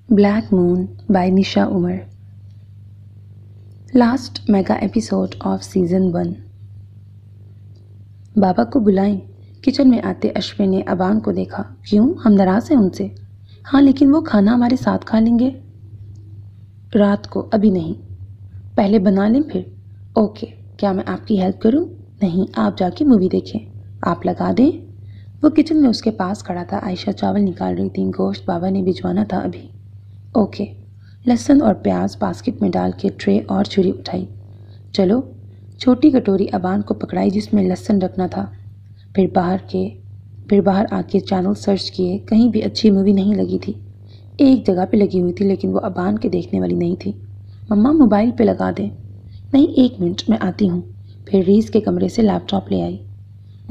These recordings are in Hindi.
Black Moon by Nisha Umar. Last mega episode of season 1. बाबा को बुलाएं। किचन में आते अश्विन ने अबान को देखा। क्यों, हम नाराज हैं उनसे? हाँ, लेकिन वो खाना हमारे साथ खा लेंगे। रात को, अभी नहीं, पहले बना लें फिर। ओके, क्या मैं आपकी हेल्प करूं? नहीं, आप जाके मूवी देखें। आप लगा दें। वो किचन में उसके पास खड़ा था। आयशा चावल निकाल रही थी। गोश्त बाबा ने भिजवाना था अभी। ओके। लहसुन और प्याज बास्केट में डाल के ट्रे और छुरी उठाई। चलो। छोटी कटोरी अबान को पकड़ाई जिसमें लहसुन रखना था। फिर बाहर आके चैनल सर्च किए। कहीं भी अच्छी मूवी नहीं लगी थी। एक जगह पे लगी हुई थी लेकिन वो अबान के देखने वाली नहीं थी। मम्मा, मोबाइल पे लगा दें। नहीं, 1 मिनट, मैं आती हूँ। फिर रीस के कमरे से लैपटॉप ले आई।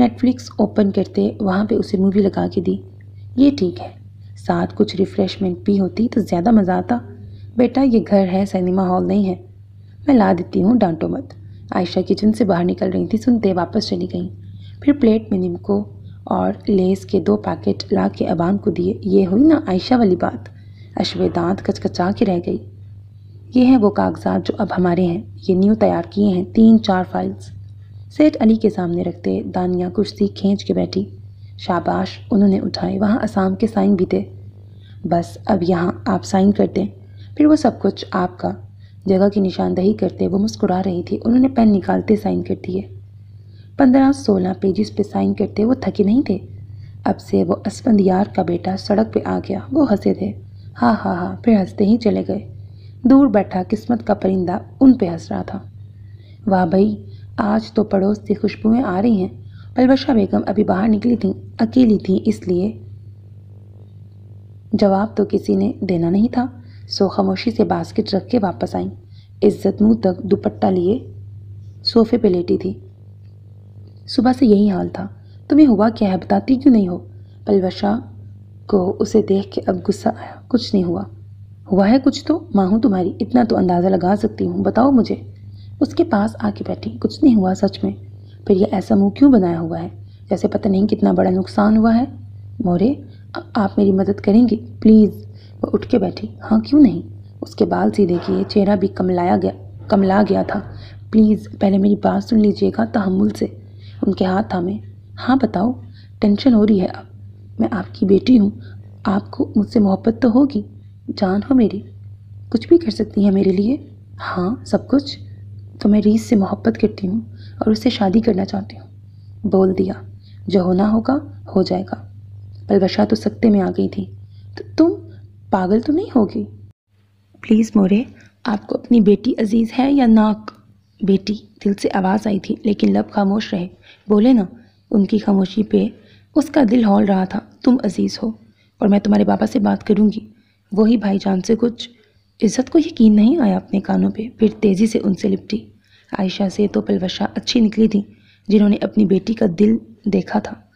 नेटफ्लिक्स ओपन करते वहाँ पे उसे मूवी लगा के दी। ये ठीक है, साथ कुछ रिफ़्रेशमेंट भी होती तो ज़्यादा मज़ा आता। बेटा, ये घर है, सिनेमा हॉल नहीं है। मैं ला देती हूँ, डांटो मत। आयशा किचन से बाहर निकल रही थी, सुनते वापस चली गई। फिर प्लेट में निम्को और लेस के 2 पैकेट ला के अबान को दिए। ये हुई ना आयशा वाली बात। अश्वे दांत कचकचा के रह गई। ये हैं वो कागजात जो अब हमारे हैं। ये न्यू तैयार किए हैं, 3-4 फाइल्स। सेठ अली के सामने रखते दानिया कुर्सी खींच के बैठी। शाबाश, उन्होंने उठाए। वहाँ असम के साइन भी थे। बस अब यहाँ आप साइन कर दें, फिर वो सब कुछ आपका। जगह की निशानदही करते वो मुस्कुरा रही थी। उन्होंने पेन निकालते साइन कर दिए। 15-16 पेजेस पे साइन करते वो थके नहीं थे। अब से वो असफंदियार का बेटा सड़क पे आ गया। वो हंसे थे। हाँ हाँ हाँ, फिर हंसते ही चले गए। दूर बैठा किस्मत का परिंदा उन पे हंस रहा था। वाह भाई, आज तो पड़ोस से खुशबुएं आ रही हैं। पलवशा बेगम अभी बाहर निकली थी, अकेली थी, इसलिए जवाब तो किसी ने देना नहीं था। सो खामोशी से बास्केट रख के वापस आई। इज्जत मुंह तक दुपट्टा लिए सोफे पे लेटी थी। सुबह से यही हाल था। तुम्हें हुआ क्या है, बताती क्यों नहीं हो? पलवशा को उसे देख के अब गुस्सा आया। कुछ नहीं हुआ। हुआ है कुछ तो, माँ हूँ तुम्हारी, इतना तो अंदाज़ा लगा सकती हूँ। बताओ मुझे। उसके पास आके बैठी। कुछ नहीं हुआ सच में। फिर ये ऐसा मुंह क्यों बनाया हुआ है, जैसे पता नहीं कितना बड़ा नुकसान हुआ है? मोरे, आप मेरी मदद करेंगी प्लीज़? वो उठ के बैठी। हाँ, क्यों नहीं। उसके बाल सीधे किए, चेहरा भी कमला गया था। प्लीज़ पहले मेरी बात सुन लीजिएगा तहम्मुल से। उनके हाथ थामे। हाँ बताओ, टेंशन हो रही है अब। मैं आपकी बेटी हूँ, आपको मुझसे मोहब्बत तो होगी। जान हो मेरी, कुछ भी कर सकती हैं मेरे लिए। हाँ, सब कुछ। तो मैं रीस से मोहब्बत करती हूँ और उससे शादी करना चाहती हूँ। बोल दिया, जो होना होगा हो जाएगा। पलवशा तो सकते में आ गई थी। तो तुम पागल तो नहीं होगी? प्लीज़ मोरे, आपको अपनी बेटी अजीज़ है या नाक? बेटी, दिल से आवाज़ आई थी लेकिन लब खामोश रहे। बोले ना। उनकी खामोशी पे उसका दिल हौल रहा था। तुम अजीज़ हो और मैं तुम्हारे पापा से बात करूँगी। वही भाईजान से कुछ। इज़्ज़त को यकीन नहीं आया अपने कानों पे। फिर तेज़ी से उनसे लिपटी। आयशा से तो पलवशा अच्छी निकली थी, जिन्होंने अपनी बेटी का दिल देखा था।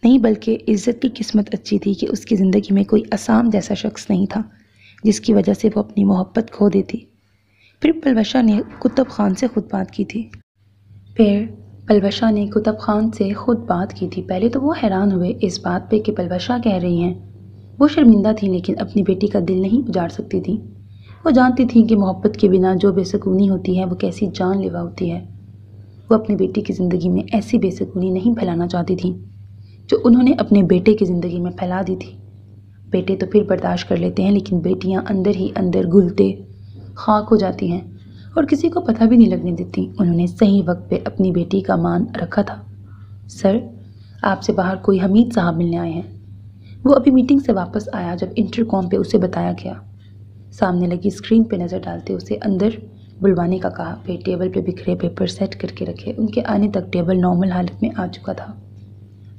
नहीं, बल्कि इज़्ज़त की किस्मत अच्छी थी कि उसकी ज़िंदगी में कोई असाम जैसा शख्स नहीं था जिसकी वजह से वो अपनी मोहब्बत खो देती। फिर पलवशा ने कुतुब खान से खुद बात की थी। पहले तो वो हैरान हुए इस बात पे कि पलवशा कह रही हैं। वो शर्मिंदा थी लेकिन अपनी बेटी का दिल नहीं उजाड़ सकती थी। वो जानती थी कि मोहब्बत के बिना जो बेसुकूनी होती है वो कैसी जानलेवा होती है। वो अपनी बेटी की ज़िंदगी में ऐसी बेसुकूनी नहीं फैलाना चाहती थी जो उन्होंने अपने बेटे की ज़िंदगी में फैला दी थी। बेटे तो फिर बर्दाश्त कर लेते हैं लेकिन बेटियां अंदर ही अंदर घुलते खाक हो जाती हैं और किसी को पता भी नहीं लगने देती। उन्होंने सही वक्त पे अपनी बेटी का मान रखा था। सर, आपसे बाहर कोई हमीद साहब मिलने आए हैं। वो अभी मीटिंग से वापस आया जब इंटरकॉम पे उसे बताया गया। सामने लगी स्क्रीन पे नज़र डालते उसे अंदर बुलवाने का कहा। फिर टेबल पे बिखरे पेपर सेट करके रखे। उनके आने तक टेबल नॉर्मल हालत में आ चुका था।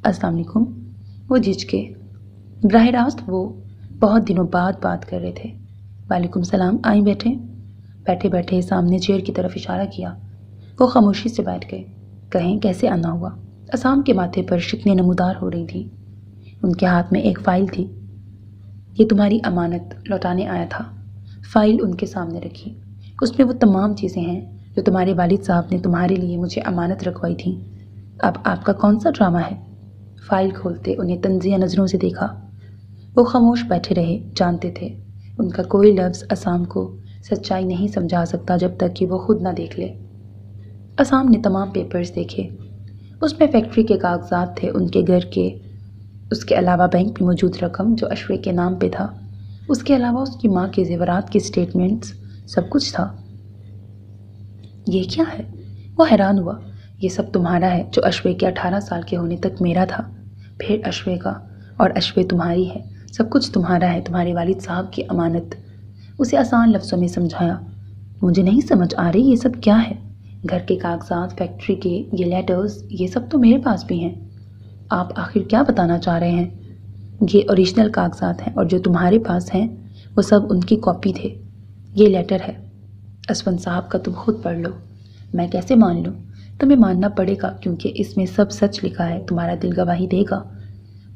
अस्सलाम वालेकुम। वो झिझके। बराह रास्त वो बहुत दिनों बाद बात कर रहे थे। वालेकुम सलाम, आई बैठे। बैठे बैठे सामने चेयर की तरफ इशारा किया। वो खामोशी से बैठ गए। कहें कैसे आना हुआ? असाम के माथे पर शिकने नमूदार हो रही थी। उनके हाथ में एक फ़ाइल थी। ये तुम्हारी अमानत लौटाने आया था। फ़ाइल उनके सामने रखी। उसमें वो तमाम चीज़ें हैं जो तुम्हारे वालिद साहब ने तुम्हारे लिए मुझे अमानत रखवाई थी। अब आपका कौन सा ड्रामा है? फ़ाइल खोलते उन्हें तंज़िया नज़रों से देखा। वो खामोश बैठे रहे। जानते थे उनका कोई लफ्ज़ असाम को सच्चाई नहीं समझा सकता जब तक कि वो खुद ना देख ले। असाम ने तमाम पेपर्स देखे। उसमें फैक्ट्री के कागजात थे, उनके घर के, उसके अलावा बैंक में मौजूद रकम जो अशरे के नाम पे था, उसके अलावा उसकी माँ के ज़ेवरात की स्टेटमेंट्स, सब कुछ था। ये क्या है? वो हैरान हुआ। ये सब तुम्हारा है, जो अशवे के 18 साल के होने तक मेरा था, फिर अशवे का, और अशवे तुम्हारी है। सब कुछ तुम्हारा है, तुम्हारे वालिद साहब की अमानत। उसे आसान लफ्ज़ों में समझाया। मुझे नहीं समझ आ रही ये सब क्या है। घर के कागजात, फैक्ट्री के ये लेटर्स, ये सब तो मेरे पास भी हैं। आप आखिर क्या बताना चाह रहे हैं? ये ओरिजिनल कागजात हैं और जो तुम्हारे पास हैं वो सब उनकी कॉपी थे। ये लेटर है असफन साहब का, तुम खुद पढ़ लो। मैं कैसे मान लूँ? तुम्हें मानना पड़ेगा क्योंकि इसमें सब सच लिखा है। तुम्हारा दिल गवाही देगा।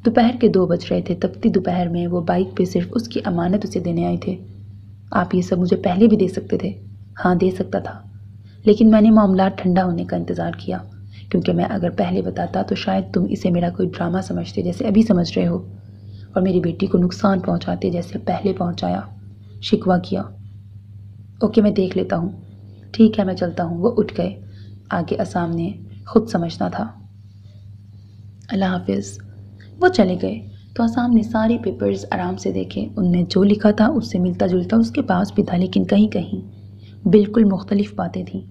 दोपहर के 2 बज रहे थे। तपती दोपहर में वो बाइक पे सिर्फ उसकी अमानत उसे देने आए थे। आप ये सब मुझे पहले भी दे सकते थे। हाँ, दे सकता था, लेकिन मैंने मामला ठंडा होने का इंतज़ार किया, क्योंकि मैं अगर पहले बताता तो शायद तुम इसे मेरा कोई ड्रामा समझते जैसे अभी समझ रहे हो, और मेरी बेटी को नुकसान पहुंचाते जैसे पहले पहुंचाया, शिकवा किया। ओके, मैं देख लेता हूँ। ठीक है, मैं चलता हूँ। वो उठ गए। आगे असाम ने खुद समझना था। अल्लाह हाफिज़। वो चले गए तो असाम ने सारे पेपर्स आराम से देखे। उनमें जो लिखा था उससे मिलता जुलता उसके पास भी था, लेकिन कहीं कहीं बिल्कुल मुख्तलिफ बातें थीं।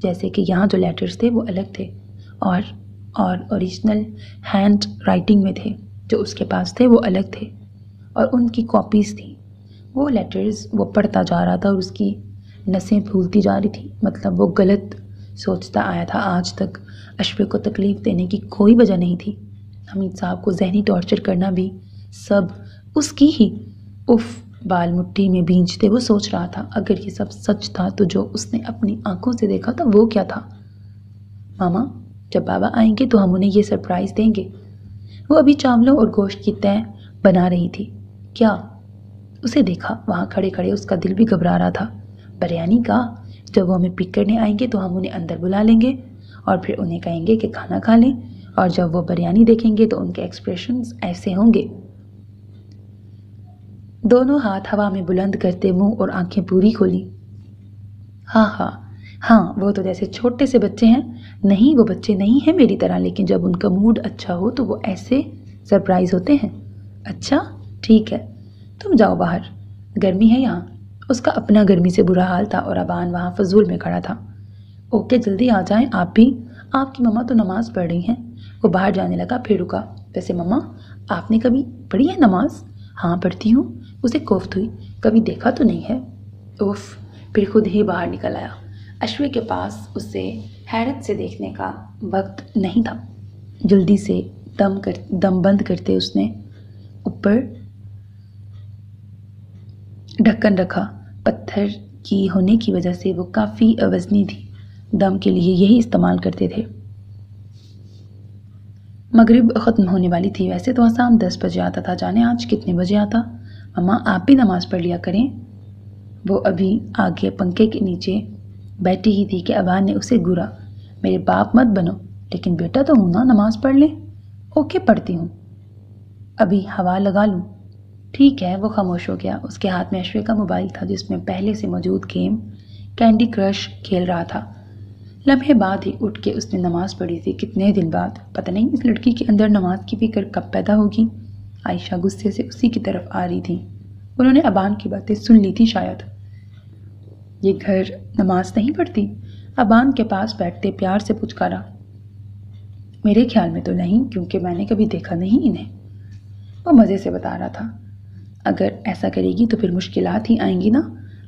जैसे कि यहाँ जो लेटर्स थे वो अलग थे और ओरिजिनल हैंड राइटिंग में थे। जो उसके पास थे वो अलग थे और उनकी कॉपीज़ थी। वो लेटर्स वो पढ़ता जा रहा था और उसकी नसें फूलती जा रही थी। मतलब वो गलत सोचता आया था आज तक। अशफे को तकलीफ़ देने की कोई वजह नहीं थी। हमीद साहब को जहनी टॉर्चर करना भी सब उसकी ही उफ बाल मुट्ठी में भींचते वो सोच रहा था, अगर ये सब सच था तो जो उसने अपनी आंखों से देखा था वो क्या था? मामा, जब बाबा आएंगे तो हम उन्हें ये सरप्राइज़ देंगे। वो अभी चावलों और गोश्त की तय बना रही थी। क्या? उसे देखा, वहाँ खड़े खड़े उसका दिल भी घबरा रहा था। बिरयानी का? जब वो हमें पिक करने आएंगे तो हम उन्हें अंदर बुला लेंगे और फिर उन्हें कहेंगे कि खाना खा लें, और जब वो बिरयानी देखेंगे तो उनके एक्सप्रेशंस ऐसे होंगे। दोनों हाथ हवा में बुलंद करते मुंह और आंखें पूरी खोली। हाँ हाँ हाँ, वो तो जैसे छोटे से बच्चे हैं। नहीं, वो बच्चे नहीं हैं मेरी तरह, लेकिन जब उनका मूड अच्छा हो तो वो ऐसे सरप्राइज होते हैं। अच्छा ठीक है, तुम जाओ बाहर, गर्मी है यहाँ। उसका अपना गर्मी से बुरा हाल था और अबान वहाँ फजूल में खड़ा था। ओके, जल्दी आ जाएं आप भी। आपकी मम्मा तो नमाज पढ़ रही हैं। वो बाहर जाने लगा, फिर रुका। वैसे मम्मा, आपने कभी पढ़ी है नमाज? हाँ, पढ़ती हूँ। उसे कोफ्त हुई। कभी देखा तो नहीं है। उफ, फिर खुद ही बाहर निकल आया। अशवे के पास उसे हैरत से देखने का वक्त नहीं था। जल्दी से दम बंद करते उसने ऊपर ढक्कन रखा। पत्थर की होने की वजह से वो काफ़ी वज़नी थी। दम के लिए यही इस्तेमाल करते थे। मगरिब ख़त्म होने वाली थी। वैसे तो शाम 10 बजे आता था, जाने आज कितने बजे आता। अम्मा, आप भी नमाज़ पढ़ लिया करें। वो अभी आगे पंखे के नीचे बैठी ही थी कि अबान ने उसे घूरा। मेरे बाप मत बनो, लेकिन बेटा तो हूँ ना, नमाज़ पढ़ ले। ओके, पढ़ती हूँ। अभी हवा लगा लूँ। ठीक है। वो खामोश हो गया। उसके हाथ में अशवे का मोबाइल था जिसमें पहले से मौजूद गेम कैंडी क्रश खेल रहा था। लम्हे बाद ही उठ के उसने नमाज़ पढ़ी थी। कितने दिन बाद। पता नहीं इस लड़की के अंदर नमाज की फिक्र कब पैदा होगी। आयशा गुस्से से उसी की तरफ आ रही थी। उन्होंने अबान की बातें सुन ली थी शायद। ये घर नमाज नहीं पढ़ती? अबान के पास बैठते प्यार से पुचकारा। मेरे ख्याल में तो नहीं, क्योंकि मैंने कभी देखा नहीं इन्हें। वो मज़े से बता रहा था। अगर ऐसा करेगी तो फिर मुश्किलात ही आएंगी ना।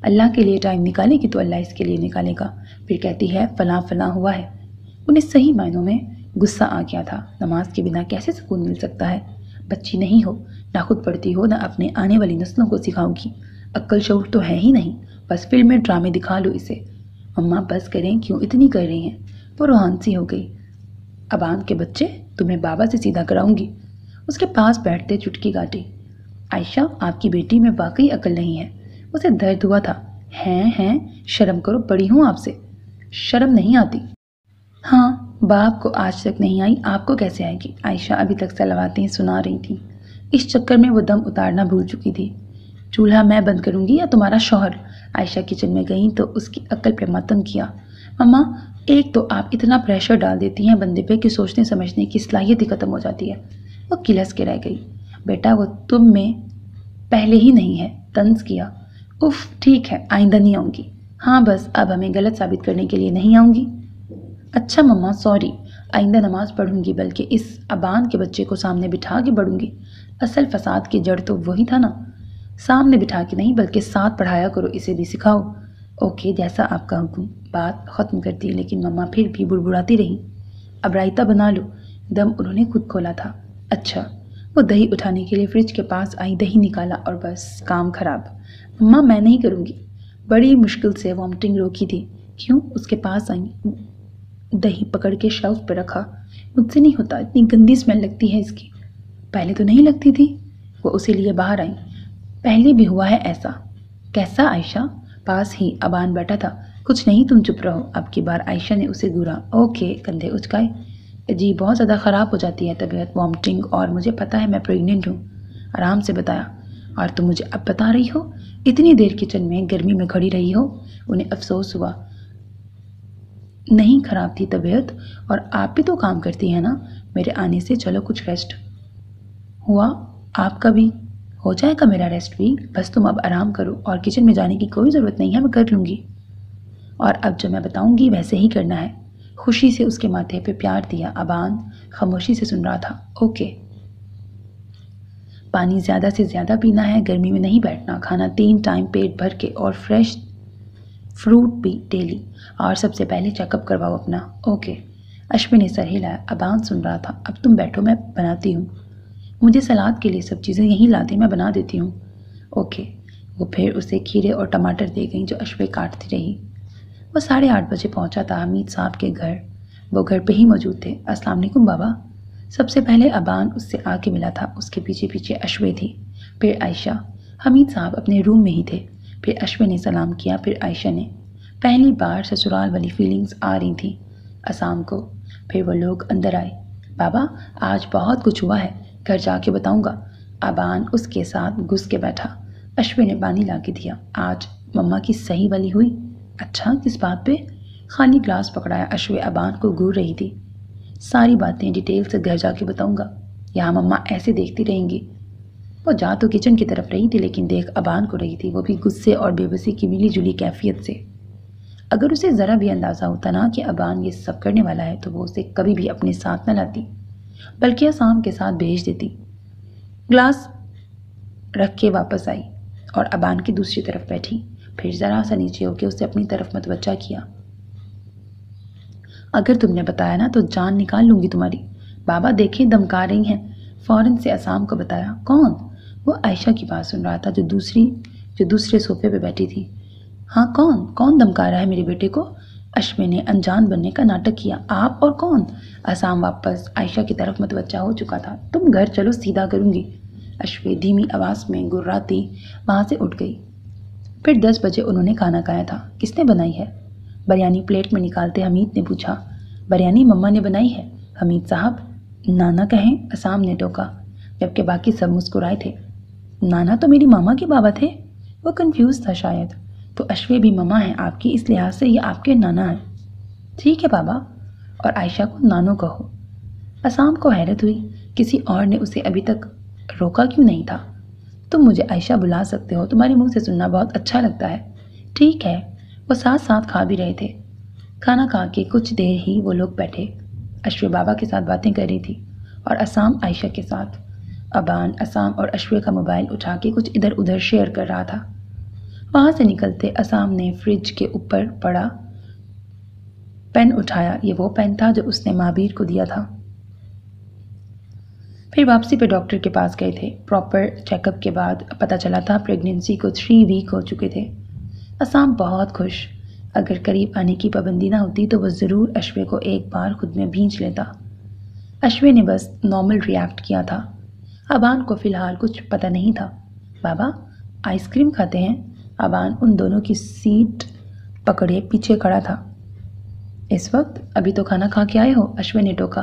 अल्लाह के लिए टाइम निकालेगी तो अल्लाह इसके लिए निकालेगा। फिर कहती है फलां फलां हुआ है। उन्हें सही मायनों में गुस्सा आ गया था। नमाज के बिना कैसे सुकून मिल सकता है? बच्ची नहीं हो, ना खुद पढ़ती हो, ना अपने आने वाली नस्लों को सिखाओगी। अक्ल शऊर तो है ही नहीं, बस फिल्म में ड्रामे दिखा लो इसे। मम्मा बस करें, क्यों इतनी कर रही हैं? वो रूहान सी हो गई। अबान के बच्चे, तुम्हें बाबा से सीधा कराऊंगी। उसके पास बैठते चुटकी काटी। आयशा, आपकी बेटी में वाकई अकल नहीं है। उसे दर्द हुआ था। हैं, शर्म करो, बड़ी हूँ आपसे। शर्म नहीं आती? हाँ, बाप को आज तक नहीं आई, आपको कैसे आएगी? आयशा अभी तक सलवातें सुना रही थी। इस चक्कर में वो दम उतारना भूल चुकी थी। चूल्हा मैं बंद करूंगी या तुम्हारा शौहर? आयशा किचन में गई तो उसकी अक्ल पे मातम किया। मम्मा, एक तो आप इतना प्रेशर डाल देती हैं बंदे पे कि सोचने समझने की सलाहियत ही खत्म हो जाती है। वो किलस के रह गई। बेटा, वो तुम में पहले ही नहीं है, तंज किया। उफ, ठीक है, आइंदा नहीं आऊंगी। हाँ बस, अब हमें गलत साबित करने के लिए नहीं आऊंगी। अच्छा मम्मा, सॉरी, आइंदा नमाज पढ़ूंगी, बल्कि इस अबान के बच्चे को सामने बिठा के पढ़ूंगी। असल फसाद की जड़ तो वही था ना। सामने बिठा के नहीं, बल्कि साथ पढ़ाया करो, इसे भी सिखाओ। ओके, जैसा आपका हुक्म। बात ख़त्म कर दी, लेकिन मम्मा फिर भी बुड़बुड़ाती रही। अब रायता बना लो। दम उन्होंने खुद खोला था। अच्छा। वो दही उठाने के लिए फ्रिज के पास आई, दही निकाला और बस काम खराब। मम्मा, मैं नहीं करूँगी। बड़ी मुश्किल से वॉमिटिंग रोकी थी। क्यों? उसके पास आई, दही पकड़ के शेल्फ पर रखा। मुझसे नहीं होता, इतनी गंदी स्मेल लगती है इसकी। पहले तो नहीं लगती थी। वो उसे लिए बाहर आई। पहले भी हुआ है ऐसा। कैसा आयशा? पास ही अबान बैठा था। कुछ नहीं, तुम चुप रहो। अब की बार आयशा ने उसे घूरा। ओके, कंधे उचकाए। जी, बहुत ज़्यादा ख़राब हो जाती है तबीयत, वॉमिटिंग, और मुझे पता है मैं प्रेग्नेंट हूँ। आराम से बताया। और तुम मुझे अब बता रही हो? इतनी देर किचन में गर्मी में खड़ी रही हो। उन्हें अफसोस हुआ। नहीं खराब थी तबीयत, और आप भी तो काम करती हैं ना। मेरे आने से चलो कुछ रेस्ट हुआ, आपका भी हो जाएगा, मेरा रेस्ट भी। बस तुम अब आराम करो, और किचन में जाने की कोई ज़रूरत नहीं है, मैं कर लूँगी। और अब जो मैं बताऊँगी वैसे ही करना है। खुशी से उसके माथे पे प्यार दिया। अबान खामोशी से सुन रहा था। ओके। पानी ज़्यादा से ज़्यादा पीना है, गर्मी में नहीं बैठना, खाना 3 टाइम पेट भर के, और फ्रेश फ्रूट भी डेली, और सबसे पहले चेकअप करवाओ अपना। ओके। अश्विन ने सर हिलाया। अबान सुन रहा था। अब तुम बैठो, मैं बनाती हूँ। मुझे सलाद के लिए सब चीज़ें यहीं ला दे, मैं बना देती हूँ। ओके। वो फिर उसे खीरे और टमाटर दे गई जो अश्वे काटती रही। वो 8:30 बजे पहुंचा था हमीद साहब के घर। वो घर पे ही मौजूद थे। अस्सलाम वालेकुम बाबा। सबसे पहले अबान उससे आके मिला था। उसके पीछे पीछे अश्वे थी, फिर आयशा। हमीद साहब अपने रूम में ही थे। फिर अश्वे ने सलाम किया, फिर आयशा ने। पहली बार ससुराल वाली फीलिंग्स आ रही थी असाम को। फिर वो लोग अंदर आए। बाबा, आज बहुत कुछ हुआ है, घर जाके बताऊंगा। अबान उसके साथ घुस के बैठा। अश्वे ने पानी ला के दिया। आज मम्मा की सही वाली हुई। अच्छा, किस बात पे? खाली ग्लास पकड़ाया अश्वे अबान को घूर रही थी। सारी बातें डिटेल से घर जाके बताऊंगा। यहाँ मम्मा ऐसे देखती रहेंगी। वो जा तो किचन की तरफ रही थी, लेकिन देख अबान को रही थी, वो भी गुस्से और बेबसी की मिली जुली कैफियत से। अगर उसे ज़रा भी अंदाज़ा होता ना कि अबान ये सब करने वाला है, तो वो उसे कभी भी अपने साथ न लाती, बल्कि असाम के साथ भेज देती। ग्लास रख के वापस आई और अबान की दूसरी तरफ बैठी। फिर ज़रा सा नीचे होकर उसे अपनी तरफ मतवज्जा किया। अगर तुमने बताया ना तो जान निकाल लूँगी तुम्हारी। बाबा देखे, धमका रही हैं। फ़ौरन से असाम को बताया। कौन? वो आयशा की बात सुन रहा था, जो दूसरे सोफे पे बैठी थी। हाँ, कौन धमका रहा है मेरे बेटे को? अश्विन ने अनजान बनने का नाटक किया। आप और कौन? असाम वापस आयशा की तरफ मतवज्जा हो चुका था। तुम घर चलो, सीधा करूँगी। अश्वे धीमी आवाज़ में गुर्राती वहाँ से उठ गई। फिर 10 बजे उन्होंने खाना खाया था। किसने बनाई है? बिरयानी प्लेट में निकालते हमीद ने पूछा। बिरयानी मम्मा ने बनाई है। हमीद साहब नाना कहें, असाम ने टोका, जबकि बाकी सब मुस्कुराए थे। नाना तो मेरी मामा के बाबा थे। वो कंफ्यूज था शायद। तो अश्वे भी ममा है आपकी, इस लिहाज से ये आपके नाना हैं। ठीक है बाबा, और आयशा को नानो कहो। असाम को हैरत हुई, किसी और ने उसे अभी तक रोका क्यों नहीं था। तुम मुझे आयशा बुला सकते हो, तुम्हारे मुंह से सुनना बहुत अच्छा लगता है। ठीक है। वो साथ साथ खा भी रहे थे। खाना खा के कुछ देर ही वो लोग बैठे। अश्वे बाबा के साथ बातें कर रही थी और असाम आयशा के साथ। अबान असाम और अश्वे का मोबाइल उठा के कुछ इधर उधर शेयर कर रहा था। वहाँ से निकलते असाम ने फ्रिज के ऊपर पड़ा पेन उठाया। ये वो पेन था जो उसने महाबीर को दिया था। फिर वापसी पे डॉक्टर के पास गए थे। प्रॉपर चेकअप के बाद पता चला था प्रेगनेंसी को 3 वीक हो चुके थे। असाम बहुत खुश। अगर करीब आने की पाबंदी ना होती तो वह ज़रूर अश्वे को एक बार खुद में भींच लेता। अश्वे ने बस नॉर्मल रिएक्ट किया था। अबान को फ़िलहाल कुछ पता नहीं था। बाबा, आइसक्रीम खाते हैं? अबान उन दोनों की सीट पकड़े पीछे खड़ा था। इस वक्त? अभी तो खाना खा के आए हो, अश्वे ने टोका।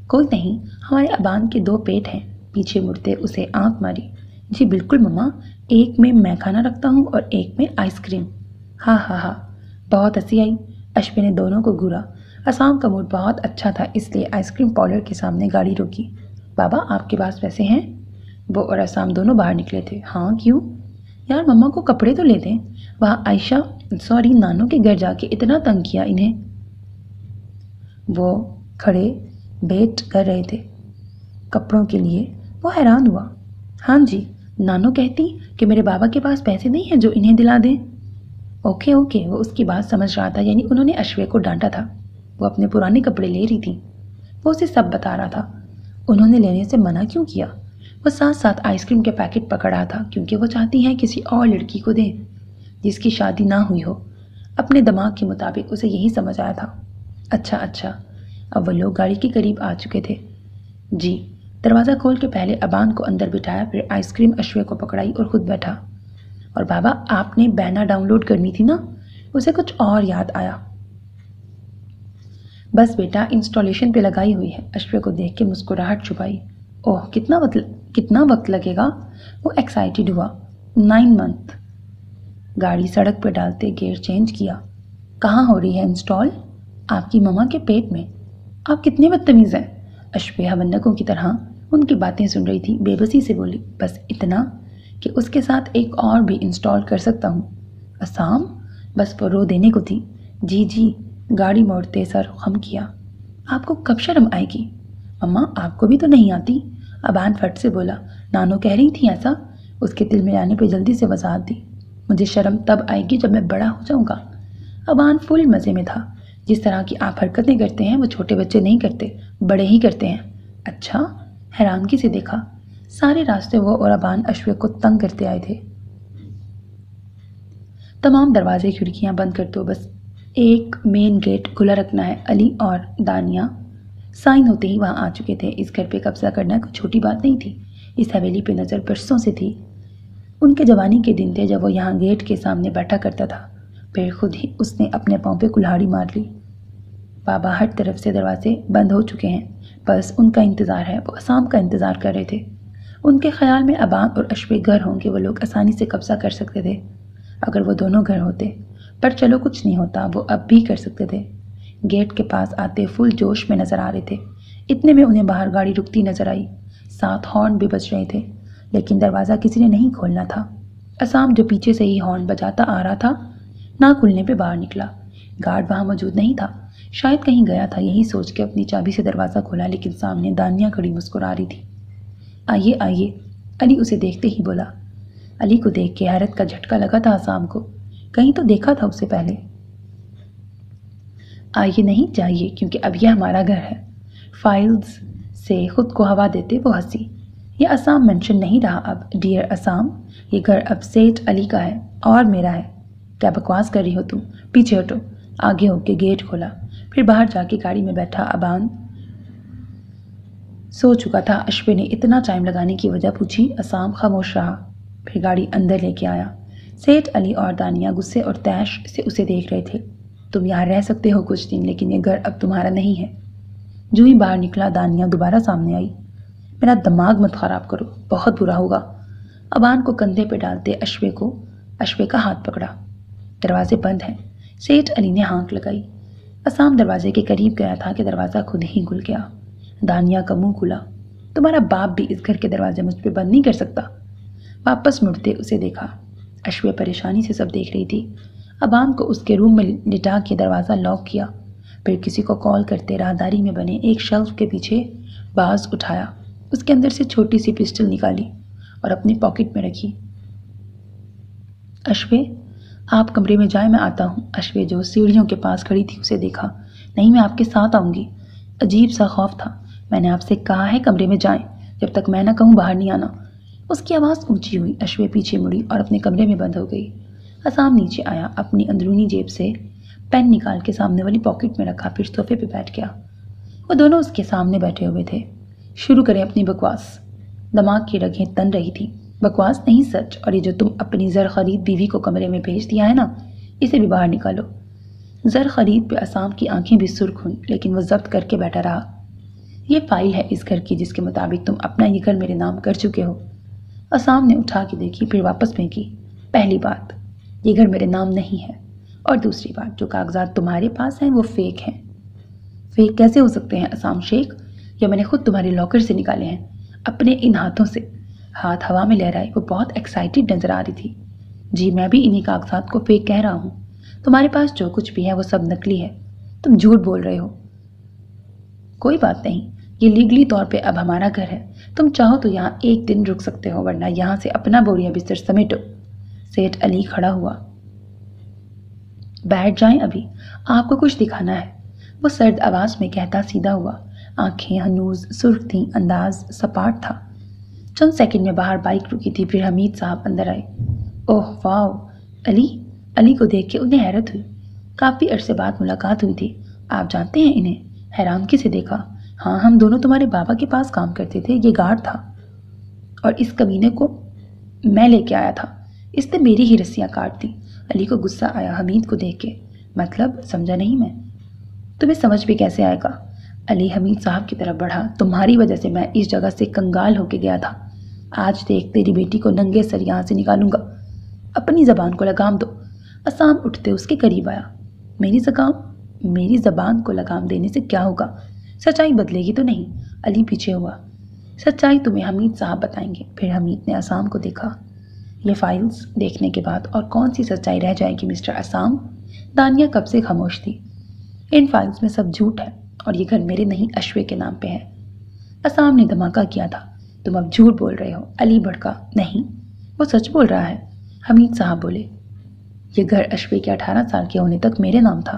कोई नहीं, हमारे अबान के 2 पेट हैं। पीछे मुड़ते उसे आंख मारी। जी बिल्कुल मम्मा, एक में मैं खाना रखता हूँ और एक में आइसक्रीम। हाँ हाँ हाँ। बहुत हंसी आई। अश्विन ने दोनों को घूरा। असाम का मूड बहुत अच्छा था, इसलिए आइसक्रीम पार्लर के सामने गाड़ी रोकी। बाबा आपके पास पैसे हैं? वो और असाम दोनों बाहर निकले थे। हाँ क्यों? यार मम्मा को कपड़े तो ले दें। वहाँ आयशा सॉरी नानू के घर जाके इतना तंग किया इन्हें। वो खड़े वेट कर रहे थे कपड़ों के लिए। वो हैरान हुआ। हाँ जी, नानू कहती कि मेरे बाबा के पास पैसे नहीं हैं जो इन्हें दिला दें। ओके ओके, वो उसकी बात समझ रहा था, यानी उन्होंने अश्वे को डांटा था। वो अपने पुराने कपड़े ले रही थी। वो उसे सब बता रहा था। उन्होंने लेने से मना क्यों किया? वो साथ साथ आइसक्रीम के पैकेट पकड़ रहा था क्योंकि वो चाहती है किसी और लड़की को दे जिसकी शादी ना हुई हो। अपने दिमाग के मुताबिक उसे यही समझ आया था। अच्छा अच्छा। अब वो लोग गाड़ी के करीब आ चुके थे। जी। दरवाज़ा खोल के पहले अबान को अंदर बिठाया, फिर आइसक्रीम अश्वे को पकड़ाई और खुद बैठा। और बाबा आपने बैना डाउनलोड करनी थी ना? उसे कुछ और याद आया। बस बेटा इंस्टॉलेशन पे लगाई हुई है। अश्वे को देख के मुस्कुराहट छुपाई। ओह कितना वक्त लगेगा? वो एक्साइटेड हुआ। 9 मंथ। गाड़ी सड़क पर डालते गियर चेंज किया। कहाँ हो रही है इंस्टॉल? आपकी मम्मा के पेट में। आप कितने बदतमीज़ हैं। अश्वे हवन्नकों की तरह उनकी बातें सुन रही थी। बेबसी से बोली, बस इतना कि उसके साथ एक और भी इंस्टॉल कर सकता हूँ। असाम? बस वो रो देने को थी। जी जी। गाड़ी मोड़ते सर खम किया। आपको कब शर्म आएगी? अम्मा आपको भी तो नहीं आती। अबान फट से बोला। नानो कह रही थी ऐसा। उसके दिल में आने पे जल्दी से वजाहत दी। मुझे शर्म तब आएगी जब मैं बड़ा हो जाऊंगा। अबान फुल मज़े में था। जिस तरह की आप हरकतें करते हैं वो छोटे बच्चे नहीं करते, बड़े ही करते हैं। अच्छा? हैरानगी से देखा। सारे रास्ते वो और अबान अश्वे को तंग करते आए थे। तमाम दरवाजे खिड़कियां बंद कर दो, बस एक मेन गेट खुला रखना है। अली और दानिया साइन होते ही वहां आ चुके थे। इस घर पे कब्जा करना कोई छोटी बात नहीं थी। इस हवेली पे नज़र बरसों से थी। उनके जवानी के दिन थे जब वो यहाँ गेट के सामने बैठा करता था। फिर खुद ही उसने अपने पाँव पे कुल्हाड़ी मार ली। बाबा हर तरफ से दरवाजे बंद हो चुके हैं, बस उनका इंतज़ार है। वो असाम का इंतज़ार कर रहे थे। उनके ख्याल में अबान और अश्वे घर होंगे, वो लोग आसानी से कब्जा कर सकते थे अगर वो दोनों घर होते। पर चलो कुछ नहीं होता, वो अब भी कर सकते थे। गेट के पास आते फुल जोश में नज़र आ रहे थे। इतने में उन्हें बाहर गाड़ी रुकती नज़र आई। 7 हॉर्न भी बज रहे थे, लेकिन दरवाज़ा किसी ने नहीं खोलना था। असाम जो पीछे से ही हॉर्न बजाता आ रहा था, ना खुलने पे बाहर निकला। गार्ड वहाँ मौजूद नहीं था, शायद कहीं गया था। यही सोच के अपनी चाबी से दरवाज़ा खोला, लेकिन सामने दानिया खड़ी मुस्कुरा रही थी। आइए आइए, अली उसे देखते ही बोला। अली को देख के हैरत का झटका लगा था असाम को। कहीं तो देखा था उसे पहले। आइए नहीं जाइए, क्योंकि अब यह हमारा घर है। फाइल्स से खुद को हवा देते वो हंसी। यह असाम मेंशन नहीं रहा अब। डियर असाम, ये घर अब सेठ अली का है और मेरा है। क्या बकवास कर रही हो तुम? पीछे हटो। आगे होके गेट खोला, फिर बाहर जाके गाड़ी में बैठा। अबान सो चुका था। अश्वे ने इतना टाइम लगाने की वजह पूछी। असाम खामोश रहा, फिर गाड़ी अंदर लेके आया। सेठ अली और दानिया गुस्से और तैश से उसे देख रहे थे। तुम यहाँ रह सकते हो कुछ दिन, लेकिन ये घर अब तुम्हारा नहीं है। जो ही बाहर निकला, दानिया दोबारा सामने आई। मेरा दिमाग मत खराब करो, बहुत बुरा होगा। अबान को कंधे पे डालते अश्वे का हाथ पकड़ा। दरवाजे बंद हैं। सेठ अली ने हाँक लगाई। असाम दरवाजे के करीब गया था कि दरवाज़ा खुद ही खुल गया। दानिया का मुंह खुला। तुम्हारा बाप भी इस घर के दरवाजे मुझ पे बंद नहीं कर सकता। वापस मुड़ते उसे देखा। अश्वे परेशानी से सब देख रही थी। अबान को उसके रूम में लिटा के दरवाज़ा लॉक किया, फिर किसी को कॉल करते राहदारी में बने एक शेल्फ के पीछे बाज उठाया। उसके अंदर से छोटी सी पिस्टल निकाली और अपनी पॉकेट में रखी। अश्वे, आप कमरे में जाए, मैं आता हूँ। अश्वे जो सीढ़ियों के पास खड़ी थी उसे देखा। नहीं, मैं आपके साथ आऊँगी। अजीब सा खौफ था। मैंने आपसे कहा है कमरे में जाएं, जब तक मैं ना कहूँ बाहर नहीं आना। उसकी आवाज़ ऊंची हुई। अश्वे पीछे मुड़ी और अपने कमरे में बंद हो गई। असाम नीचे आया, अपनी अंदरूनी जेब से पेन निकाल के सामने वाली पॉकेट में रखा, फिर सोफे पे बैठ गया। वो दोनों उसके सामने बैठे हुए थे। शुरू करें अपनी बकवास। दिमाग की रगें तन रही थी। बकवास नहीं, सच। और ये जो तुम अपनी ज़र खरीद बीवी को कमरे में भेज दिया है ना, इसे भी बाहर निकालो। ज़र खरीद पे असाम की आंखें भी सुर्ख हुई, लेकिन वो जब्त करके बैठा रहा। ये फाइल है इस घर की, जिसके मुताबिक तुम अपना ये घर मेरे नाम कर चुके हो। असाम ने उठा के देखी, फिर वापस फेंकी। पहली बात, ये घर मेरे नाम नहीं है, और दूसरी बात, जो कागजात तुम्हारे पास हैं वो फेक हैं। फेक कैसे हो सकते हैं असाम शेख? या मैंने खुद तुम्हारे लॉकर से निकाले हैं अपने इन हाथों से। हाथ हवा में लहराए, वो बहुत एक्साइटेड नजर आ रही थी। जी मैं भी इन्हीं कागजात को फेक कह रहा हूँ। तुम्हारे पास जो कुछ भी है वो सब नकली है, तुम झूठ बोल रहे हो। कोई बात नहीं, ये लीगली तौर पे अब हमारा घर है। तुम चाहो तो यहाँ एक दिन रुक सकते हो, वरना यहाँ से अपना बोरिया बिस्तर समेटो। सेठ अली खड़ा हुआ। बैठ जाएं, अभी आपको कुछ दिखाना है, वो सर्द आवाज में कहता सीधा हुआ। आंखें हनूज सुर्ख थीं, अंदाज सपाट था। चंद सेकंड में बाहर बाइक रुकी थी, फिर हमीद साहब अंदर आए। Oh wow, Ali. अली को देख के उन्हें हैरत हुई। काफ़ी अरसे बाद मुलाकात हुई थी। आप जानते हैं इन्हें? हैरानगी से देखा। हाँ, हम दोनों तुम्हारे बाबा के पास काम करते थे। ये गार्ड था और इस कमीने को मैं लेके आया था। इसने मेरी ही रस्सियाँ काट दी। अली को गुस्सा आया हमीद को देख के। मतलब समझा नहीं मैं। तुम्हें समझ भी कैसे आएगा? अली हमीद साहब की तरफ बढ़ा। तुम्हारी वजह से मैं इस जगह से कंगाल होके गया था। आज देख तेरी बेटी को नंगे सर यहाँ से निकालूंगा। अपनी जबान को लगाम दो। असाम उठते उसके करीब आया। मेरी जबान को लगाम देने से क्या होगा? सच्चाई बदलेगी तो नहीं। अली पीछे हुआ। सच्चाई तुम्हें हमीद साहब बताएंगे। फिर हमीद ने असाम को देखा। ये फाइल्स देखने के बाद और कौन सी सच्चाई रह जाएगी मिस्टर असाम? दानिया कब से खामोश थी। इन फाइल्स में सब झूठ है और ये घर मेरे नहीं अश्वे के नाम पे है। असाम ने धमाका किया था। तुम अब झूठ बोल रहे हो। अली भड़का। नहीं, वो सच बोल रहा है। हमीद साहब बोले। ये घर अश्वे के 18 साल के होने तक मेरे नाम था,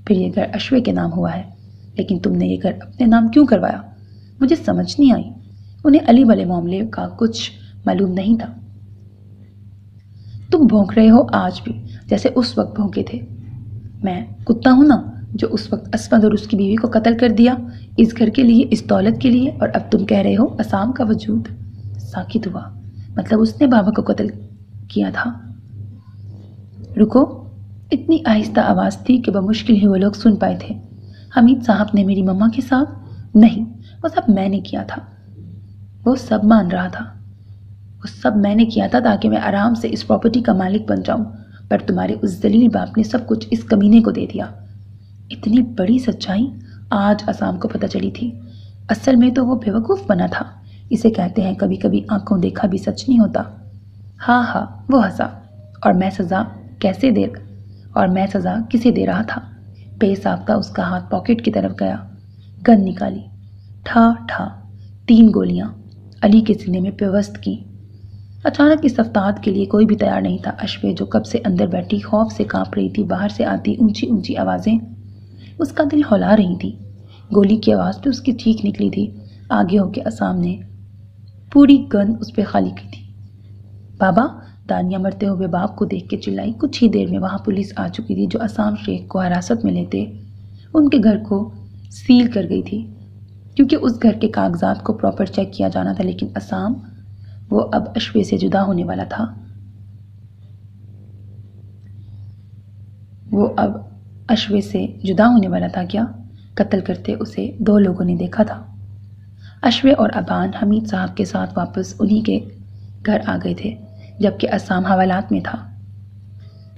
फिर ये घर अश्वे के नाम हुआ है। लेकिन तुमने ये घर अपने नाम क्यों करवाया? मुझे समझ नहीं आई। उन्हें अली वाले मामले का कुछ मालूम नहीं था। तुम भौंक रहे हो आज भी, जैसे उस वक्त भौंके थे। मैं कुत्ता हूं ना, जो उस वक्त असमद और उसकी बीवी को कत्ल कर दिया, इस घर के लिए, इस दौलत के लिए। और अब तुम कह रहे हो असाम का वजूद साकित हुआ, मतलब उसने बाबा को कत्ल किया था। रुको। इतनी आहिस्ता आवाज थी कि बमुश्किल ही वो लोग सुन पाए थे। हमीद साहब ने मेरी मम्मा के साथ? नहीं, वो सब मैंने किया था। वो सब मान रहा था। वो सब मैंने किया था ताकि मैं आराम से इस प्रॉपर्टी का मालिक बन जाऊं, पर तुम्हारे उस जलील बाप ने सब कुछ इस कमीने को दे दिया। इतनी बड़ी सच्चाई आज असाम को पता चली थी। असल में तो वो बेवकूफ़ बना था। इसे कहते हैं कभी कभी आंखों देखा भी सच नहीं होता। हाँ हाँ, वो हंसा। और मैं सज़ा किसे दे रहा था? बेसाख्ता उसका हाथ पॉकेट की तरफ गया। गन निकाली। ठा ठा 3 गोलियां अली के सीने में पेवस्त की। अचानक इस अफ्ताद के लिए कोई भी तैयार नहीं था। अश्वे जो कब से अंदर बैठी खौफ से कांप रही थी, बाहर से आती ऊंची ऊंची आवाज़ें उसका दिल हौला रही थी। गोली की आवाज़ भी उसकी ठीक निकली थी। आगे होके असाम ने पूरी गन उस पर खाली की थी। बाबा, दानिया मरते हुए बाप को देख के चिल्लाई। कुछ ही देर में वहाँ पुलिस आ चुकी थी, जो असाम शेख को हिरासत में लेते उनके घर को सील कर गई थी, क्योंकि उस घर के कागजात को प्रॉपर चेक किया जाना था। लेकिन असाम, वो अब अश्वे से जुदा होने वाला था। क्या? कत्ल करते उसे 2 लोगों ने देखा था। अश्वे और अबान हमीद साहब के साथ वापस उन्हीं के घर आ गए थे, जबकि असाम हवालात में था।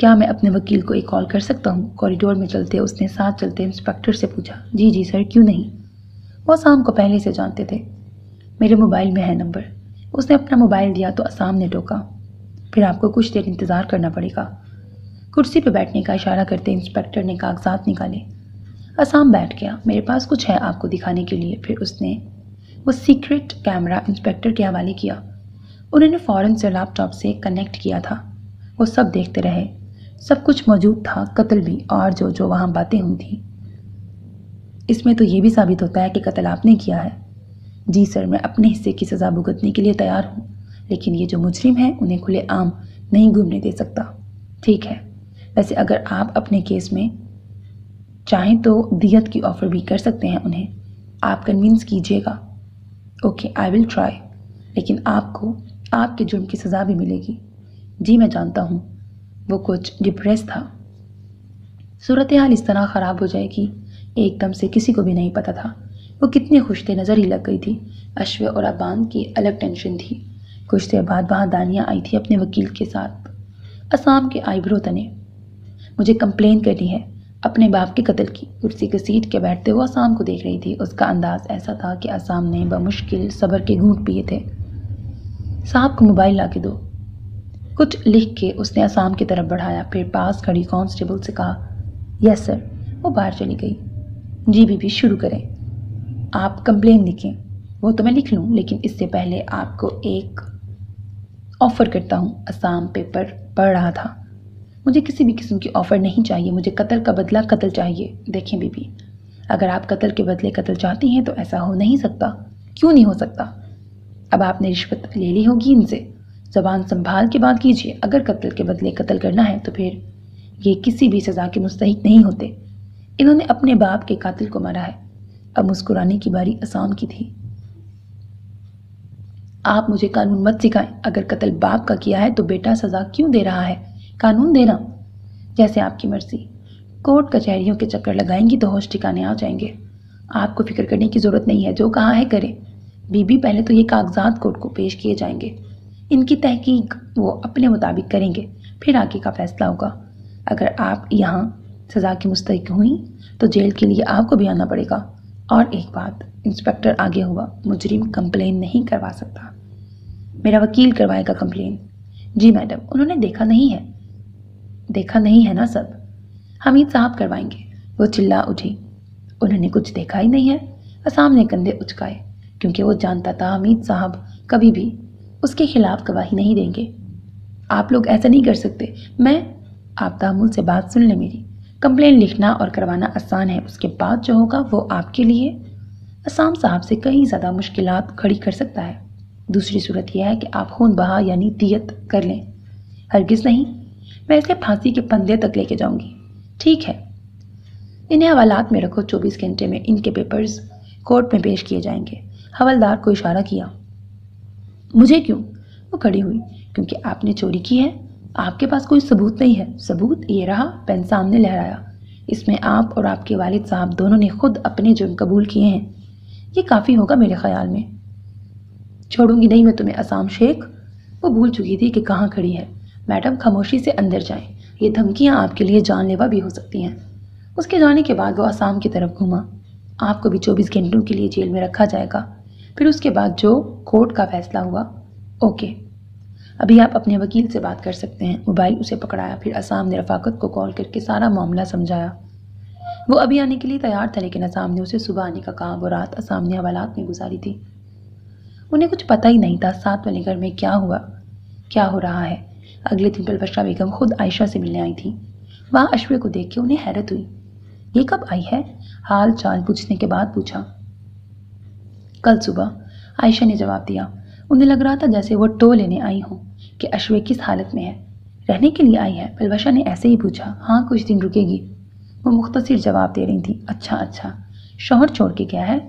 क्या मैं अपने वकील को एक कॉल कर सकता हूँ? कॉरिडोर में चलते उसने साथ चलते इंस्पेक्टर से पूछा। जी जी सर, क्यों नहीं। वो असाम को पहले से जानते थे। मेरे मोबाइल में है नंबर। उसने अपना मोबाइल दिया तो असाम ने टोका। फिर आपको कुछ देर इंतज़ार करना पड़ेगा। कुर्सी पर बैठने का इशारा करते इंस्पेक्टर ने कागजात निकाले। असाम बैठ गया। मेरे पास कुछ है आपको दिखाने के लिए। फिर उसने वो सीक्रेट कैमरा इंस्पेक्टर के हवाले किया। उन्होंने फ़ौरन से लैपटॉप से कनेक्ट किया था। वो सब देखते रहे। सब कुछ मौजूद था, कत्ल भी, और जो वहाँ बातें हुई थी। इसमें तो ये भी साबित होता है कि कत्ल आपने किया है। जी सर, मैं अपने हिस्से की सज़ा भुगतने के लिए तैयार हूँ, लेकिन ये जो मुजरिम हैं उन्हें खुले आम नहीं घूमने दे सकता। ठीक है, वैसे अगर आप अपने केस में चाहें तो दियत की ऑफ़र भी कर सकते हैं उन्हें। आप कन्विंस कीजिएगा। ओके, आई विल ट्राई, लेकिन आपको आपके जुर्म की सज़ा भी मिलेगी। जी मैं जानता हूँ। वो कुछ डिप्रेस था। सूरत हाल इस तरह ख़राब हो जाएगी एकदम से किसी को भी नहीं पता था। वो कितने खुश थे, नज़र ही लग गई थी। अश्वे और अबान की अलग टेंशन थी। कुछ देर बाद वहाँ दानिया आई थी अपने वकील के साथ, असाम के आईब्रो तने। मुझे कंप्लेन करनी है अपने बाप के कत्ल की। कुर्सी के सीट के बैठते हुए असाम को देख रही थी। उसका अंदाज ऐसा था कि असाम ने बमुश्किल सब्र के घूंट पिए थे। साहब को मोबाइल ला के दो। कुछ लिख के उसने असाम की तरफ बढ़ाया, फिर पास खड़ी कांस्टेबल से कहा, यस सर। वो बाहर चली गई। जी बीबी, शुरू करें। आप कंप्लेन लिखें। वो तो मैं लिख लूँ, लेकिन इससे पहले आपको एक ऑफ़र करता हूँ। असाम पेपर पढ़ रहा था। मुझे किसी भी किस्म की ऑफ़र नहीं चाहिए। मुझे कत्ल का बदला कत्ल चाहिए। देखें बीबी, अगर आप कत्ल के बदले कत्ल चाहती हैं तो ऐसा हो नहीं सकता। क्यों नहीं हो सकता? अब आपने रिश्वत ले ली होगी इनसे। ज़बान संभाल के बात कीजिए। अगर कत्ल के बदले कत्ल करना है तो फिर ये किसी भी सज़ा के मुस्तहिक नहीं होते। इन्होंने अपने बाप के कातिल को मारा है। अब मुस्कुराने की बारी असाम की थी। आप मुझे कानून मत सिखाएं। अगर कत्ल बाप का किया है तो बेटा सज़ा क्यों दे रहा है? कानून देना, जैसे आपकी मर्जी। कोर्ट कचहरियों के चक्कर लगाएंगी तो होश ठिकाने आ जाएंगे। आपको फिक्र करने की ज़रूरत नहीं है। जो कहा है करें। बीबी, पहले तो ये कागजात कोर्ट को पेश किए जाएंगे। इनकी तहकीक वो अपने मुताबिक करेंगे, फिर आगे का फैसला होगा। अगर आप यहाँ सज़ा की मुस्तहिक हुई तो जेल के लिए आपको भी आना पड़ेगा। और एक बात, इंस्पेक्टर आगे हुआ, मुजरिम कंप्लेन नहीं करवा सकता। मेरा वकील करवाएगा कंप्लेन। जी मैडम, उन्होंने देखा नहीं है ना सब। हमीद साहब करवाएंगे। वो चिल्ला उठी, उन्होंने कुछ देखा ही नहीं है। असाम ने कंधे उचकाए, क्योंकि वो जानता था हमीद साहब कभी भी उसके खिलाफ गवाही नहीं देंगे। आप लोग ऐसा नहीं कर सकते। आप तामुल से बात सुन लें मेरी। कंप्लेन लिखना और करवाना आसान है, उसके बाद जो होगा वो आपके लिए असाम साहब से कई ज़्यादा मुश्किलात खड़ी कर सकता है। दूसरी सूरत यह है कि आप खून बहा यानी दियत कर लें। हरगिज़ नहीं, मैं इसे फांसी के फंदे तक लेके जाऊंगी। ठीक है, इन्हें हवालात में रखो। 24 घंटे में इनके पेपर्स कोर्ट में पेश किए जाएंगे। हवलदार को इशारा किया। मुझे क्यों? वो खड़ी हुई। क्योंकि आपने चोरी की है। आपके पास कोई सबूत नहीं है। सबूत ये रहा। पेन सामने लहराया। इसमें आप और आपके वालिद साहब दोनों ने खुद अपने जुर्म कबूल किए हैं। ये काफ़ी होगा मेरे ख्याल में। छोड़ूंगी नहीं मैं तुम्हें असाम शेख। वो भूल चुकी थी कि कहाँ खड़ी है। मैडम, खामोशी से अंदर जाएं। ये धमकियाँ आपके लिए जानलेवा भी हो सकती हैं। उसके जाने के बाद वो असाम की तरफ घूमा। आपको भी 24 घंटों के लिए जेल में रखा जाएगा। फिर उसके बाद जो कोर्ट का फैसला हुआ। ओके, अभी आप अपने वकील से बात कर सकते हैं। मोबाइल उसे पकड़ाया। फिर असाम ने रफाकत को कॉल करके सारा मामला समझाया। वो अभी आने के लिए तैयार था, लेकिन असाम ने उसे सुबह आने का कहा। वो रात असाम ने हवालात में गुजारी थी। उन्हें कुछ पता ही नहीं था साथ वाले घर में क्या हो रहा है। अगले दिन पलवशा बेगम खुद आयशा से मिलने आई थी। वहाँ अश्वे को देख के उन्हें हैरत हुई। ये कब आई है? हाल चाल पूछने के बाद पूछा। कल सुबह, आयशा ने जवाब दिया। उन्हें लग रहा था जैसे वो टो लेने आई हो कि अश्वे किस हालत में है। रहने के लिए आई है? पलवशा ने ऐसे ही पूछा। हाँ, कुछ दिन रुकेगी। वो मुख्तसर जवाब दे रही थी। अच्छा, शौहर छोड़ के गया है?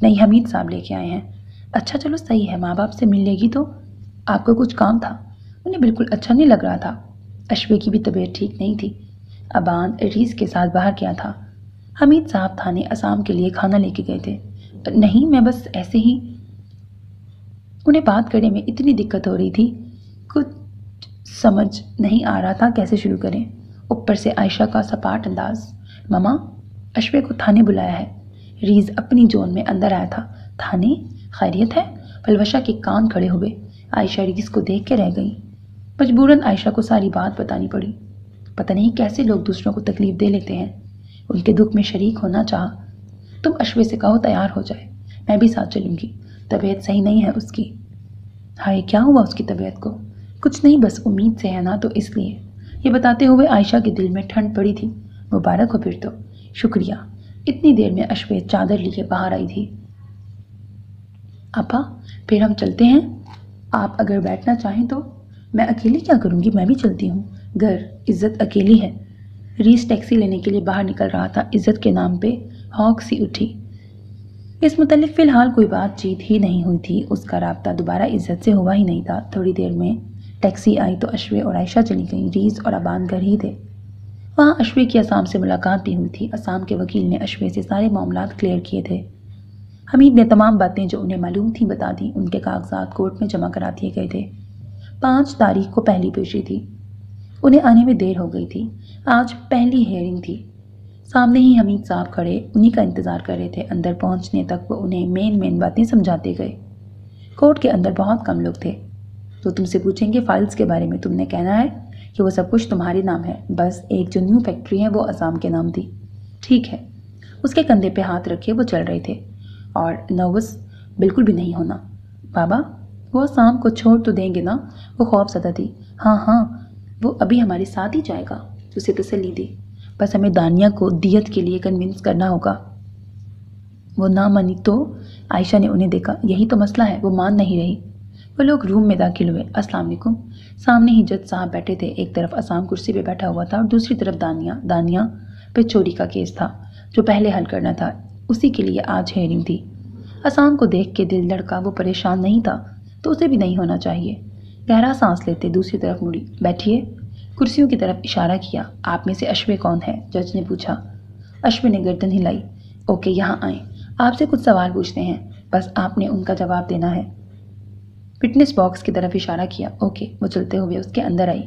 नहीं, हमीद साहब लेके आए हैं। अच्छा, चलो सही है। माँ बाप से मिल लेगी तो। आपको कुछ काम था? उन्हें बिल्कुल अच्छा नहीं लग रहा था। अश्वे की भी तबीयत ठीक नहीं थी। अबान रीस के साथ बाहर गया था। हमीद साहब थाने असाम के लिए खाना लेके गए थे। नहीं, मैं बस ऐसे ही। उन्हें बात करने में इतनी दिक्कत हो रही थी, कुछ समझ नहीं आ रहा था कैसे शुरू करें। ऊपर से आयशा का सपाट अंदाज। मामा, अश्वे को थाने बुलाया है। रीज अपनी जोन में अंदर आया था। थाने? खैरियत है? पलवशा के कान खड़े हुए। आयशा रीज को देख के रह गई। मजबूरन आयशा को सारी बात बतानी पड़ी। पता नहीं कैसे लोग दूसरों को तकलीफ दे लेते हैं। उनके दुख में शरीक होना चाहा। तुम अश्वे से कहो तैयार हो जाए, मैं भी साथ चलूंगी। तबीयत सही नहीं है उसकी। हाय, क्या हुआ उसकी तबीयत को? कुछ नहीं, बस उम्मीद से है ना, तो इसलिए। ये बताते हुए आयशा के दिल में ठंड पड़ी थी। मुबारक हो फिर तो। शुक्रिया। इतनी देर में अश्वे चादर लिए बाहर आई थी। अपा, फिर हम चलते हैं। आप अगर बैठना चाहें तो। मैं अकेली क्या करूँगी? मैं भी चलती हूँ। घर, इज्जत अकेली है। रीस टैक्सी लेने के लिए बाहर निकल रहा था। इज्जत के नाम पे हौक सी उठी। इस मुतालिक फ़िलहाल कोई बातचीत ही नहीं हुई थी। उसका राब्ता दोबारा इज्जत से हुआ ही नहीं था। थोड़ी देर में टैक्सी आई तो अश्वे और आयशा चली गई। रीस और अबान घर ही थे। वहाँ अश्वे की असाम से मुलाकात भी हुई थी। असाम के वकील ने अश्वे से सारे मामलात क्लियर किए थे। हमीद ने तमाम बातें जो उन्हें मालूम थी बता दी। उनके कागजात कोर्ट में जमा करा दिए गए थे। 5 तारीख को पहली पेशी थी। उन्हें आने में देर हो गई थी। आज पहली हेयरिंग थी। सामने ही हमीद साहब खड़े उन्हीं का इंतज़ार कर रहे थे। अंदर पहुंचने तक वो उन्हें मेन बातें समझाते गए। कोर्ट के अंदर बहुत कम लोग थे। तो तुमसे पूछेंगे फाइल्स के बारे में। तुमने कहना है कि वो सब कुछ तुम्हारे नाम है, बस एक जो न्यू फैक्ट्री है वो असाम के नाम थी। ठीक है। उसके कंधे पे हाथ रखे वो चल रहे थे। और नर्वस बिल्कुल भी नहीं होना। बाबा, वो असाम को छोड़ तो देंगे ना? वो खौफज़दा थी। हाँ, वो अभी हमारे साथ ही जाएगा। उसे तसल्ली दी। बस हमें दानिया को दियत के लिए कन्विंस करना होगा। वो ना मानी तो? आयशा ने उन्हें देखा। यही तो मसला है, वो मान नहीं रही। वो लोग रूम में दाखिल हुए। अस्सलाम वालेकुम। सामने ही जज साहब बैठे थे। एक तरफ असाम कुर्सी पे बैठा हुआ था और दूसरी तरफ दानिया पे चोरी का केस था जो पहले हल करना था। उसी के लिए आज हेयरिंग थी। असाम को देख के दिल धड़का। वो परेशान नहीं था तो उसे भी नहीं होना चाहिए। गहरा सांस लेते दूसरी तरफ मुड़ी। बैठिए। कुर्सियों की तरफ इशारा किया। आप में से अश्वे कौन है? जज ने पूछा। अश्वे ने गर्दन हिलाई। ओके, यहाँ आए। आपसे कुछ सवाल पूछते हैं, बस आपने उनका जवाब देना है। फिटनेस बॉक्स की तरफ इशारा किया। ओके। वो चलते हुए उसके अंदर आई।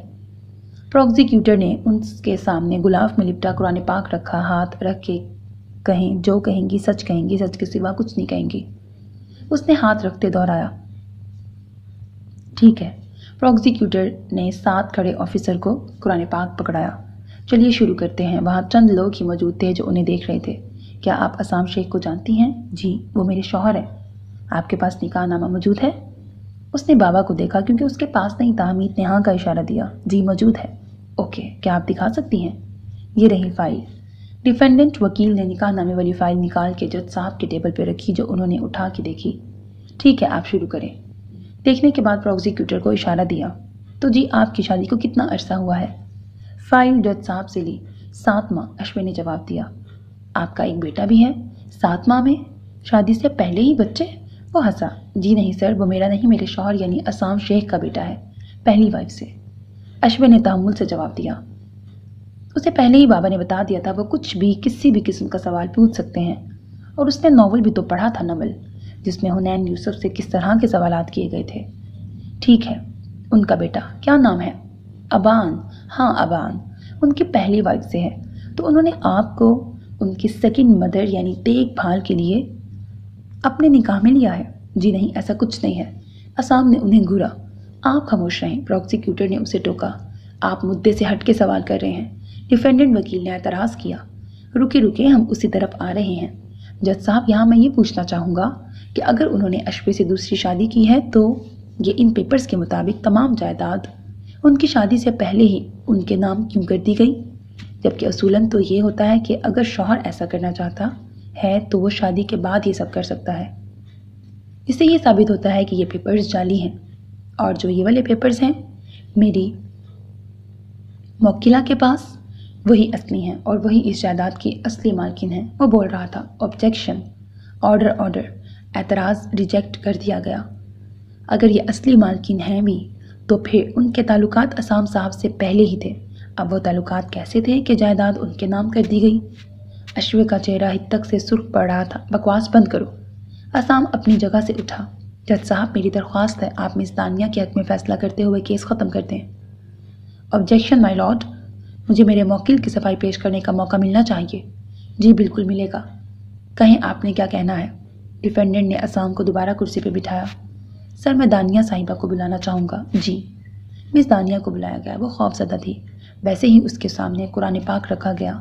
प्रोसिक्यूटर ने उनके सामने गुलाफ में लिपटा कुरान पाक रखा। हाथ रख के कहें, जो कहेंगी, सच के सिवा कुछ नहीं कहेंगी। उसने हाथ रखते दोहराया। ठीक है। प्रोसिक्यूटर ने साथ खड़े ऑफिसर को कुरान पाक पकड़ाया। चलिए शुरू करते हैं। वहाँ चंद लोग ही मौजूद थे जो उन्हें देख रहे थे। क्या आप असाम शेख को जानती हैं? जी, वो मेरे शौहर है। आपके पास निकाहनामा मौजूद है? उसने बाबा को देखा क्योंकि उसके पास नहीं था। हमीद ने हाँ का इशारा दिया। जी मौजूद है। ओके, क्या आप दिखा सकती हैं? ये रही फाइल। डिफेंडेंट वकील ने निकाहनामे वाली फाइल निकाल के जज साहब के टेबल पर रखी जो उन्होंने उठा के देखी। ठीक है, आप शुरू करें। देखने के बाद प्रोसिक्यूटर को इशारा दिया। तो जी, आपकी शादी को कितना अरसा हुआ है? फाइल जज साहब से ली। 7 माह, अश्विन ने जवाब दिया। आपका एक बेटा भी है? 7 माह में? शादी से पहले ही बच्चे? वो हंसा। जी नहीं सर, वो मेरा नहीं, मेरे शौहर यानी असाम शेख का बेटा है, पहली वाइफ से। अश्विन ने तहम्मुल से जवाब दिया। उसे पहले ही बाबा ने बता दिया था वो कुछ भी किसी भी किस्म का सवाल पूछ सकते हैं। और उसने नावल भी तो पढ़ा था, नवल, जिसमें हुनैन यूसुफ से किस तरह के सवालात किए गए थे। ठीक है, उनका बेटा क्या नाम है? अबान। हाँ, अबान उनकी पहली वाइफ से है। तो उन्होंने आपको उनकी सेकंड मदर यानी देखभाल के लिए अपने निकाह में लिया है? जी नहीं, ऐसा कुछ नहीं है। असाम ने उन्हें घूरा। आप खामोश रहें। प्रोसिक्यूटर ने उसे टोका। आप मुद्दे से हट के सवाल कर रहे हैं। डिफेंडेंट वकील ने एतराज़ किया। रुके, हम उसी तरफ आ रहे हैं। जज साहब, यहाँ मैं ये पूछना चाहूँगा कि अगर उन्होंने अश्वे से दूसरी शादी की है तो ये इन पेपर्स के मुताबिक तमाम जायदाद उनकी शादी से पहले ही उनके नाम क्यों कर दी गई? जबकि असूलन तो ये होता है कि अगर शौहर ऐसा करना चाहता है तो वो शादी के बाद ये सब कर सकता है। इससे ये साबित होता है कि ये पेपर्स जाली हैं और जो ये वाले पेपर्स हैं मेरी मौकिला के पास, वही असली हैं और वही इस जायदाद की असली मालकिन है। वो बोल रहा था। ऑब्जेक्शन। ऑर्डर। एतराज़ रिजेक्ट कर दिया गया। अगर ये असली मालकिन हैं भी तो फिर उनके ताल्लुकात असाम साहब से पहले ही थे। अब वो ताल्लुकात कैसे थे कि जायदाद उनके नाम कर दी गई? अश्वे का चेहरा हित्तक से सुर्ख पड़ रहा था। बकवास बंद करो। असाम अपनी जगह से उठा। जज साहब, मेरी दरख्वास्त है आप मिस दानिया के हक में फ़ैसला करते हुए केस ख़त्म कर दें। ऑब्जेक्शन माय लॉर्ड, मुझे मेरे मौकिल की सफाई पेश करने का मौका मिलना चाहिए। जी बिल्कुल मिलेगा। कहें आपने क्या कहना है? डिफेंडेंट ने असाम को दोबारा कुर्सी पर बिठाया। सर, मैं दानिया साहिबा को बुलाना चाहूँगा। जी। मिस दानिया को बुलाया गया। वो खौफज़दा थी। वैसे ही उसके सामने कुरान पाक रखा गया।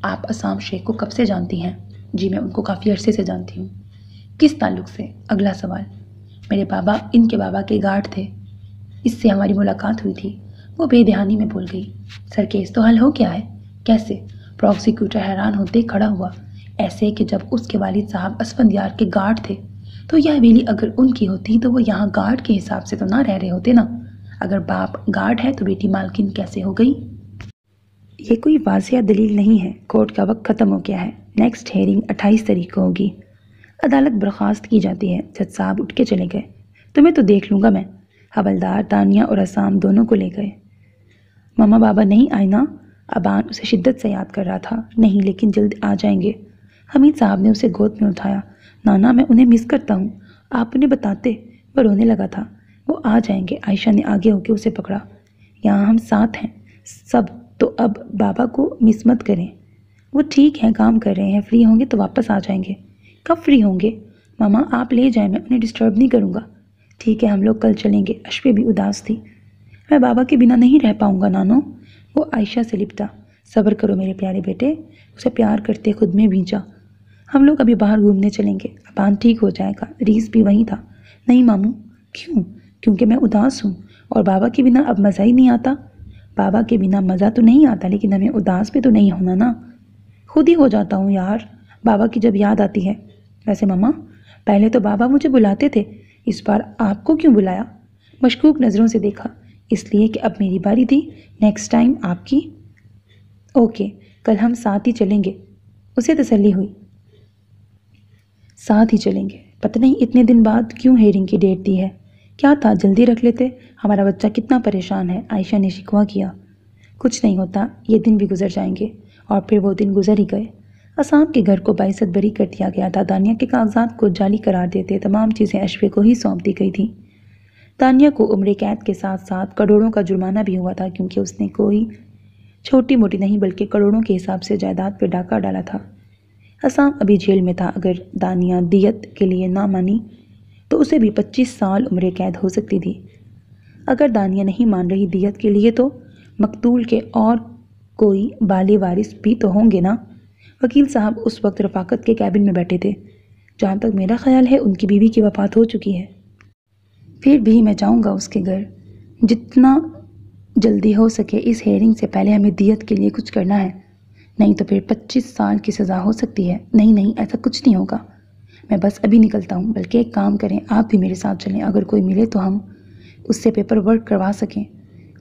आप असाम शेख को कब से जानती हैं? जी, मैं उनको काफ़ी अरसे से जानती हूँ। किस ताल्लुक़ से? अगला सवाल। मेरे बाबा इनके बाबा के गार्ड थे, इससे हमारी मुलाकात हुई थी। वो बेध्यानी में बोल गई। सर, केस तो हल हो गया है। कैसे? प्रोसिक्यूटर हैरान होते खड़ा हुआ। ऐसे कि जब उसके वालिद साहब असफंदियार के गार्ड थे तो यह हवेली अगर उनकी होती तो वो यहाँ गार्ड के हिसाब से तो ना रह रहे होते ना। अगर बाप गार्ड है तो बेटी मालकिन कैसे हो गई? ये कोई वाज़िया दलील नहीं है। कोर्ट का वक्त ख़त्म हो गया है। नेक्स्ट हेयरिंग 28 तारीख को होगी। अदालत बर्खास्त की जाती है। जज साहब उठ के चले गए। तुम्हें तो देख लूँगा मैं। हवलदार दानिया और असाम दोनों को ले गए। मामा बाबा नहीं आए ना? अबान उसे शिद्दत से याद कर रहा था। नहीं, लेकिन जल्द आ जाएंगे। हमीद साहब ने उसे गोद में उठाया। नाना मैं उन्हें मिस करता हूँ, आप उन्हें बताते। वह रोने लगा था। वो आ जाएंगे। आयशा ने आगे होकर उसे पकड़ा। यहाँ हम साथ हैं सब, तो अब बाबा को मिस मत करें। वो ठीक है, काम कर रहे हैं, फ्री होंगे तो वापस आ जाएंगे। कब फ्री होंगे? मामा आप ले जाएं, मैं उन्हें डिस्टर्ब नहीं करूँगा। ठीक है, हम लोग कल चलेंगे। अश्वे भी उदास थी। मैं बाबा के बिना नहीं रह पाऊँगा नानो। वो आयशा से लिपटा। सब्र करो मेरे प्यारे बेटे। उसे प्यार करते खुद में भींचा। हम लोग अभी बाहर घूमने चलेंगे, अबान ठीक हो जाएगा। रीस भी वहीं था। नहीं मामू। क्यों? क्योंकि मैं उदास हूँ और बाबा के बिना अब मज़ा ही नहीं आता। बाबा के बिना मज़ा तो नहीं आता, लेकिन हमें उदास भी तो नहीं होना ना। खुद ही हो जाता हूँ यार, बाबा की जब याद आती है। वैसे मामा, पहले तो बाबा मुझे बुलाते थे, इस बार आपको क्यों बुलाया? मशकूक नज़रों से देखा। इसलिए कि अब मेरी बारी थी, नेक्स्ट टाइम आपकी। ओके, कल हम साथ ही चलेंगे। उसे तसल्ली हुई। साथ ही चलेंगे। पता नहीं इतने दिन बाद क्यों हेयरिंग की डेट दी है। क्या था, जल्दी रख लेते। हमारा बच्चा कितना परेशान है। आयशा ने शिकवा किया। कुछ नहीं होता, ये दिन भी गुजर जाएंगे। और फिर वो दिन गुजर ही गए। असाम के घर को बाइसत बरी कर दिया गया था। दानिया के कागजात को जाली करार देते तमाम चीज़ें अश्वे को ही सौंप दी गई थी। दानिया को उम्र कैद के साथ साथ करोड़ों का जुर्माना भी हुआ था, क्योंकि उसने कोई छोटी मोटी नहीं बल्कि करोड़ों के हिसाब से जायदाद पर डाका डाला था। असाम अभी जेल में था। अगर दानिया दियत के लिए ना मानी तो उसे भी 25 साल उम्र कैद हो सकती थी। अगर दानिया नहीं मान रही दियत के लिए, तो मकतूल के और कोई बाले वारिस भी तो होंगे ना। वकील साहब उस वक्त रफाकत के कैबिन में बैठे थे। जहाँ तक मेरा ख्याल है उनकी बीवी की वफ़ात हो चुकी है। फिर भी मैं जाऊँगा उसके घर, जितना जल्दी हो सके। इस हेयरिंग से पहले हमें दियत के लिए कुछ करना है, नहीं तो फिर 25 साल की सज़ा हो सकती है। नहीं नहीं, ऐसा कुछ नहीं होगा। मैं बस अभी निकलता हूँ। बल्कि एक काम करें, आप भी मेरे साथ चलें। अगर कोई मिले तो हम उससे पेपर वर्क करवा सकें।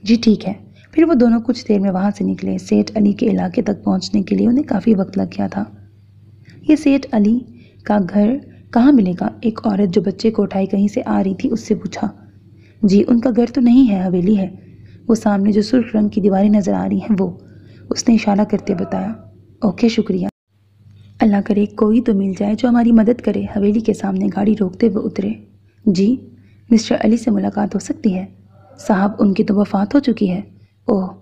जी ठीक है। फिर वो दोनों कुछ देर में वहाँ से निकले। सेठ अली के इलाके तक पहुँचने के लिए उन्हें काफ़ी वक्त लग गया था। ये सेठ अली का घर कहाँ मिलेगा? एक औरत जो बच्चे को उठाई कहीं से आ रही थी उससे पूछा। जी उनका घर तो नहीं है, हवेली है। वो सामने जो सुर्ख रंग की दीवारें नज़र आ रही हैं वो, उसने इशारा करते बताया। ओके शुक्रिया। अल्लाह करे कोई तो मिल जाए जो हमारी मदद करे। हवेली के सामने गाड़ी रोकते हुए उतरे। जी मिस्टर अली से मुलाकात हो सकती है? साहब उनकी तो वफ़ात हो चुकी है। ओह,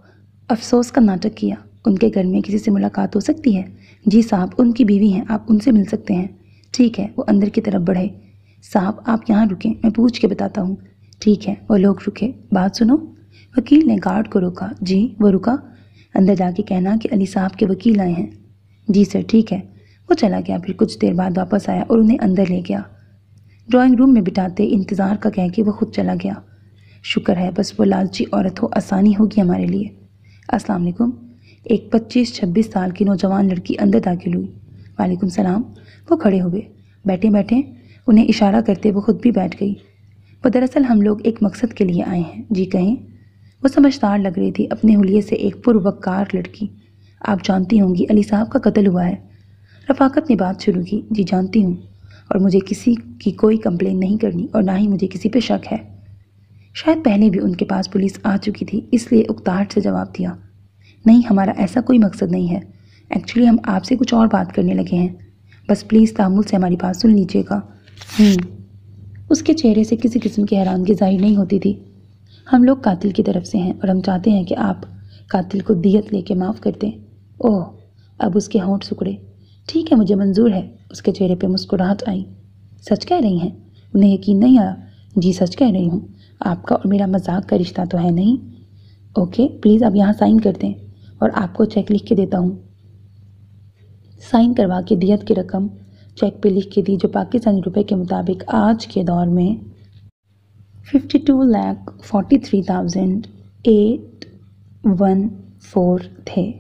अफसोस का नाटक किया। उनके घर में किसी से मुलाकात हो सकती है? जी साहब, उनकी बीवी हैं, आप उनसे मिल सकते हैं। ठीक है। वो अंदर की तरफ बढ़े। साहब आप यहाँ रुकें, मैं पूछ के बताता हूँ। ठीक है। वो लोग रुके। बात सुनो। वकील ने गार्ड को रोका। जी। वो रुका। अंदर जाके कहना कि अली साहब के वकील आए हैं। जी सर, ठीक है। वो चला गया। फिर कुछ देर बाद वापस आया और उन्हें अंदर ले गया। ड्राइंग रूम में बिठाते इंतज़ार का कह के वो खुद चला गया। शुक्र है बस वो लालची औरत हो, आसानी होगी हमारे लिए। अस्सलाम वालेकुम। एक 25-26 साल की नौजवान लड़की अंदर दाखिल हुई। वालेकुम सलाम। वो खड़े हुए। बैठे बैठे उन्हें इशारा करते वो खुद भी बैठ गई। वो दरअसल हम लोग एक मकसद के लिए आए हैं। जी कहें। वो समझदार लग रही थी। अपने हुलिये से एक पुरवकार लड़की। आप जानती होंगी अली साहब का कत्ल हुआ है। रफाकत ने बात शुरू की। जी जानती हूँ, और मुझे किसी की कोई कंप्लेन नहीं करनी और ना ही मुझे किसी पे शक है। शायद पहले भी उनके पास पुलिस आ चुकी थी, इसलिए उकताहट से जवाब दिया। नहीं, हमारा ऐसा कोई मकसद नहीं है। एक्चुअली हम आपसे कुछ और बात करने लगे हैं। बस प्लीज़ तामुल से हमारी बात सुन लीजिएगा। उसके चेहरे से किसी किस्म की हैरानगी जाहिर नहीं होती थी। हम लोग कातिल की तरफ से हैं और हम चाहते हैं कि आप कातिल को दियत लेके माफ़ कर दें। ओह, अब उसके होंठ सुकड़े। ठीक है, मुझे मंजूर है। उसके चेहरे पे मुस्कुराहट आई। सच कह रही हैं? उन्हें यकीन नहीं आया। जी सच कह रही हूँ। आपका और मेरा मजाक का रिश्ता तो है नहीं। ओके, प्लीज़ आप यहाँ साइन कर दें और आपको चेक लिख के देता हूँ। साइन करवा के दियत की रकम चेक पे लिख के दी, जो पाकिस्तानी रुपए के मुताबिक आज के दौर में 52,43,814 थे।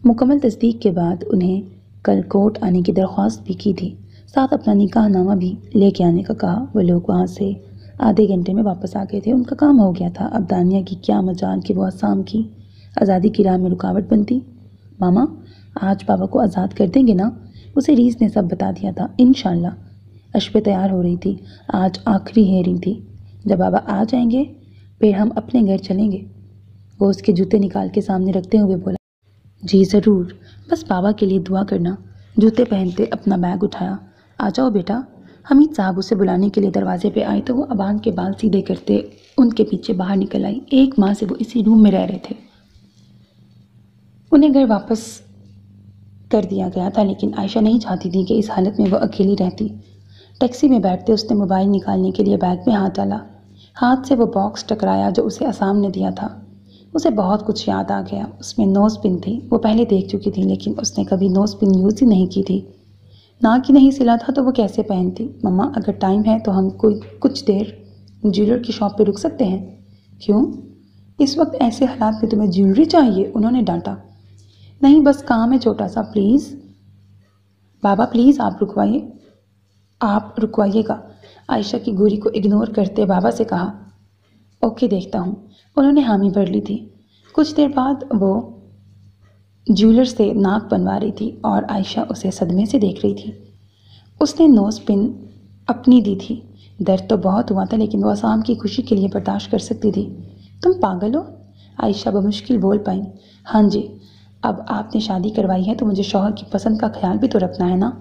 मुकम्मल तस्दीक के बाद उन्हें कल कोर्ट आने की दरख्वास्त भी की थी। साथ अपना निकाहनामा भी लेके आने का कहा। वो लोग वहाँ से आधे घंटे में वापस आ गए थे। उनका काम हो गया था। अब दानिया की क्या मजाल कि वो असाम की आज़ादी की राह में रुकावट बनती। मामा आज बाबा को आज़ाद कर देंगे ना? उसे रीस ने सब बता दिया था। इंशाल्लाह। अश्वे तैयार हो रही थी। आज आखिरी हेयरिंग थी। जब बाबा आ जाएंगे फिर हम अपने घर चलेंगे। वो उसके जूते निकाल के सामने रखते हुए बोला। जी ज़रूर, बस बाबा के लिए दुआ करना। जूते पहनते अपना बैग उठाया। आ जाओ बेटा। हमीद साहब उसे बुलाने के लिए दरवाजे पे आए तो वो अबान के बाल सीधे करते उनके पीछे बाहर निकल आई। एक माह से वो इसी रूम में रह रहे थे। उन्हें घर वापस कर दिया गया था, लेकिन आयशा नहीं चाहती थी कि इस हालत में वो अकेली रहती। टैक्सी में बैठते उसने मोबाइल निकालने के लिए बैग में हाथ डाला। हाथ से वो बॉक्स टकराया जो उसे असाम ने दिया था। उसे बहुत कुछ याद आ गया। उसमें नोज़ पिन थी। वो पहले देख चुकी थी, लेकिन उसने कभी नोज़ पिन यूज़ ही नहीं की थी। नाक ही नहीं सिला था तो वो कैसे पहनती। मम्मा, अगर टाइम है तो हम कोई कुछ देर ज्वेलर की शॉप पे रुक सकते हैं। क्यों? इस वक्त ऐसे हालात में तुम्हें ज्वेलरी चाहिए? उन्होंने डांटा। नहीं, बस काम है छोटा सा, प्लीज़। बाबा प्लीज़, आप रुकवाइएगा। आयशा की घूरी को इग्नोर करते बाबा से कहा। ओके, देखता हूँ। उन्होंने हामी भर ली थी। कुछ देर बाद वो ज्वेलर से नाक बनवा रही थी और आयशा उसे सदमे से देख रही थी। उसने नोज़ पिन अपनी दी थी। दर्द तो बहुत हुआ था, लेकिन वो असाम की खुशी के लिए बर्दाश्त कर सकती थी। तुम पागल हो? आयशा बमुश्किल बोल पाई। हाँ जी, अब आपने शादी करवाई है तो मुझे शौहर की पसंद का ख्याल भी तो रखना है ना।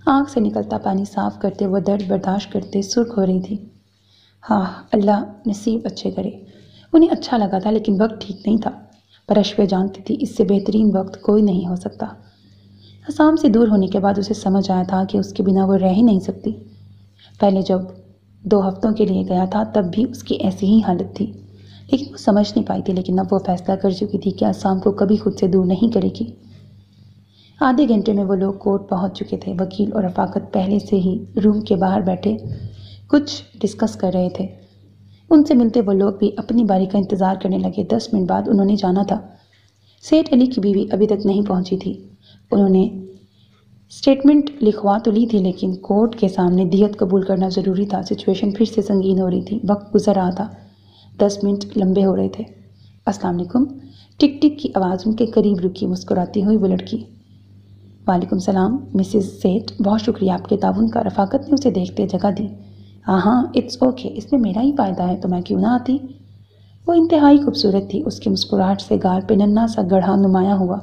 आँख से निकलता पानी साफ करते वो दर्द बर्दाश्त करते सुर्ख हो रही थी। हाँ, अल्लाह नसीब अच्छे करे। उन्हें अच्छा लगा था, लेकिन वक्त ठीक नहीं था। पर अश्वे जानती थी इससे बेहतरीन वक्त कोई नहीं हो सकता। असाम से दूर होने के बाद उसे समझ आया था कि उसके बिना वो रह ही नहीं सकती। पहले जब 2 हफ्तों के लिए गया था तब भी उसकी ऐसी ही हालत थी, लेकिन वो समझ नहीं पाई थी। लेकिन अब वो फैसला कर चुकी थी कि असाम को कभी खुद से दूर नहीं करेगी। आधे घंटे में वो लोग कोर्ट पहुंच चुके थे। वकील और रफाकत पहले से ही रूम के बाहर बैठे कुछ डिस्कस कर रहे थे। उनसे मिलते वो लोग भी अपनी बारी का इंतज़ार करने लगे। 10 मिनट बाद उन्होंने जाना था। सेठ अली की बीवी अभी तक नहीं पहुंची थी। उन्होंने स्टेटमेंट लिखवा तो ली थी, लेकिन कोर्ट के सामने दियत कबूल करना ज़रूरी था। सिचुएशन फिर से संगीन हो रही थी। वक्त गुजर रहा था। 10 मिनट लंबे हो रहे थे। अस्सलाम वालेकुम। टिक टिक की आवाज़ उनके करीब रुकी। मुस्कुराती हुई वो लड़की। वालेकुम सलाम मिसेस सेठ, बहुत शुक्रिया आपके ताउन का। रफाकत ने उसे देखते जगह दी। हाँ, इट्स ओके, इसमें मेरा ही फ़ायदा है तो मैं क्यों ना आती। वो इंतहाई खूबसूरत थी। उसकी मुस्कुराहट से गाल पे नन्हा सा गढ़ा नुमाया हुआ।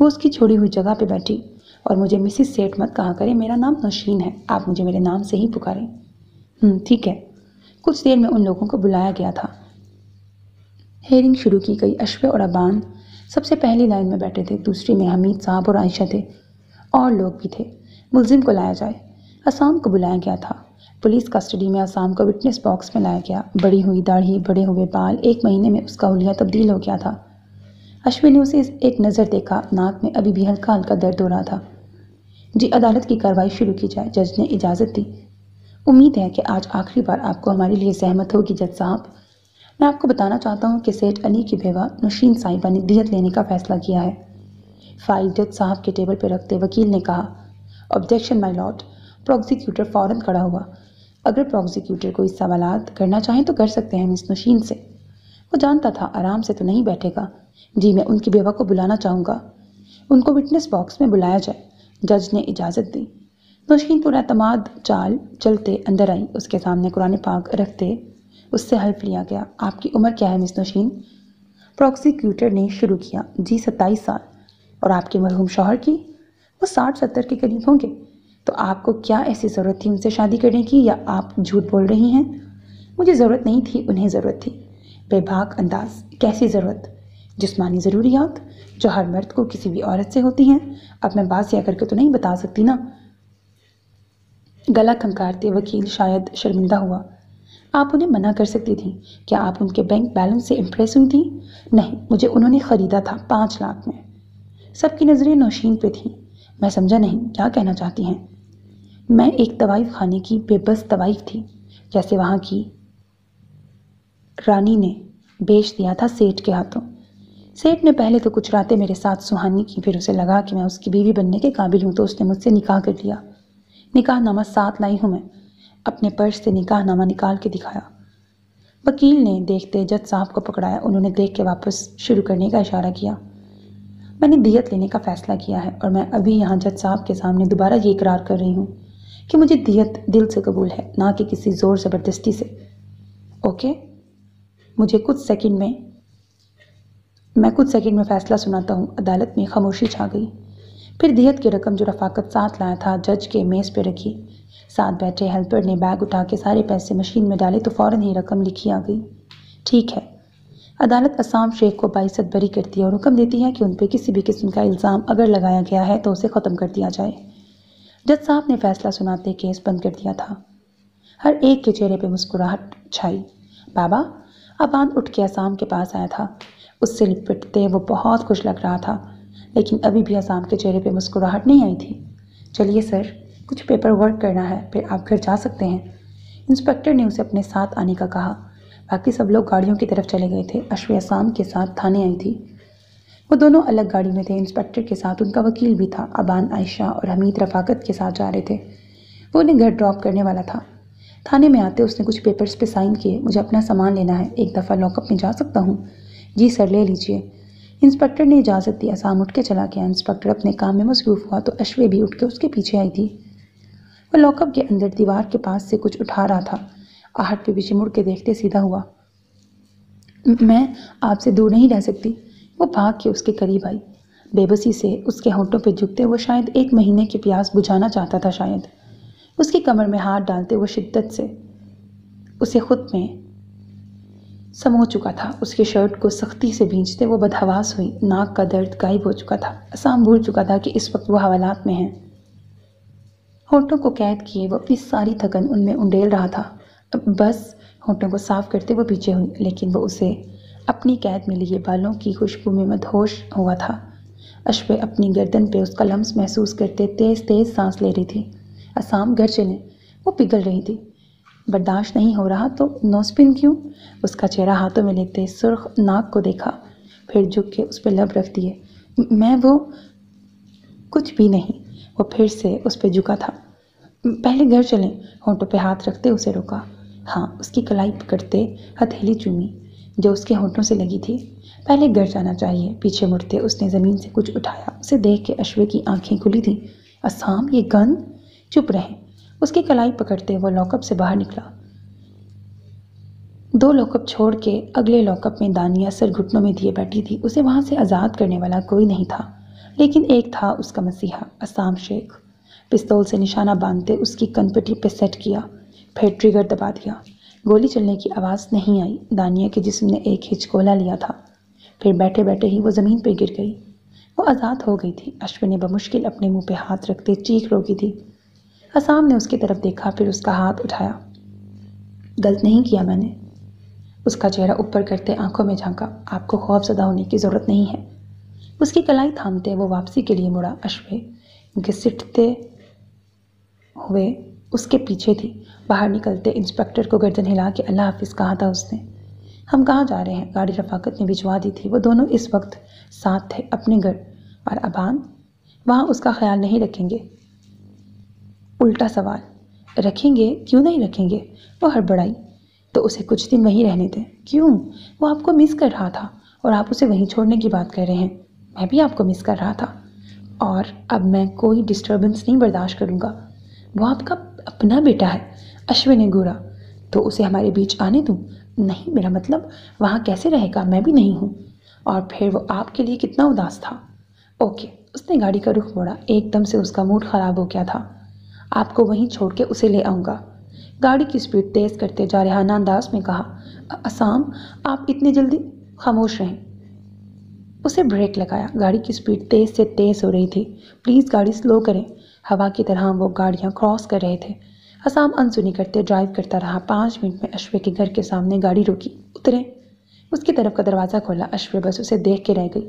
वो उसकी छोड़ी हुई जगह पे बैठी। और मुझे मिसेस सेठ मत कहा करें, मेरा नाम नौशीन है। आप मुझे मेरे नाम से ही पुकारें। ठीक है। कुछ देर में उन लोगों को बुलाया गया था। हेयरिंग शुरू की गई। अश्वे और अबान सबसे पहली लाइन में बैठे थे। दूसरी में हमीद साहब और आयशा थे। और लोग भी थे। मुलजिम को लाया जाए। असाम को बुलाया गया था। पुलिस कस्टडी में असाम को विटनेस बॉक्स में लाया गया। बड़ी हुई दाढ़ी, बड़े हुए बाल, 1 महीने में उसका हुलिया तब्दील हो गया था। अश्विन ने उसे एक नज़र देखा। नाक में अभी भी हल्का हल्का दर्द हो रहा था। जी, अदालत की कार्रवाई शुरू की जाए। जज ने इजाज़त दी। उम्मीद है कि आज आखिरी बार आपको हमारे लिए सहमत होगी जज साहब। मैं आपको बताना चाहता हूँ कि सेठ अली की बेवा नौशीन साहिबा ने दियत लेने का फैसला किया है। फाइल जज साहब के टेबल पर रखते वकील ने कहा। Objection my Lord. प्रोसिक्यूटर फ़ौरन खड़ा हुआ। अगर प्रोसिक्यूटर कोई सवालात करना चाहें तो कर सकते हैं मिस नौशीन से। वो जानता था आराम से तो नहीं बैठेगा। जी, मैं उनकी बेवा को बुलाना चाहूँगा। उनको विटनेस बॉक्स में बुलाया जाए। जज ने इजाज़त दी। नौशीन पूरा एतमाद चाल चलते अंदर आई। उसके सामने कुरान पाक रखते उससे हल्फ लिया गया। आपकी उम्र क्या है मिस नौशीन? प्रोसिक्यूटर ने शुरू किया। जी, 27 साल। और आपके मरहूम शौहर की? वो 60-70 के करीब होंगे। तो आपको क्या ऐसी ज़रूरत थी उनसे शादी करने की, या आप झूठ बोल रही हैं? मुझे ज़रूरत नहीं थी, उन्हें ज़रूरत थी। बेबाक अंदाज। कैसी ज़रूरत? जिस्मानी ज़रूरियात जो हर मर्द को किसी भी औरत से होती हैं। अब मैं बात शेयर करके तो नहीं बता सकती ना। गला खंकारते वकील शायद शर्मिंदा हुआ। आप उन्हें मना कर सकती थी। क्या आप उनके बैंक बैलेंस से इम्प्रेस हुई थी? नहीं, मुझे उन्होंने ख़रीदा था 5 लाख में। सबकी नज़रें नौशीन पे थीं। मैं समझा नहीं, क्या कहना चाहती हैं? मैं एक तवाइफ खाने की बेबस तवाइफ थी, जैसे वहाँ की रानी ने बेच दिया था सेठ के हाथों। सेठ ने पहले तो कुछ रातें मेरे साथ सुहानी की, फिर उसे लगा कि मैं उसकी बीवी बनने के काबिल हूँ तो उसने मुझसे निकाह कर लिया। निकाहनामा साथ लाई हूँ मैं। अपने पर्स से निकाहनामा निकाल के दिखाया। वकील ने देखते जज साहब को पकड़ाया। उन्होंने देख के वापस शुरू करने का इशारा किया। मैंने दियत लेने का फ़ैसला किया है और मैं अभी यहाँ जज साहब के सामने दोबारा ये इकरार कर रही हूँ कि मुझे दियत दिल से कबूल है, ना कि किसी ज़ोर ज़बरदस्ती से। ओके, मुझे कुछ सेकंड में फ़ैसला सुनाता हूँ। अदालत में खामोशी छा गई। फिर दियत की रकम जो रफाकत साथ लाया था जज के मेज़ पे रखी। साथ बैठे हेल्पर ने बैग उठा के सारे पैसे मशीन में डाले तो फ़ौरन ही रकम लिखी आ गई। ठीक है। अदालत असाम शेख को बाइज्जत बरी करती है और हुक्म देती है कि उन पर किसी भी किस्म का इल्ज़ाम अगर लगाया गया है तो उसे ख़त्म कर दिया जाए। जज साहब ने फैसला सुनाते केस बंद कर दिया था। हर एक के चेहरे पे मुस्कुराहट छाई। बाबा, अबान उठ के असाम के पास आया था। उससे लिपटते वो बहुत खुश लग रहा था, लेकिन अभी भी असाम के चेहरे पे मुस्कुराहट नहीं आई थी। चलिए सर, कुछ पेपर वर्क करना है, फिर आप घर जा सकते हैं। इंस्पेक्टर ने उसे अपने साथ आने का कहा। बाकी सब लोग गाड़ियों की तरफ चले गए थे। अश्वे असाम के साथ थाने आई थी। वो दोनों अलग गाड़ी में थे। इंस्पेक्टर के साथ उनका वकील भी था। अबान आयशा और हमीद रफाकत के साथ जा रहे थे। वो उन्हें घर ड्रॉप करने वाला था। थाने में आते उसने कुछ पेपर्स पे साइन किए। मुझे अपना सामान लेना है, एक दफ़ा लॉकअप में जा सकता हूँ? जी सर, ले लीजिए। इंस्पेक्टर ने इजाज़त दी। असाम उठ के चला गया। इंस्पेक्टर अपने काम में मसरूफ़ हुआ तो अश्वे भी उठ के उसके पीछे आई थी। वह लॉकअप के अंदर दीवार के पास से कुछ उठा रहा था। आहट पे पीछे मुड़ के देखते सीधा हुआ। मैं आपसे दूर नहीं रह सकती। वो भाग के उसके करीब आई। बेबसी से उसके होंठों पे झुकते वो शायद 1 महीने की प्यास बुझाना चाहता था। शायद उसकी कमर में हाथ डालते वो शिद्दत से उसे खुद में समो चुका था। उसकी शर्ट को सख्ती से भींचते वो बदहवास हुई। नाक का दर्द गायब हो चुका था। असाम भूल चुका था कि इस वक्त वो हवालात में है। होंठों को कैद किए वो अपनी सारी थकन उनमें उंडेल रहा था। बस होंठों को साफ करते वो पीछे हुई, लेकिन वो उसे अपनी कैद में लिए बालों की खुशबू में मदहोश हुआ था। अश्वे अपनी गर्दन पे उसका लम्स महसूस करते तेज तेज सांस ले रही थी। असाम, घर चलें। वो पिघल रही थी। बर्दाश्त नहीं हो रहा तो नोस्पिन क्यों? उसका चेहरा हाथों में लेते सुर्ख नाक को देखा, फिर झुक के उस पर लब रख दिए। मैं वो कुछ भी नहीं। वो फिर से उस पर झुका था। पहले घर चलें। होंठों पे हाथ रखते उसे रोका। हाँ, उसकी कलाई पकड़ते हथेली चूमी जो उसके होंठों से लगी थी। पहले घर जाना चाहिए। पीछे मुड़ते उसने ज़मीन से कुछ उठाया। उसे देख के अश्वे की आंखें खुली थी। असाम, ये गन? चुप रहे। उसकी कलाई पकड़ते वो लॉकअप से बाहर निकला। 2 लॉकअप छोड़ के अगले लॉकअप में दानिया सर घुटनों में दिए बैठी थी। उसे वहां से आज़ाद करने वाला कोई नहीं था, लेकिन एक था उसका मसीहा, असाम शेख। पिस्तौल से निशाना बांधते उसकी कनपटी पे सेट किया, फिर ट्रिगर दबा दिया। गोली चलने की आवाज़ नहीं आई। दानिया के जिस्म ने एक हिचकोला लिया था, फिर बैठे बैठे ही वो ज़मीन पर गिर गई। वो आज़ाद हो गई थी। अश्विन ने बमुश्किल अपने मुंह पे हाथ रखते चीख रोकी थी। असाम ने उसकी तरफ देखा, फिर उसका हाथ उठाया। गलत नहीं किया मैंने। उसका चेहरा ऊपर करते आंखों में झांका। आपको खौफज़दा होने की ज़रूरत नहीं है। उसकी कलाई थामते वो वापसी के लिए मुड़ा। अश्वे घसीटते हुए उसके पीछे थी। बाहर निकलते इंस्पेक्टर को गर्दन हिला के अल्लाह हाफिज़ कहा था उसने। हम कहाँ जा रहे हैं? गाड़ी रफाकत ने भिजवा दी थी। वो दोनों इस वक्त साथ थे, अपने घर। और अबान? वहाँ उसका ख्याल नहीं रखेंगे? उल्टा सवाल। रखेंगे, क्यों नहीं रखेंगे? वो हड़बड़ाई। तो उसे कुछ दिन वहीं रहने दें। क्यों? वो आपको मिस कर रहा था और आप उसे वहीं छोड़ने की बात कर रहे हैं। मैं भी आपको मिस कर रहा था और अब मैं कोई डिस्टर्बेंस नहीं बर्दाश्त करूँगा। वो आपका अपना बेटा है। अश्विन ने घूरा। तो उसे हमारे बीच आने दूँ? नहीं, मेरा मतलब वहाँ कैसे रहेगा? मैं भी नहीं हूँ। और फिर वो आपके लिए कितना उदास था। ओके। उसने गाड़ी का रुख मोड़ा। एकदम से उसका मूड ख़राब हो गया था। आपको वहीं छोड़ के उसे ले आऊँगा। गाड़ी की स्पीड तेज़ करते जारहाना अंदाज में कहा। असाम, आप इतनी जल्दी? खामोश रहें। उसे ब्रेक लगाया। गाड़ी की स्पीड तेज़ से तेज़ हो रही थी। प्लीज़ गाड़ी स्लो करें। हवा की तरह वो गाड़ियाँ क्रॉस कर रहे थे। असाम अनसुनी करते ड्राइव करता रहा। 5 मिनट में अश्वे के घर के सामने गाड़ी रुकी। उतरें। उसकी तरफ का दरवाज़ा खोला। अश्वे बस उसे देख के रह गई।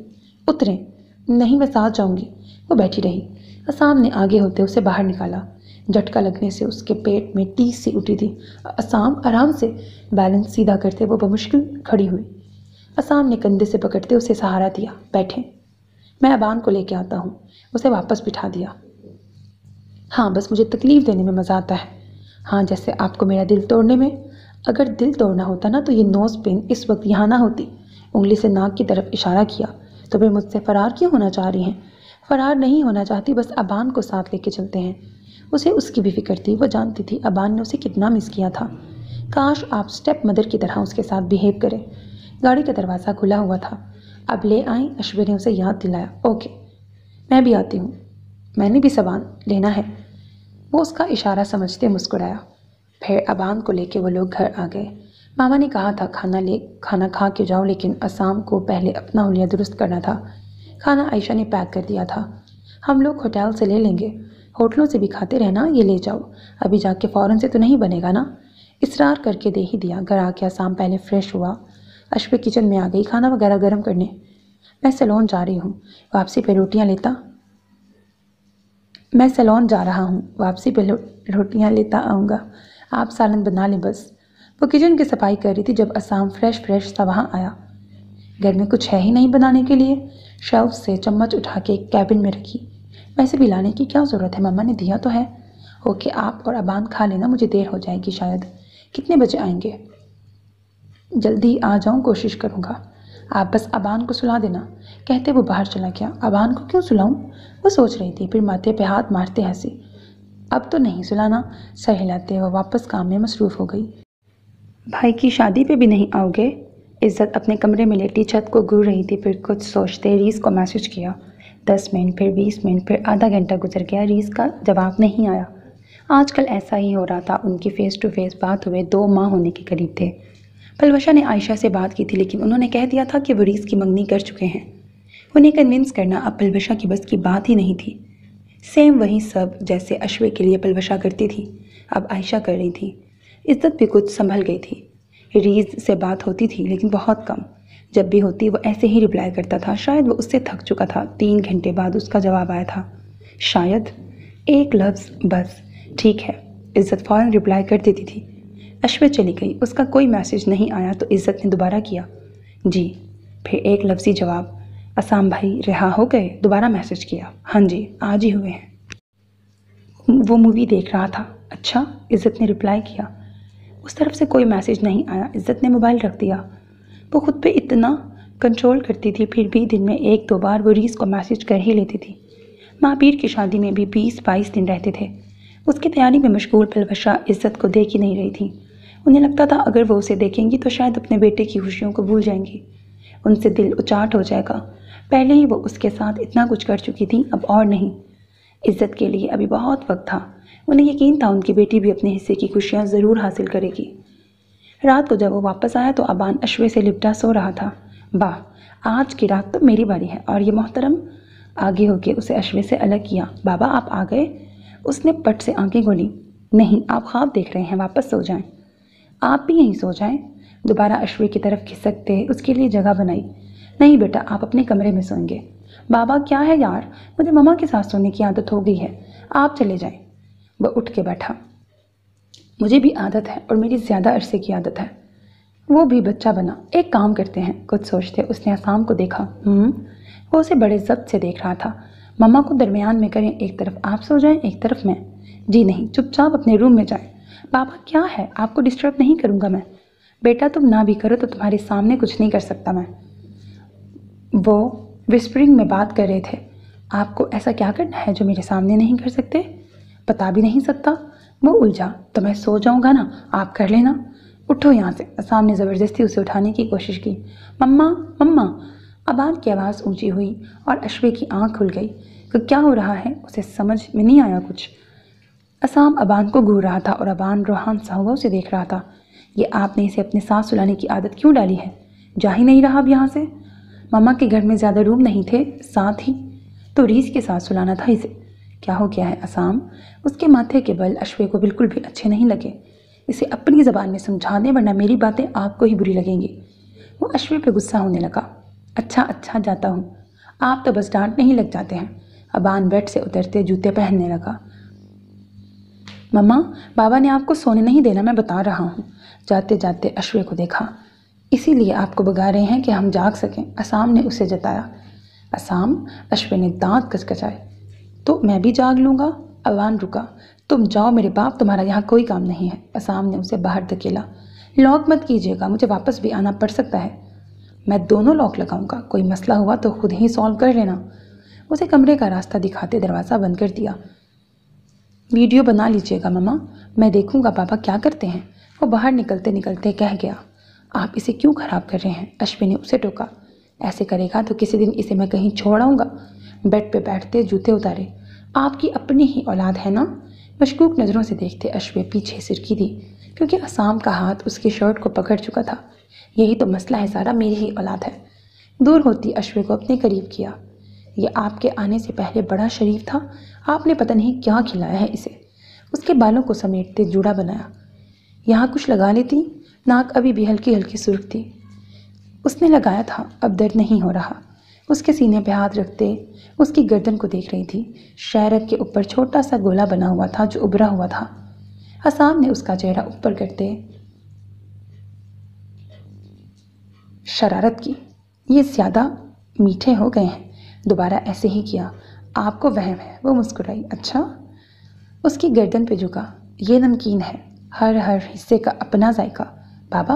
उतरें। नहीं, मैं साथ जाऊँगी। वो बैठी रही। असाम ने आगे होते उसे बाहर निकाला। झटका लगने से उसके पेट में टीस सी उठी थी। असाम, आराम से। बैलेंस सीधा करते वो बमुश्किल खड़ी हुई। असाम ने कंधे से पकड़ते उसे सहारा दिया। बैठें, मैं अबान को लेके आता हूँ। उसे वापस बिठा दिया। हाँ, बस मुझे तकलीफ़ देने में मज़ा आता है। हाँ, जैसे आपको मेरा दिल तोड़ने में। अगर दिल तोड़ना होता ना तो ये नोज़ पिन इस वक्त यहाँ ना होती। उंगली से नाक की तरफ इशारा किया। तो फिर मुझसे फ़रार क्यों होना चाह रही हैं? फ़रार नहीं होना चाहती, बस अबान को साथ लेके चलते हैं। उसे उसकी भी फिक्र थी। वो जानती थी अबान ने उसे कितना मिस किया था। काश आप स्टेप मदर की तरह उसके साथ बिहेव करें। गाड़ी का दरवाज़ा खुला हुआ था। अब ले आएं? अश्विन ने उसे याद दिलाया। ओके, मैं भी आती हूँ। मैंने भी सामान लेना है। वो उसका इशारा समझते मुस्कुराया। फिर अबान को लेके वो लोग घर आ गए। मामा ने कहा था खाना खा के जाओ, लेकिन असाम को पहले अपना हुलिया दुरुस्त करना था। खाना आयशा ने पैक कर दिया था। हम लोग होटल से ले लेंगे, होटलों से भी खाते रहना, ये ले जाओ, अभी जाके फ़ौरन से तो नहीं बनेगा ना। इसरार करके दे ही दिया। घर आके असाम पहले फ्रेश हुआ, अश्वे किचन में आ गई खाना वगैरह गर्म करने। मैं सैलून जा रही हूँ, वापसी पे रोटियाँ लेता आऊँगा। आप सालन बना लें बस। वो किचन की सफाई कर रही थी जब असाम फ्रेश सा वहाँ आया। घर में कुछ है ही नहीं बनाने के लिए। शेल्फ से चम्मच उठा के कैबिन में रखी। वैसे भी लाने की क्या ज़रूरत है, मम्मा ने दिया तो है। ओके, आप और अबान खा लेना, मुझे देर हो जाएगी शायद। कितने बजे आएंगे? जल्दी आ जाऊँ, कोशिश करूँगा। आप बस अबान को सुला देना। कहते वो बाहर चला गया। अबान को क्यों सुलाऊं? वो सोच रही थी, फिर माथे पे हाथ मारते हंसी। अब तो नहीं सुलाना। सर हिलाते वो वापस काम में मसरूफ़ हो गई। भाई की शादी पे भी नहीं आओगे? इज़्ज़त अपने कमरे में लेटी छत को घूर रही थी। फिर कुछ सोचते रीस को मैसेज किया। 10 मिनट, फिर 20 मिनट, फिर आधा घंटा गुजर गया। रीस का जवाब नहीं आया। आजकल ऐसा ही हो रहा था। उनकी फ़ेस टू फेस बात हुए 2 माह होने के करीब थे। पलवशा ने आयशा से बात की थी, लेकिन उन्होंने कह दिया था कि वो रीस की मंगनी कर चुके हैं। उन्हें कन्विंस करना अब पलवशा की बस की बात ही नहीं थी। सेम वही सब जैसे अश्वे के लिए पलवशा करती थी, अब आयशा कर रही थी। इज़्ज़त भी कुछ संभल गई थी। रीस से बात होती थी, लेकिन बहुत कम। जब भी होती वो ऐसे ही रिप्लाई करता था। शायद वो उससे थक चुका था। 3 घंटे बाद उसका जवाब आया था, शायद। एक लफ्ज़ बस, ठीक है। इज़्ज़त फ़ौरन रिप्लाई कर देती थी। अश्वे चली गई, उसका कोई मैसेज नहीं आया तो इज़्ज़त ने दोबारा किया, जी। फिर एक लफ्ज़ी जवाब, असाम भाई रिहा हो गए? दोबारा मैसेज किया, हाँ जी, आज ही हुए हैं। वो मूवी देख रहा था। अच्छा, इज़्ज़त ने रिप्लाई किया। उस तरफ से कोई मैसेज नहीं आया। इज़्ज़त ने मोबाइल रख दिया। वो खुद पे इतना कंट्रोल करती थी, फिर भी दिन में 1-2 बार वो रीस को मैसेज कर ही लेती थी। महापीर की शादी में भी 20-22 दिन रहते थे। उसकी तैयारी में मशगूल पलवशा इज़्ज़त को देख ही नहीं रही थी। उन्हें लगता था अगर वो उसे देखेंगी तो शायद अपने बेटे की खुशियों को भूल जाएंगी। उनसे दिल उचाट हो जाएगा। पहले ही वो उसके साथ इतना कुछ कर चुकी थी, अब और नहीं। इज़्ज़त के लिए अभी बहुत वक्त था। उन्हें यकीन था उनकी बेटी भी अपने हिस्से की खुशियाँ ज़रूर हासिल करेगी। रात को जब वो वापस आया तो अबान अश्वे से लिपटा सो रहा था। वाह, आज की रात तो मेरी बारी है। और ये मोहतरम आगे होके उसे अश्वे से अलग किया। बाबा आप आ गए? उसने पट से आंखें खोली। नहीं, आप ख्वाब देख रहे हैं, वापस सो जाएं। आप भी यहीं सो जाएं। दोबारा अश्वे की तरफ खिसकते उसके लिए जगह बनाई। नहीं बेटा, आप अपने कमरे में सोएंगे। बाबा क्या है यार, मुझे मम्मा के साथ सोने की आदत हो गई है, आप चले जाएं। वह उठ के बैठा। मुझे भी आदत है और मेरी ज़्यादा अरसे की आदत है। वो भी बच्चा बना। एक काम करते हैं। कुछ सोचते उसने असाम को देखा। वो उसे बड़े ज़ब्त से देख रहा था। मम्मा को दरमियान में करें, एक तरफ आप सो जाएं, एक तरफ मैं। जी नहीं, चुपचाप अपने रूम में जाएं। पापा क्या है, आपको डिस्टर्ब नहीं करूँगा मैं। बेटा तुम ना भी करो तो तुम्हारे सामने कुछ नहीं कर सकता मैं। वो विस्परिंग में बात कर रहे थे। आपको ऐसा क्या करना है जो मेरे सामने नहीं कर सकते? बता भी नहीं सकता। वो उलझा। तो मैं सो जाऊँगा ना, आप कर लेना। उठो यहाँ से। असाम ने ज़बरदस्ती उसे उठाने की कोशिश की। मम्मा मम्मा। अबान की आवाज़ ऊंची हुई और अश्वे की आंख खुल गई कि क्या हो रहा है। उसे समझ में नहीं आया कुछ। असाम अबान को घूर रहा था और अबान रूहान सा हुआ उसे देख रहा था। ये आपने इसे अपने साथ सुलाने की आदत क्यों डाली है? जा ही नहीं रहा अब यहाँ से। मम्मा के घर में ज़्यादा रूम नहीं थे, साथ ही तो रीस के साथ सुलाना था इसे। क्या हो गया है असाम? उसके माथे के बल अश्वे को बिल्कुल भी अच्छे नहीं लगे। इसे अपनी ज़बान में समझा दें, वरना मेरी बातें आपको ही बुरी लगेंगी। वो अश्वे पे गुस्सा होने लगा। अच्छा जाता हूँ, आप तो बस डांटने ही लग जाते हैं। अबान बेड से उतरते जूते पहनने लगा। मम्मा, बाबा ने आपको सोने नहीं देना, मैं बता रहा हूँ। जाते जाते अश्वे को देखा। इसीलिए आपको भगा रहे हैं कि हम जाग सकें, असाम ने उसे जताया। असाम? अश्वे ने दांत कचकचाए। तो मैं भी जाग लूँगा। अबान रुका। तुम जाओ मेरे बाप, तुम्हारा यहाँ कोई काम नहीं है। असाम ने उसे बाहर धकेला। लॉक मत कीजिएगा, मुझे वापस भी आना पड़ सकता है। मैं दोनों लॉक लगाऊंगा, कोई मसला हुआ तो खुद ही सॉल्व कर लेना। उसे कमरे का रास्ता दिखाते दरवाज़ा बंद कर दिया। वीडियो बना लीजिएगा मम्मा, मैं देखूंगा पापा क्या करते हैं। वो बाहर निकलते निकलते कह गया। आप इसे क्यों ख़राब कर रहे हैं? अश्विनी ने उसे टोका। ऐसे करेगा तो किसी दिन इसे मैं कहीं छोड़ आऊँगा। बेड पे बैठते जूते उतारे। आपकी अपनी ही औलाद है ना? मशकूक नज़रों से देखते अश्वे पीछे सिरकी दी, क्योंकि असाम का हाथ उसकी शर्ट को पकड़ चुका था। यही तो मसला है सारा, मेरी ही औलाद है। दूर होती अश्वे को अपने करीब किया। ये आपके आने से पहले बड़ा शरीफ था, आपने पता नहीं क्या खिलाया है इसे। उसके बालों को समेटते जूड़ा बनाया। यहाँ कुछ लगा लेती, नाक अभी भी हल्की हल्की सुर्ख थी। उसने लगाया था, अब दर्द नहीं हो रहा। उसके सीने पे हाथ रखते उसकी गर्दन को देख रही थी। शहरक के ऊपर छोटा सा गोला बना हुआ था जो उभरा हुआ था। असाम ने उसका चेहरा ऊपर करते शरारत की, ये ज़्यादा मीठे हो गए हैं। दोबारा ऐसे ही किया। आपको वहम है। वो मुस्कुराई। अच्छा? उसकी गर्दन पे झुका। ये नमकीन है, हर हर हिस्से का अपना जायका। बाबा?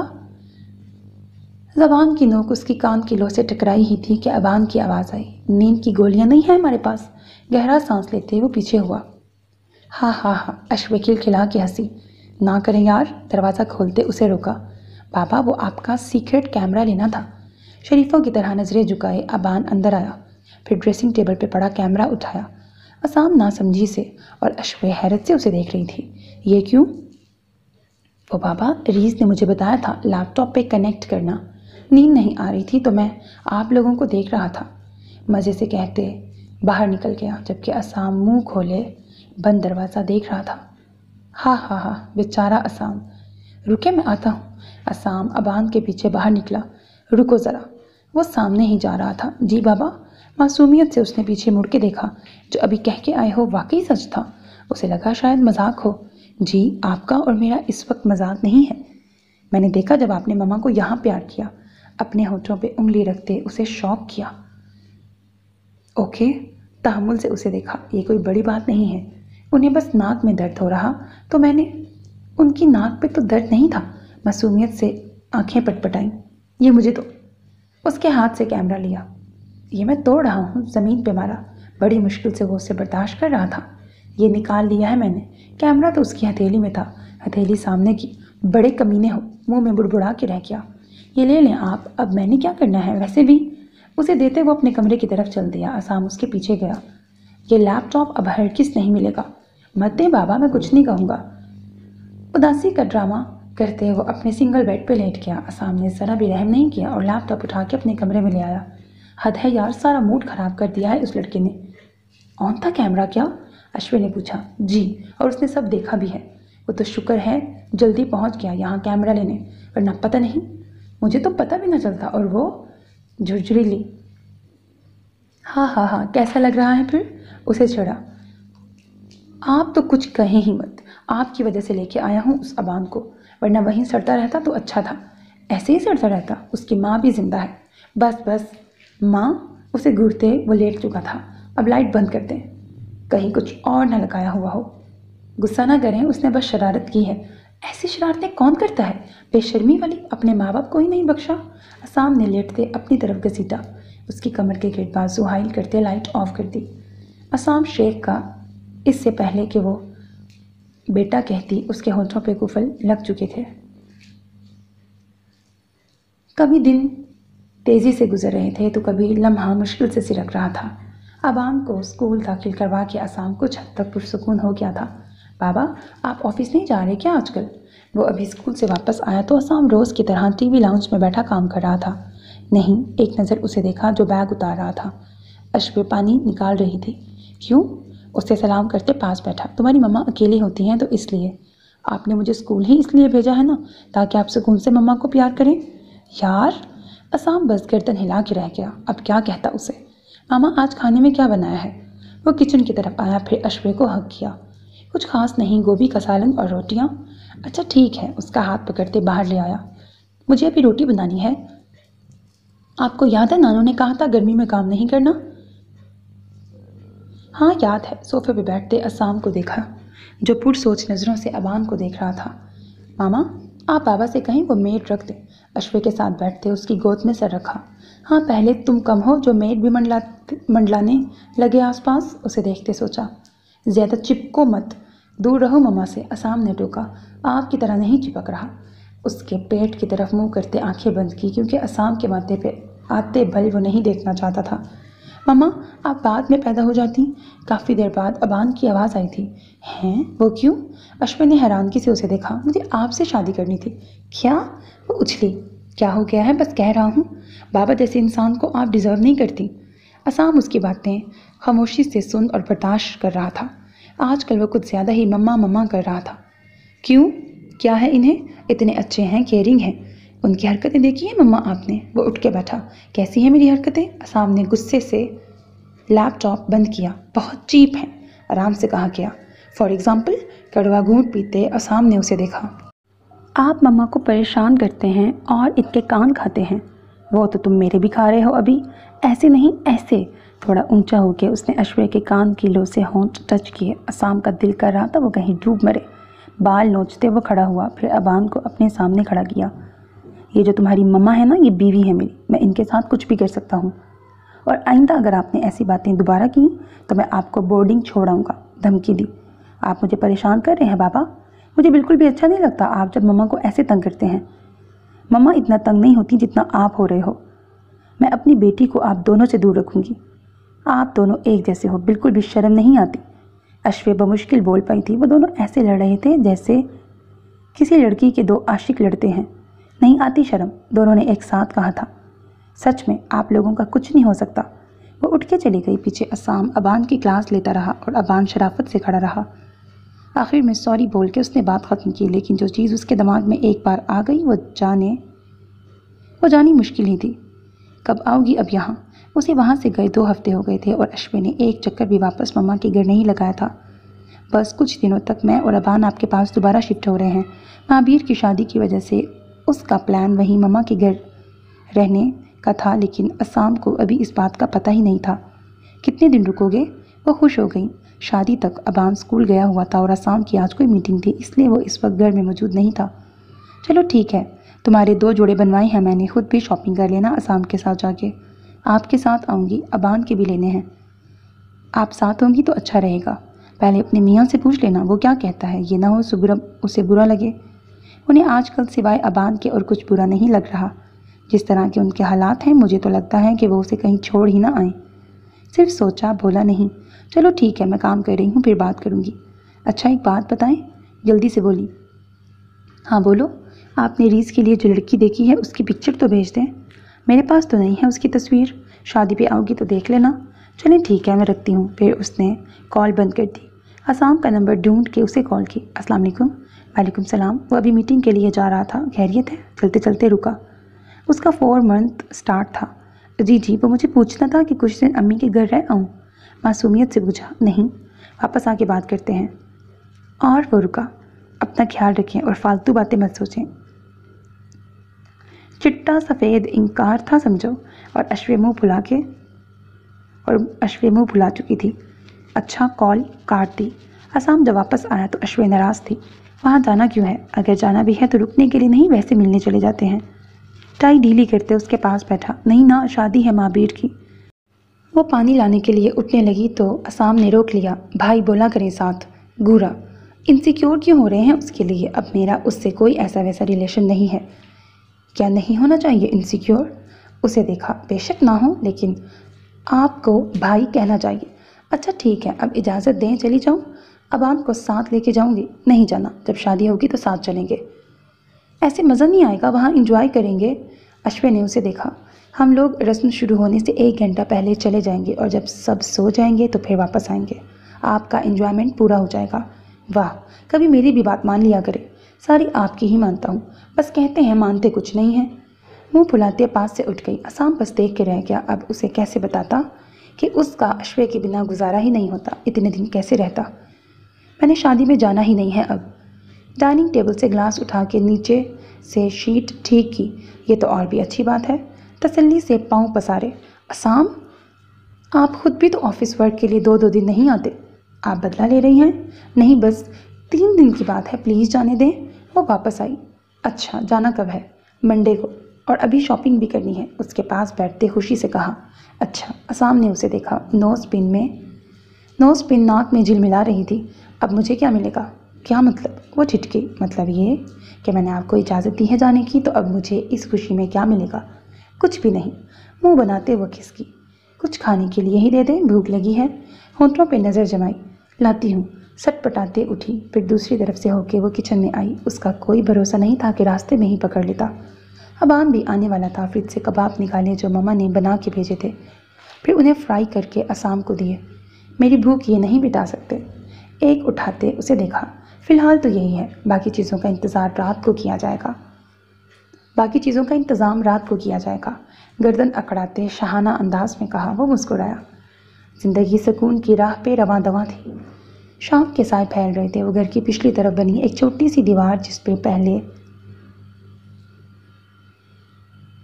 ज़बान की नोक उसकी कान की लो से टकराई ही थी कि अबान की आवाज़ आई। नींद की गोलियां नहीं हैं हमारे पास? गहरा सांस लेते वो पीछे हुआ। हाँ हाँ हाँ, अश्वे खिलखिला के हंसी। ना करें यार। दरवाज़ा खोलते उसे रोका। बाबा, वो आपका सीक्रेट कैमरा लेना था। शरीफों की तरह नजरें झुकाए अबान अंदर आया, फिर ड्रेसिंग टेबल पे पड़ा कैमरा उठाया। असाम नासमझी से और अश्वे हैरत से उसे देख रही थी। ये क्यों? वो बाबा, रीज ने मुझे बताया था लैपटॉप पे कनेक्ट करना। नींद नहीं आ रही थी तो मैं आप लोगों को देख रहा था, मज़े से कहते बाहर निकल गया, जबकि असाम मुंह खोले बंद दरवाज़ा देख रहा था। हाँ हाँ हाँ, बेचारा असाम। रुके, मैं आता हूँ। असाम अबान के पीछे बाहर निकला। रुको ज़रा। वो सामने ही जा रहा था। जी बाबा। मासूमियत से उसने पीछे मुड़ के देखा। जो अभी कह के आए हो वाकई सच था। उसे लगा शायद मजाक हो। जी, आपका और मेरा इस वक्त मजाक नहीं है। मैंने देखा जब आपने मम्मा को यहाँ प्यार किया। अपने होठों पे उंगली रखते उसे शौक किया। ओके। तहम्मुल से उसे देखा। ये कोई बड़ी बात नहीं है, उन्हें बस नाक में दर्द हो रहा तो मैंने। उनकी नाक पे तो दर्द नहीं था। मासूमियत से आंखें पटपटाई। ये मुझे तो। उसके हाथ से कैमरा लिया। ये मैं तोड़ रहा हूँ। ज़मीन पे मारा। बड़ी मुश्किल से वो उसे बर्दाश्त कर रहा था। ये निकाल लिया है मैंने। कैमरा तो उसकी हथेली में था, हथेली सामने की। बड़े कमीने हो, मुंह में बुड़बुड़ा के रह गया। ये ले लें आप, अब मैंने क्या करना है वैसे भी। उसे देते वो अपने कमरे की तरफ चल दिया। असाम उसके पीछे गया। ये लैपटॉप अब हरगिज़ नहीं मिलेगा। मत दे बाबा, मैं कुछ नहीं कहूँगा। उदासी का ड्रामा करते वो अपने सिंगल बेड पे लेट गया। असाम ने ज़रा भी रहम नहीं किया और लैपटॉप उठा के अपने कमरे में ले आया। हद है यार, सारा मूड ख़राब कर दिया है उस लड़के ने। ऑन था कैमरा क्या? अश्विन ने पूछा। जी, और उसने सब देखा भी है। वो तो शुक्र है जल्दी पहुंच गया यहाँ कैमरा लेने, वरना पता नहीं, मुझे तो पता भी ना चलता। और वो झुरझुरीली। हाँ हाँ हाँ, कैसा लग रहा है फिर? उसे छेड़ा। आप तो कुछ कहें ही मत। आपकी वजह से लेके आया हूँ उस अबान को, वरना वहीं सड़ता रहता तो अच्छा था। ऐसे ही सड़ता रहता। उसकी माँ भी जिंदा है। बस बस। माँ? उसे घूरते वो लेट चुका था। अब लाइट बंद कर दें, कहीं कुछ और न लगाया हुआ हो। गुस्सा ना करें, उसने बस शरारत की है। ऐसी शरारतें कौन करता है? बेशर्मी वाली। अपने माँ बाप को ही नहीं बख्शा। असाम ने लेटते अपनी तरफ घसीटा। उसकी कमर के गिर्द बाजू हाइल करते लाइट ऑफ कर दी। असाम शेख का इससे पहले कि वो बेटा कहती उसके होठों पे कुफल लग चुके थे। कभी दिन तेज़ी से गुजर रहे थे तो कभी लम्हा मुश्किल से सिरक रहा था। अबान को स्कूल दाखिल करवा के असाम कुछ हद तक पुरसुकून हो गया था। बाबा, आप ऑफिस नहीं जा रहे क्या आजकल? वो अभी स्कूल से वापस आया तो असाम रोज़ की तरह टीवी लाउंज में बैठा काम कर रहा था। नहीं, एक नज़र उसे देखा जो बैग उतार रहा था। अश्वे पानी निकाल रही थी। क्यों? उससे सलाम करते पास बैठा। तुम्हारी मम्मा अकेली होती हैं तो इसलिए। आपने मुझे स्कूल ही इसलिए भेजा है ना, ताकि आप सुकून से मम्मा को प्यार करें। यार! असाम बस गर्दन हिला के रह गया। अब क्या कहता उसे। मामा, आज खाने में क्या बनाया है? वो किचन की तरफ आया, फिर अश्वे को हक किया। कुछ खास नहीं, गोभी का सालन और रोटियां। अच्छा ठीक है। उसका हाथ पकड़ते बाहर ले आया। मुझे अभी रोटी बनानी है। आपको याद है नानू ने कहा था गर्मी में काम नहीं करना? हाँ याद है। सोफे पे बैठते असाम को देखा, जो पुरसोच नज़रों से अबान को देख रहा था। मामा, आप बाबा से कहीं वो मेड रख दे। अश्वे के साथ बैठते उसकी गोद में सर रखा। हाँ, पहले तुम कम हो जो मेड भी मंडलाने लगे आसपास। उसे देखते सोचा, ज़्यादा चिपको मत, दूर रहो मम्मा से। असाम ने टोका। आपकी तरह नहीं चिपक रहा। उसके पेट की तरफ मुंह करते आंखें बंद की, क्योंकि असाम के माथे पे आते बल वो नहीं देखना चाहता था। मम्मा आप बाद में पैदा हो जाती। काफ़ी देर बाद अबान की आवाज़ आई थी। हैं, वो क्यों? अश्विन ने हैरानगी से उसे देखा। मुझे आपसे शादी करनी थी। क्या? वो उछली। क्या हो गया है? बस कह रहा हूँ, बाबा जैसे इंसान को आप डिज़र्व नहीं करती। असाम उसकी बातें खामोशी से सुन और बर्दाश्त कर रहा था। आजकल वो कुछ ज़्यादा ही मम्मा मम्मा कर रहा था। क्यों? क्या है इन्हें? इतने अच्छे हैं, केयरिंग हैं। उनकी हरकतें देखी है मम्मा आपने? वो उठ के बैठा। कैसी हैं मेरी हरकतें? असाम ने गुस्से से लैपटॉप बंद किया। बहुत चीप हैं, आराम से कहा गया। For example? कड़वा घूंट पीते असाम ने उसे देखा। आप मम्मा को परेशान करते हैं और इनके कान खाते हैं। वो तो तुम मेरे भी खा रहे हो अभी। ऐसे नहीं, ऐसे। थोड़ा ऊंचा होकर उसने अश्वे के कान की लो से होंठ टच किए। असाम का दिल कर रहा था वो कहीं डूब मरे। बाल नोचते वो खड़ा हुआ, फिर अबान को अपने सामने खड़ा किया। ये जो तुम्हारी मम्मा है ना, ये बीवी है मेरी। मैं इनके साथ कुछ भी कर सकता हूँ, और आइंदा अगर आपने ऐसी बातें दोबारा की तो मैं आपको बोर्डिंग छोड़ाऊँगा। धमकी दी। आप मुझे परेशान कर रहे हैं बाबा। मुझे बिल्कुल भी अच्छा नहीं लगता आप जब मम्मा को ऐसे तंग करते हैं। मम्मा इतना तंग नहीं होती जितना आप हो रहे हो। मैं अपनी बेटी को आप दोनों से दूर रखूँगी। आप दोनों एक जैसे हो, बिल्कुल भी शर्म नहीं आती। अश्वे बमुश्किल बोल पाई थी। वो दोनों ऐसे लड़ रहे थे जैसे किसी लड़की के दो आशिक लड़ते हैं। नहीं आती शर्म, दोनों ने एक साथ कहा था। सच में आप लोगों का कुछ नहीं हो सकता। वो उठ के चली गई। पीछे असाम अबान की क्लास लेता रहा और अबान शराफत से खड़ा रहा। आखिर में सॉरी बोल के उसने बात ख़त्म की, लेकिन जो चीज़ उसके दिमाग में एक बार आ गई वो जानी मुश्किल ही थी। कब आओगी अब यहाँ? उसे वहाँ से गए 2 हफ्ते हो गए थे और अश्विन ने एक चक्कर भी वापस मम्मा के घर नहीं लगाया था। बस कुछ दिनों तक मैं और अबान आपके पास दोबारा शिफ्ट हो रहे हैं। महाबीर की शादी की वजह से उसका प्लान वहीं मम्मा के घर रहने का था, लेकिन असाम को अभी इस बात का पता ही नहीं था। कितने दिन रुकोगे? वो खुश हो गई। शादी तक अबान स्कूल गया हुआ था और असाम की आज कोई मीटिंग थी, इसलिए वो इस वक्त घर में मौजूद नहीं था। चलो ठीक है, तुम्हारे 2 जोड़े बनवाए हैं मैंने। खुद भी शॉपिंग कर लेना असाम के साथ जाके। आपके साथ आऊँगी, अबान के भी लेने हैं। आप साथ होंगी तो अच्छा रहेगा। पहले अपने मियाँ से पूछ लेना वो क्या कहता है, ये ना हो उसे बुरा लगे। उन्हें आजकल सिवाय अबान के और कुछ बुरा नहीं लग रहा। जिस तरह के उनके हालात हैं, मुझे तो लगता है कि वो उसे कहीं छोड़ ही ना आए। सिर्फ सोचा, बोला नहीं। चलो ठीक है, मैं काम कर रही हूँ, फिर बात करूँगी। अच्छा एक बात बताएं, जल्दी से बोली। हाँ बोलो। आपने रीस के लिए जो लड़की देखी है उसकी पिक्चर तो भेज दें। मेरे पास तो नहीं है उसकी तस्वीर। शादी पे आओगी तो देख लेना। चलें ठीक है, मैं रखती हूँ। फिर उसने कॉल बंद कर दी। असाम का नंबर ढूंढ के उसे कॉल की। अस्सलाम वालेकुम। वालेकुम सलाम। वो अभी मीटिंग के लिए जा रहा था। खैरियत है? चलते चलते रुका। उसका 4 मंथ स्टार्ट था। जी वो मुझे पूछना था कि कुछ दिन अम्मी के घर रह आऊँ। मासूमियत से पूछा। नहीं, वापस आके बात करते हैं। और वो रुका। अपना ख्याल रखें और फालतू बातें मत सोचें। चिट्टा सफ़ेद इनकार था समझो। और अश्वे मुँह भुला चुकी थी। अच्छा, कॉल काट दी। असाम जब वापस आया तो अश्वे नाराज़ थी। वहाँ जाना क्यों है? अगर जाना भी है तो रुकने के लिए नहीं, वैसे मिलने चले जाते हैं। टाई ढीली करते उसके पास बैठा। नहीं ना, शादी है महाबीर की। वो पानी लाने के लिए उठने लगी तो असाम ने रोक लिया। भाई बोला करें साथ। घूरा। इनसिक्योर क्यों हो रहे हैं उसके लिए? अब मेरा उससे कोई ऐसा वैसा रिलेशन नहीं है। क्या नहीं होना चाहिए इनसिक्योर? उसे देखा। बेशक ना हो, लेकिन आपको भाई कहना चाहिए। अच्छा ठीक है, अब इजाज़त दें, चली जाऊँ? अबान को साथ लेके जाऊँगी। नहीं जाना, जब शादी होगी तो साथ चलेंगे। ऐसे मज़ा नहीं आएगा, वहाँ इंजॉय करेंगे। अश्विन ने उसे देखा। हम लोग रस्म शुरू होने से 1 घंटा पहले चले जाएंगे और जब सब सो जाएंगे तो फिर वापस आएंगे। आपका एंजॉयमेंट पूरा हो जाएगा। वाह, कभी मेरी भी बात मान लिया करे। सारी आपकी ही मानता हूँ, बस कहते हैं मानते कुछ नहीं हैं। मुंह फुलाते पास से उठ गई। असाम बस देख के रह गया। अब उसे कैसे बताता कि उसका अश्वे के बिना गुजारा ही नहीं होता। इतने दिन कैसे रहता। मैंने शादी में जाना ही नहीं है अब। डाइनिंग टेबल से ग्लास उठा के नीचे से शीट ठीक की। ये तो और भी अच्छी बात है। तसल्ली से पाँव पसारे। असाम, आप खुद भी तो ऑफिस वर्क के लिए 2-2 दिन नहीं आते। आप बदला ले रही हैं? नहीं, बस 3 दिन की बात है, प्लीज़ जाने दें। वो वापस आई। अच्छा, जाना कब है? मंडे को, और अभी शॉपिंग भी करनी है। उसके पास बैठते खुशी से कहा। अच्छा। असाम ने उसे देखा। नोज़ पिन नाक में झिलमिला रही थी। अब मुझे क्या मिलेगा? क्या मतलब? वो ठिठकी। मतलब ये कि मैंने आपको इजाज़त दी है जाने की, तो अब मुझे इस खुशी में क्या मिलेगा? कुछ भी नहीं। मुंह बनाते वो खिसकी। कुछ खाने के लिए ही दे दें, भूख लगी है। होठों पे नज़र जमाई। लाती हूँ। सटपटाते उठी, फिर दूसरी तरफ से होके वो किचन में आई। उसका कोई भरोसा नहीं था कि रास्ते में ही पकड़ लेता। अबान भी आने वाला था। फ्रिज से कबाब निकाले जो मम्मा ने बना के भेजे थे, फिर उन्हें फ्राई करके असाम को दिए। मेरी भूख ये नहीं मिटा सकते। एक उठाते उसे देखा। फ़िलहाल तो यही है, बाकी चीज़ों का इंतज़ाम रात को किया जाएगा। गर्दन अकड़ाते शाहाना अंदाज में कहा। वो मुस्कुराया। ज़िंदगी सुकून की राह पे रवां दवां थी। शाम के साए फैल रहे थे। वो घर की पिछली तरफ बनी एक छोटी सी दीवार, जिस पे पहले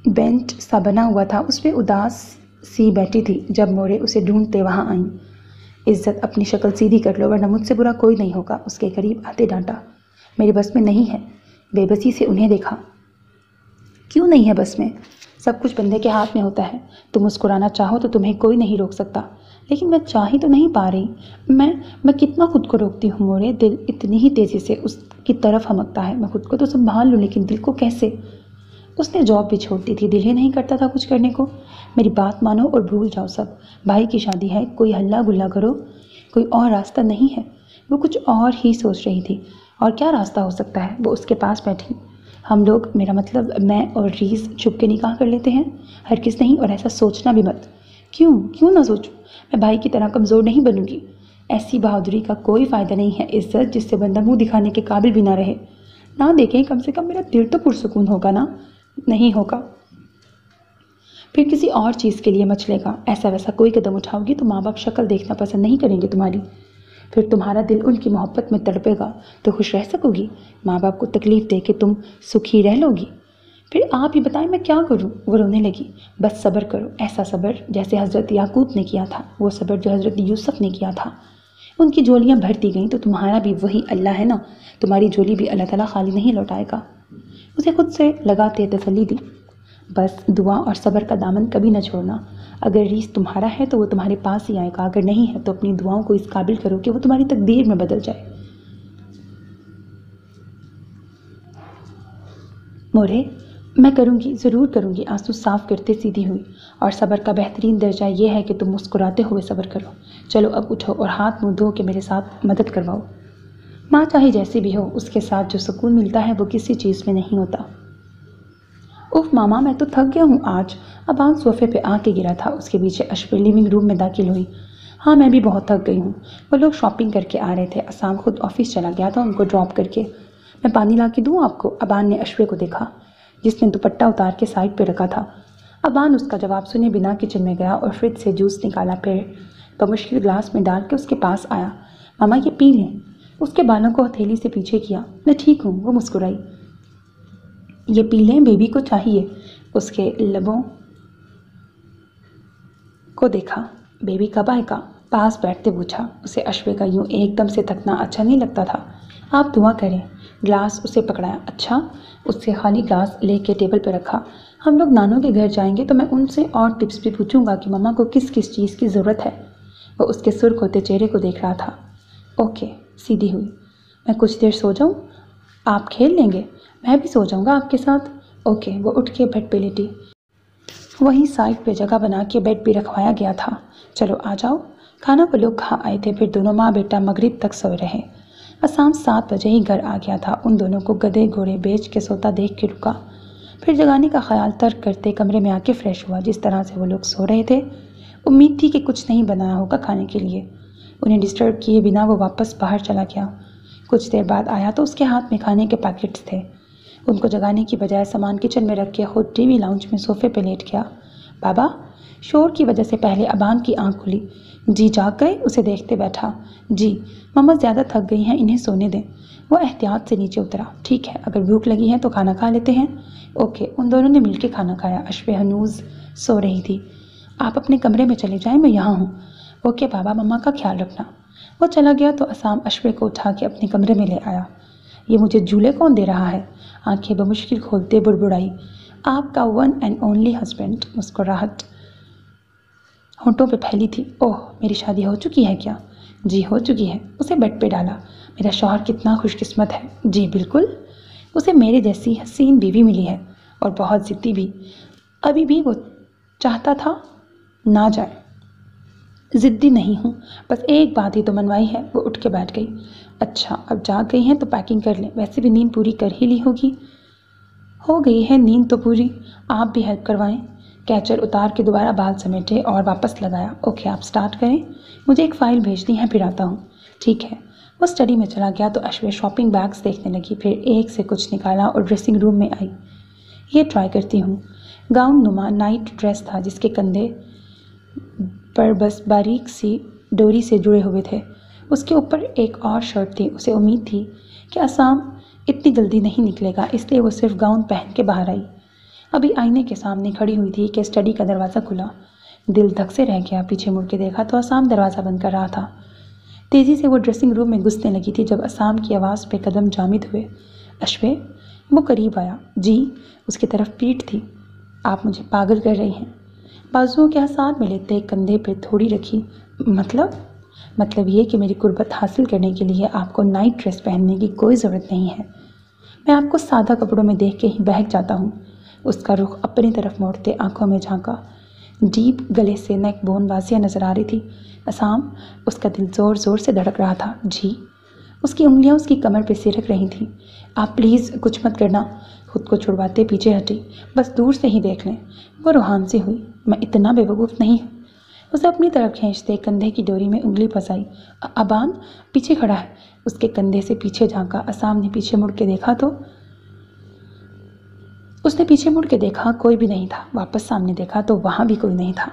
बेंच सा बना हुआ था, उस पे उदास सी बैठी थी। जब मोरे उसे ढूंढते वहाँ आईं। इज्जत, अपनी शक्ल सीधी कर लो वरना मुझसे बुरा कोई नहीं होगा। उसके करीब आते डांटा। मेरी बस में नहीं है। बेबसी से उन्हें देखा। क्यों नहीं है बस में? सब कुछ बंदे के हाथ में होता है। तुम मुस्कुराना चाहो तो तुम्हें कोई नहीं रोक सकता, लेकिन मैं चाह ही तो नहीं पा रही। मैं कितना खुद को रोकती हूँ मोरे। दिल इतनी ही तेज़ी से उसकी तरफ हमकता है। मैं खुद को तो संभाल लूँ, लेकिन दिल को कैसे? उसने जॉब भी छोड़ दी थी। दिल ही नहीं करता था कुछ करने को। मेरी बात मानो और भूल जाओ सब। भाई की शादी है, कोई हल्ला गुल्ला करो, कोई और रास्ता नहीं है। वो कुछ और ही सोच रही थी। और क्या रास्ता हो सकता है? वो उसके पास बैठी। हम लोग, मेरा मतलब मैं और रीस, छुप के निकाह कर लेते हैं। हरगिज़ नहीं, और ऐसा सोचना भी मत। क्यों ना सोचूं? मैं भाई की तरह कमज़ोर नहीं बनूंगी। ऐसी बहादुरी का कोई फ़ायदा नहीं है। इज्जत जिससे बंदा मुंह दिखाने के काबिल भी ना रहे। ना देखें, कम से कम मेरा दिल तो पुरसुकून होगा ना। नहीं होगा, फिर किसी और चीज़ के लिए मचलेगा। ऐसा वैसा कोई कदम उठाओगी तो माँ बाप शक्ल देखना पसंद नहीं करेंगे तुम्हारी। फिर तुम्हारा दिल उनकी मोहब्बत में तड़पेगा तो खुश रह सकोगी? माँ बाप को तकलीफ़ दे के तुम सुखी रह लोगी? फिर आप ही बताएं मैं क्या करूं? वो रोने लगी। बस सब्र करो, ऐसा सब्र जैसे हज़रत याकूब ने किया था, वो सब्र जो हज़रत यूसुफ ने किया था। उनकी झोलियाँ भरती गईं तो तुम्हारा भी वही अल्लाह है ना, तुम्हारी झोली भी अल्लाह ताला खाली नहीं लौटाएगा। उसे खुद से लगाते तसल्ली दी। बस दुआ और सब्र का दामन कभी न छोड़ना। अगर रीस तुम्हारा है तो वो तुम्हारे पास ही आएगा, अगर नहीं है तो अपनी दुआओं को इस काबिल करो कि वो तुम्हारी तकदीर में बदल जाए। मोरे, मैं करूँगी, ज़रूर करूँगी। आंसू साफ करते सीधी हुई। और सब्र का बेहतरीन दर्जा यह है कि तुम मुस्कुराते हुए सब्र करो। चलो अब उठो और हाथ मुँह धो के मेरे साथ मदद करवाओ। माँ चाहे जैसी भी हो, उसके साथ जो सुकून मिलता है वो किसी चीज़ में नहीं होता। उफ मामा, मैं तो थक गया हूँ आज। अबान सोफे पे आके गिरा था। उसके पीछे अशफी लिविंग रूम में दाखिल हुई। हाँ, मैं भी बहुत थक गई हूँ। वो लोग शॉपिंग करके आ रहे थे। असाम खुद ऑफिस चला गया था उनको ड्रॉप करके। मैं पानी ला के दूँ आपको? अबान ने अशफे को देखा, जिसने दुपट्टा उतार के साइड पे रखा था। अबान उसका जवाब सुने बिना किचन में गया और फ्रिज से जूस निकाला। फिर बमुश्किल ग्लास में डाल के उसके पास आया। मामा ये पी लें। उसके बालों को हथेली से पीछे किया। मैं ठीक हूँ, वो मुस्कुराई। ये पी लें, बेबी को चाहिए। उसके लबों को देखा। बेबी कब आएगा? पास बैठते पूछा। उसे अशवे का यूं एकदम से थकना अच्छा नहीं लगता था। आप दुआ करें। ग्लास उसे पकड़ाया। अच्छा। उससे खाली ग्लास लेके टेबल पर रखा। हम लोग नानों के घर जाएंगे तो मैं उनसे और टिप्स भी पूछूंगा कि मम्मा को किस किस चीज़ की ज़रूरत है। वो उसके सुर्ख होते चेहरे को देख रहा था। ओके, सीधी हुई। मैं कुछ देर सो जाऊं? आप खेल लेंगे? मैं भी सो जाऊंगा आपके साथ। ओके। वो उठ के बेड पे लेटी। वहीं साइड पे जगह बना के बेड भी रखवाया गया था। चलो आ जाओ। खाना वो लोग खा आए थे। फिर दोनों माँ बेटा मगरिब तक सोए रहे। असाम 7 बजे ही घर आ गया था। उन दोनों को गधे घोड़े बेच के सोता देख के रुका। फिर जगाने का ख्याल तर्क करते कमरे में आके फ्रेश हुआ। जिस तरह से वो लोग सो रहे थे, उम्मीद थी कि कुछ नहीं बनाया होगा खाने के लिए। उन्हें डिस्टर्ब किए बिना वो वापस बाहर चला गया। कुछ देर बाद आया तो उसके हाथ में खाने के पैकेट्स थे। उनको जगाने की बजाय सामान किचन में रख के खुद टीवी लाउंज में सोफे पे लेट गया। बाबा, शोर की वजह से पहले अबान की आंख खुली। जी जाग गए? उसे देखते बैठा। जी। मम्मा ज़्यादा थक गई हैं, इन्हें सोने दें। वो एहतियात से नीचे उतरा। ठीक है, अगर भूख लगी है तो खाना खा लेते हैं। ओके। उन दोनों ने मिलकर खाना खाया। अशबे हनूज सो रही थी। आप अपने कमरे में चले जाएं, मैं यहाँ हूँ। ओके बाबा, मम्मा का ख्याल रखना। वो चला गया तो असाम अशबे को उठा के अपने कमरे में ले आया। ये मुझे झूले कौन दे रहा है? आंखें बमुश्किल खोलते बुड़बुड़ाई। आपका वन एंड ओनली हस्बैंड। मुस्कुराहट होंठों पे फैली थी। ओह, मेरी शादी हो चुकी है क्या? जी हो चुकी है। उसे बेड पे डाला। मेरा शौहर कितना खुशकिस्मत है। जी बिल्कुल। उसे मेरे जैसी हसीन बीवी मिली है और बहुत ज़िद्दी भी। अभी भी वो चाहता था ना जाए। ज़िद्दी नहीं हूँ, बस एक बात ही तो मनवाई है। वो उठ के बैठ गई। अच्छा, अब जाग गई हैं तो पैकिंग कर लें, वैसे भी नींद पूरी कर ही ली होगी। हो गई है नींद तो पूरी, आप भी हेल्प करवाएं। कैचर उतार के दोबारा बाल समेटे और वापस लगाया। ओके, आप स्टार्ट करें, मुझे एक फ़ाइल भेजनी है, फिर आता हूँ। ठीक है। वो स्टडी में चला गया तो अश्वे शॉपिंग बैग्स देखने लगी, फिर एक से कुछ निकाला और ड्रेसिंग रूम में आई। ये ट्राई करती हूँ। गाउन नुमा नाइट ड्रेस था जिसके कंधे पर बस बारीक सी डोरी से जुड़े हुए थे। उसके ऊपर एक और शर्ट थी। उसे उम्मीद थी कि आसाम इतनी जल्दी नहीं निकलेगा, इसलिए वो सिर्फ गाउन पहन के बाहर आई। अभी आईने के सामने खड़ी हुई थी कि स्टडी का दरवाज़ा खुला। दिल धक से रह गया। पीछे मुड़ के देखा तो आसाम दरवाज़ा बंद कर रहा था। तेज़ी से वो ड्रेसिंग रूम में घुसने लगी थी जब आसाम की आवाज़ पे कदम जामिद हुए। अश्वे। वो करीब आया। जी। उसकी तरफ पीठ थी। आप मुझे पागल कर रही हैं। बाजुओं के साथ में लेते कंधे पे थोड़ी रखी। मतलब ये कि मेरी कुर्बत हासिल करने के लिए आपको नाइट ड्रेस पहनने की कोई ज़रूरत नहीं है। मैं आपको सादा कपड़ों में देख के ही बहक जाता हूँ। उसका रुख अपनी तरफ मोड़ते आंखों में झांका। डीप गले से नेक बोन वाजिया नजर आ रही थी। आसाम। उसका दिल ज़ोर ज़ोर से धड़क रहा था। जी। उसकी उंगलियां उसकी कमर पे सिरक रही थीं। आप प्लीज़ कुछ मत करना। खुद को छुड़वाते पीछे हटी। बस दूर से ही देख लें। वो रूहान सी हुई। मैं इतना बेवकूफ़ नहीं हूँ। उसे अपनी तरफ खींचते कंधे की डोरी में उंगली फंसाई। अबान पीछे खड़ा है। उसके कंधे से पीछे झांका। आसाम ने पीछे मुड़ के देखा तो उसने पीछे मुड़ के देखा, कोई भी नहीं था। वापस सामने देखा तो वहाँ भी कोई नहीं था।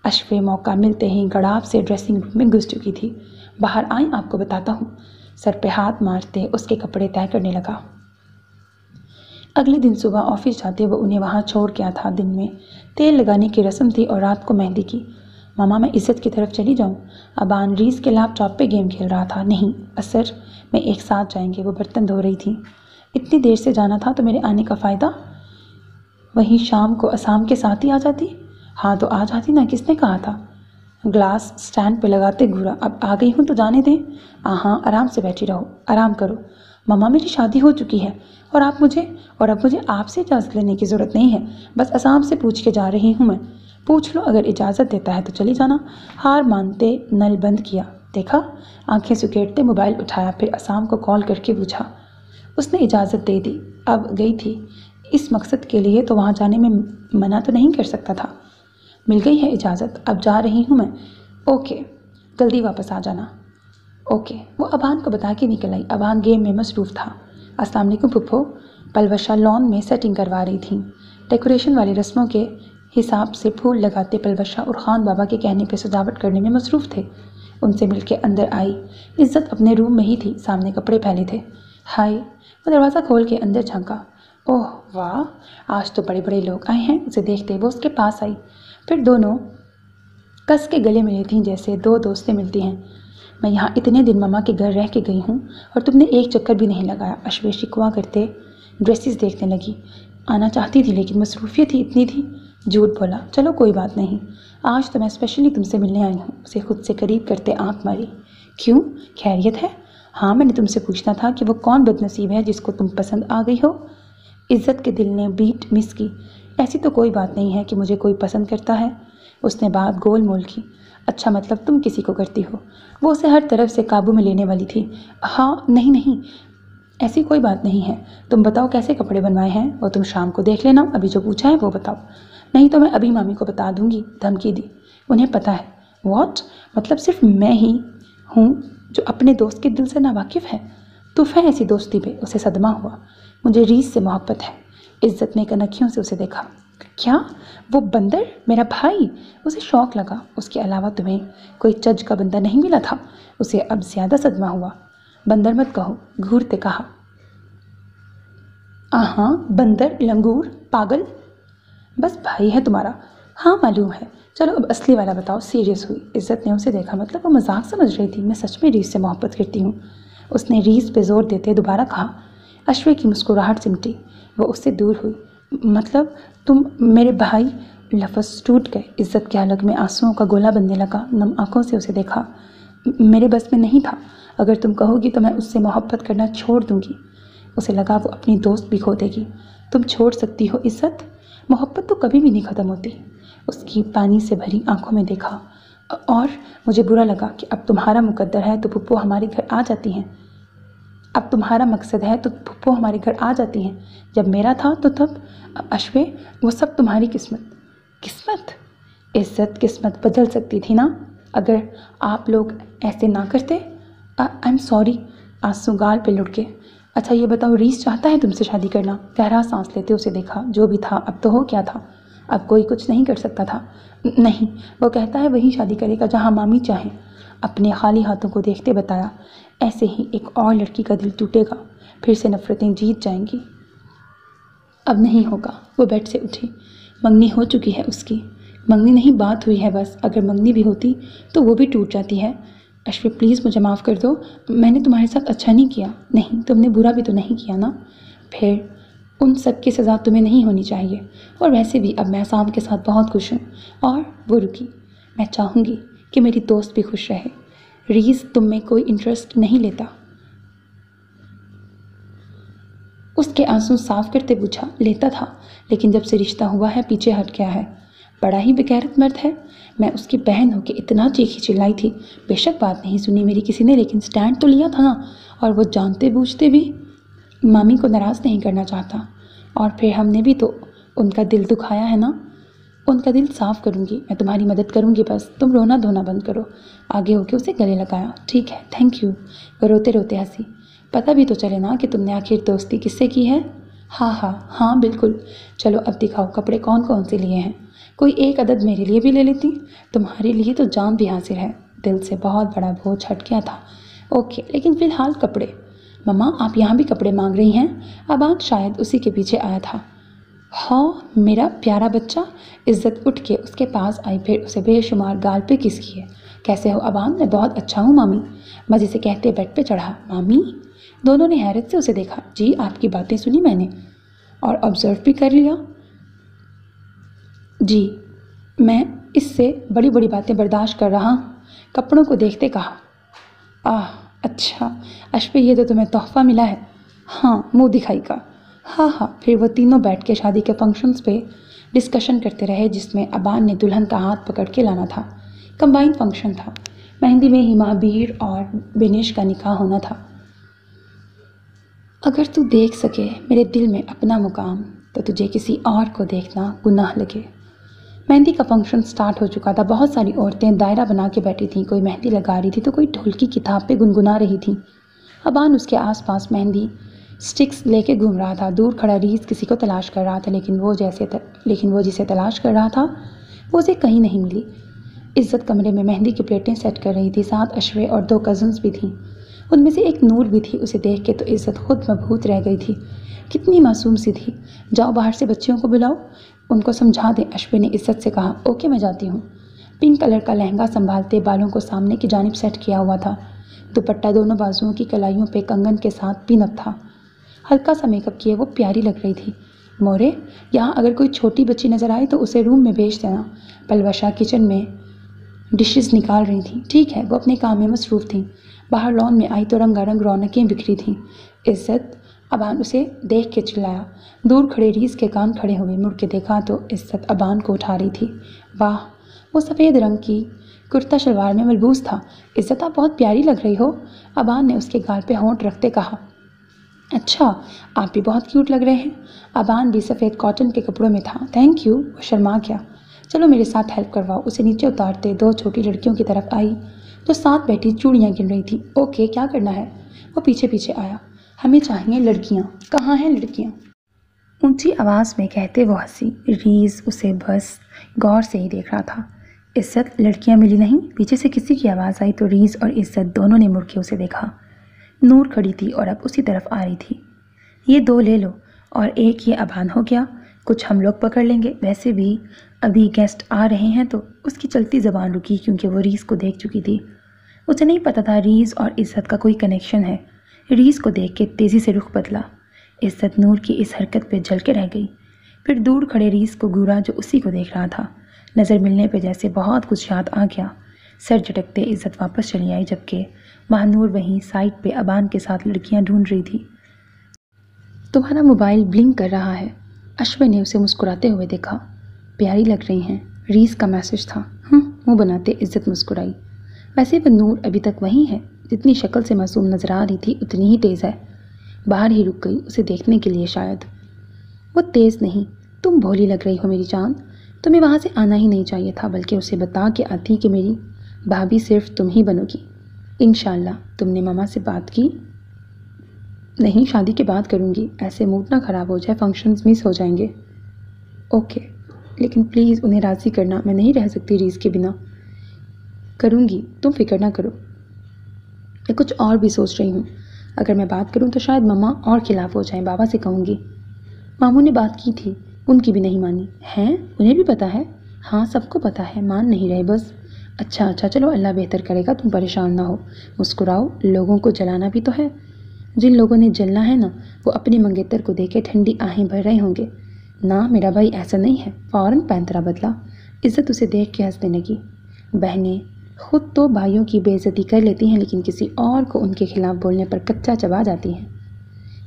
अश्वे मौका मिलते ही गड़ाप से ड्रेसिंग रूम में घुस चुकी थी। बाहर आई, आपको बताता हूँ। सर पे हाथ मारते उसके कपड़े तय करने लगा। अगले दिन सुबह ऑफिस जाते वो उन्हें वहाँ छोड़ गया था। दिन में तेल लगाने की रस्म थी और रात को मेहंदी की। मामा, मैं इज़्ज़त की तरफ चली जाऊँ? अबान रीस के लैपटॉप पे गेम खेल रहा था। नहीं, असर में एक साथ जाएंगे। वो बर्तन धो रही थी। इतनी देर से जाना था तो मेरे आने का फ़ायदा? वहीं शाम को आसाम के साथ ही आ जाती। हाँ तो आ जाती ना, किसने कहा था? ग्लास स्टैंड पे लगाते घूरा। अब आ गई हूँ तो जाने दें। हाँ, आराम से बैठी रहो, आराम करो। मम्मा, मेरी शादी हो चुकी है और अब मुझे आपसे इजाज़त लेने की ज़रूरत नहीं है। बस आसाम से पूछ के जा रही हूँ मैं। पूछ लो, अगर इजाज़त देता है तो चली जाना। हार मानते नल बंद किया। देखा, आंखें सुकेटते मोबाइल उठाया, फिर आसाम को कॉल करके पूछा। उसने इजाज़त दे दी। अब गई थी इस मकसद के लिए तो वहाँ जाने में मना तो नहीं कर सकता था। मिल गई है इजाज़त, अब जा रही हूँ मैं। ओके, जल्दी वापस आ जाना। ओके। वो अबान को बता के निकल आई। अबान गेम में मसरूफ़ था। अस्सलाम वालेकुम फुफ्फो। पलवशा लॉन में सेटिंग करवा रही थी। डेकोरेशन वाली रस्मों के हिसाब से फूल लगाते पलवशा और ख़ान बाबा के कहने पे सजावट करने में मसरूफ़ थे। उनसे मिलके अंदर आई। इज़्ज़त अपने रूम में ही थी, सामने कपड़े फैले थे। हाय। वो दरवाज़ा खोल के अंदर झांका। ओह वाह, आज तो बड़े बड़े लोग आए हैं। उसे देखते वो उसके पास आई। फिर दोनों कस के गले मिली थीं जैसे दो दोस्तें मिलती हैं। मैं यहाँ इतने दिन मम्मा के घर रह के गई हूँ और तुमने एक चक्कर भी नहीं लगाया। अश्वे शिकवा करते ड्रेसेस देखने लगी। आना चाहती थी लेकिन मसरूफियत ही इतनी थी। झूठ बोला। चलो कोई बात नहीं, आज तो मैं स्पेशली तुमसे मिलने आई हूँ। उसे खुद से करीब करते आंख मारी। क्यों, खैरियत है? हाँ, मैंने तुमसे पूछना था कि वो कौन बदनसीब है जिसको तुम पसंद आ गई हो। इज़्ज़त के दिल ने बीट मिस की। ऐसी तो कोई बात नहीं है कि मुझे कोई पसंद करता है। उसने बात गोल मोल की। अच्छा, मतलब तुम किसी को करती हो? वो उसे हर तरफ से काबू में लेने वाली थी। हाँ, नहीं, ऐसी कोई बात नहीं है। तुम बताओ कैसे कपड़े बनवाए हैं, वो तुम शाम को देख लेना। अभी जो पूछा है वो बताओ, नहीं तो मैं अभी मामी को बता दूंगी। धमकी दी। उन्हें पता है। व्हाट? मतलब सिर्फ मैं ही हूँ जो अपने दोस्त के दिल से नावाकिफ़ है? तुफ है ऐसी दोस्ती पे। उसे सदमा हुआ। मुझे रीस से मोहब्बत है। इज़्ज़त ने कनखियों से उसे देखा। क्या? वो बंदर मेरा भाई? उसे शौक लगा। उसके अलावा तुम्हें कोई चज का बंदा नहीं मिला था? उसे अब ज़्यादा सदमा हुआ। बंदर मत कहो, घूरते कहा। हाँ, बंदर, लंगूर, पागल। बस भाई है तुम्हारा। हाँ मालूम है। चलो अब असली वाला बताओ। सीरियस हुई। इज़्ज़त ने उसे देखा, मतलब वो मजाक समझ रही थी। मैं सच में रीस से मोहब्बत करती हूँ। उसने रीस पे जोर देते दोबारा कहा। अश्वे की मुस्कुराहट सिमटी। वो उससे दूर हुई। मतलब तुम मेरे भाई? लफ्ज़ टूट गए। इज़्ज़त के हलक में आंसुओं का गोला बनने लगा। नम आंखों से उसे देखा। मेरे बस में नहीं था। अगर तुम कहोगी तो मैं उससे मोहब्बत करना छोड़ दूंगी। उसे लगा वो अपनी दोस्त भी खो देगी। तुम छोड़ सकती हो इज़्ज़त? मोहब्बत तो कभी भी नहीं ख़त्म होती। उसकी पानी से भरी आंखों में देखा। और मुझे बुरा लगा कि अब तुम्हारा मुकद्दर है तो पुप्पो हमारे घर आ जाती हैं। अब तुम्हारा मकसद है तो पुप्पो हमारे घर आ जाती हैं। जब मेरा था तो तब अश्वे वो सब तुम्हारी किस्मत। किस्मत? इज़्ज़त किस्मत बदल सकती थी ना अगर आप लोग ऐसे ना करते। I am sorry. आंसू गाल पे लुढ़के। अच्छा ये बताओ, रीस चाहता है तुमसे शादी करना? गहरा सांस लेते उसे देखा। जो भी था अब तो हो क्या था, अब कोई कुछ नहीं कर सकता था। नहीं, वो कहता है वही शादी करेगा जहाँ मामी चाहें। अपने खाली हाथों को देखते बताया। ऐसे ही एक और लड़की का दिल टूटेगा, फिर से नफरतें जीत जाएंगी। अब नहीं होगा। वो बेड से उठी। मंगनी हो चुकी है उसकी। मंगनी नहीं, बात हुई है बस। अगर मंगनी भी होती तो वो भी टूट जाती है। अश्वी प्लीज़ मुझे माफ़ कर दो, मैंने तुम्हारे साथ अच्छा नहीं किया। नहीं, तुमने बुरा भी तो नहीं किया ना। फिर उन सब की सज़ा तुम्हें नहीं होनी चाहिए। और वैसे भी अब मैं साम के साथ बहुत खुश हूँ। और वो रुकी। मैं चाहूँगी कि मेरी दोस्त भी खुश रहे। रीज़ तुम में कोई इंटरेस्ट नहीं लेता। उसके आंसू साफ करते पूछा। लेता था, लेकिन जब से रिश्ता हुआ है पीछे हट गया है। बड़ा ही बेगैरत मर्द है। मैं उसकी बहन होकर इतना चीखी चिल्लाई थी। बेशक बात नहीं सुनी मेरी किसी ने, लेकिन स्टैंड तो लिया था ना। और वो जानते बूझते भी मामी को नाराज़ नहीं करना चाहता। और फिर हमने भी तो उनका दिल दुखाया है ना। उनका दिल साफ़ करूँगी, मैं तुम्हारी मदद करूँगी, बस तुम रोना धोना बंद करो। आगे होके उसे गले लगाया। ठीक है, थैंक यू। वो रोते रोते हंसी। पता भी तो चले ना कि तुमने आखिर दोस्ती किससे की है। हाँ हाँ हाँ बिल्कुल। चलो अब दिखाओ कपड़े कौन कौन से लिए हैं। कोई एक अदद मेरे लिए भी ले लेती। तुम्हारे लिए तो जान भी हाजिर है। दिल से बहुत बड़ा बोझ हट गया था। ओके, लेकिन फ़िलहाल कपड़े। मम्मा आप यहाँ भी कपड़े मांग रही हैं? अबान शायद उसी के पीछे आया था। हाँ मेरा प्यारा बच्चा। इज़्ज़त उठ के उसके पास आई, फिर उसे बेशुमार गाल पे किस किए। कैसे हो अबान? मैं बहुत अच्छा हूँ मामी, मज़े से कहते बेड पे चढ़ा। मामी? दोनों ने हैरत से उसे देखा। जी आपकी बातें सुनी मैंने और ऑब्ज़र्व भी कर लिया। जी मैं इससे बड़ी बड़ी बातें बर्दाश्त कर रहा हूँ। कपड़ों को देखते कहा। आह अच्छा अश्वे, ये तो तुम्हें तोहफ़ा मिला है। हाँ मुँह दिखाई का। हाँ हाँ। फिर वो तीनों बैठ के शादी के फंक्शंस पे डिस्कशन करते रहे, जिसमें अबान ने दुल्हन का हाथ पकड़ के लाना था। कंबाइंड फंक्शन था। मेहंदी में हिमाबीर और बिनेश का निकाह होना था। अगर तू देख सके मेरे दिल में अपना मुकाम, तो तुझे किसी और को देखना गुनाह लगे। मेहंदी का फंक्शन स्टार्ट हो चुका था। बहुत सारी औरतें दायरा बना के बैठी थीं। कोई मेहंदी लगा रही थी तो कोई ढोल की किताब पे गुनगुना रही थी। अबान उसके आसपास मेहंदी स्टिक्स लेके घूम रहा था। दूर खड़ा रीस किसी को तलाश कर रहा था, लेकिन वो जिसे तलाश कर रहा था वो उसे कहीं नहीं मिली। इज़्ज़त कमरे में मेहंदी की प्लेटें सेट कर रही थी। साथ अश्वे और 2 कज़न्स भी थीं। उनमें से एक नूर भी थी। उसे देख के तो इज़्ज़त खुद मबहूत रह गई थी। कितनी मासूम सी थी। जाओ बाहर से बच्चियों को बुलाओ, उनको समझा दें, अश्वे ने इज़्ज़त से कहा। ओके मैं जाती हूँ। पिंक कलर का लहंगा संभालते बालों को सामने की जानिब सेट किया हुआ था। दुपट्टा दोनों बाजुओं की कलाइयों पे कंगन के साथ पिनअप था। हल्का सा मेकअप किए वो प्यारी लग रही थी। मोरे, यहाँ अगर कोई छोटी बच्ची नज़र आए तो उसे रूम में भेज देना। पलवशा किचन में डिशेस निकाल रही थी। ठीक है, वो अपने काम में मसरूफ़ थी। बाहर लॉन में आई तो रंगारंग रौनकें बिखरी थीं। इज़्ज़त, अबान उसे देख के चिल्लाया। दूर खड़े रीस के कान खड़े हुए। मुड़ के देखा तो इज़्ज़त अबान को उठा रही थी। वाह, वो सफ़ेद रंग की कुर्ता शलवार में मलबूस था। इज़्ज़त आप बहुत प्यारी लग रही हो। अबान ने उसके गाल पे होंठ रखते कहा। अच्छा, आप भी बहुत क्यूट लग रहे हैं। अबान भी सफ़ेद कॉटन के कपड़ों में था। Thank you. वो शर्मा गया। चलो मेरे साथ हेल्प करवाओ। उसे नीचे उतारते 2 छोटी लड़कियों की तरफ आई जो साथ बैठी चूड़ियाँ गिन रही थी। ओके क्या करना है? वो पीछे पीछे आया। हमें चाहिए लड़कियाँ। कहाँ हैं लड़कियाँ? ऊंची आवाज़ में कहते वो हंसी। रीज़ उसे बस गौर से ही देख रहा था। इज़्ज़त, लड़कियाँ मिली नहीं? पीछे से किसी की आवाज़ आई तो रीज़ और इज़्ज़त दोनों ने मुड़ के उसे देखा। नूर खड़ी थी और अब उसी तरफ आ रही थी। ये 2 ले लो और एक ये अबान हो गया। कुछ हम लोग पकड़ लेंगे। वैसे भी अभी गेस्ट आ रहे हैं। तो उसकी चलती ज़बान रुकी क्योंकि वो रीज़ को देख चुकी थी। उसे नहीं पता था रीज़ और इज़्ज़त का कोई कनेक्शन है। रीज़ को देख के तेज़ी से रुख बदला। इज़्ज़त नूर की इस हरकत पे जल के रह गई। फिर दूर खड़े रीज़ को घूरा जो उसी को देख रहा था। नज़र मिलने पे जैसे बहुत कुछ याद आ गया। सर झटकते इज़्ज़त वापस चली आई, जबकि महानूर वहीं साइड पे अबान के साथ लड़कियां ढूंढ रही थी। तुम्हारा मोबाइल ब्लिंक कर रहा है। अश्वे ने उसे मुस्कुराते हुए देखा। प्यारी लग रही हैं। रीज़ का मैसेज था। मुंह बनाते इज्जत मुस्कुराई। वैसे वह नूर अभी तक वही है, जितनी शक्ल से मासूम नजर आ रही थी उतनी ही तेज़ है। बाहर ही रुक गई उसे देखने के लिए शायद। वो तेज़ नहीं, तुम भोली लग रही हो मेरी जान। तुम्हें वहाँ से आना ही नहीं चाहिए था, बल्कि उसे बता के आती कि मेरी भाभी सिर्फ तुम ही बनोगी इंशाल्लाह। तुमने मामा से बात की? नहीं, शादी के बाद करूँगी। ऐसे मूड ना ख़राब हो जाए, फंक्शंस मिस हो जाएंगे। ओके, लेकिन प्लीज़ उन्हें राज़ी करना, मैं नहीं रह सकती रीस के बिना। करूँगी, तुम फिक्र ना करो। मैं कुछ और भी सोच रही हूँ। अगर मैं बात करूँ तो शायद मम्मा और खिलाफ हो जाएं। बाबा से कहूँगी। मामू ने बात की थी, उनकी भी नहीं मानी। हैं? उन्हें भी पता है? हाँ, सबको पता है, मान नहीं रहे बस। अच्छा चलो, अल्लाह बेहतर करेगा, तुम परेशान ना हो। मुस्कुराओ, लोगों को जलाना भी तो है। जिन लोगों ने जलना है ना, वो अपने मंगेतर को देखे ठंडी आहें भर रहे होंगे। ना, मेरा भाई ऐसा नहीं है। फ़ौरन पैंतरा बदला। इज़्ज़त उसे देख के हंसने लगी। बहनें खुद तो भाइयों की बेइज्जती कर लेती हैं, लेकिन किसी और को उनके खिलाफ बोलने पर कच्चा चबा जाती हैं।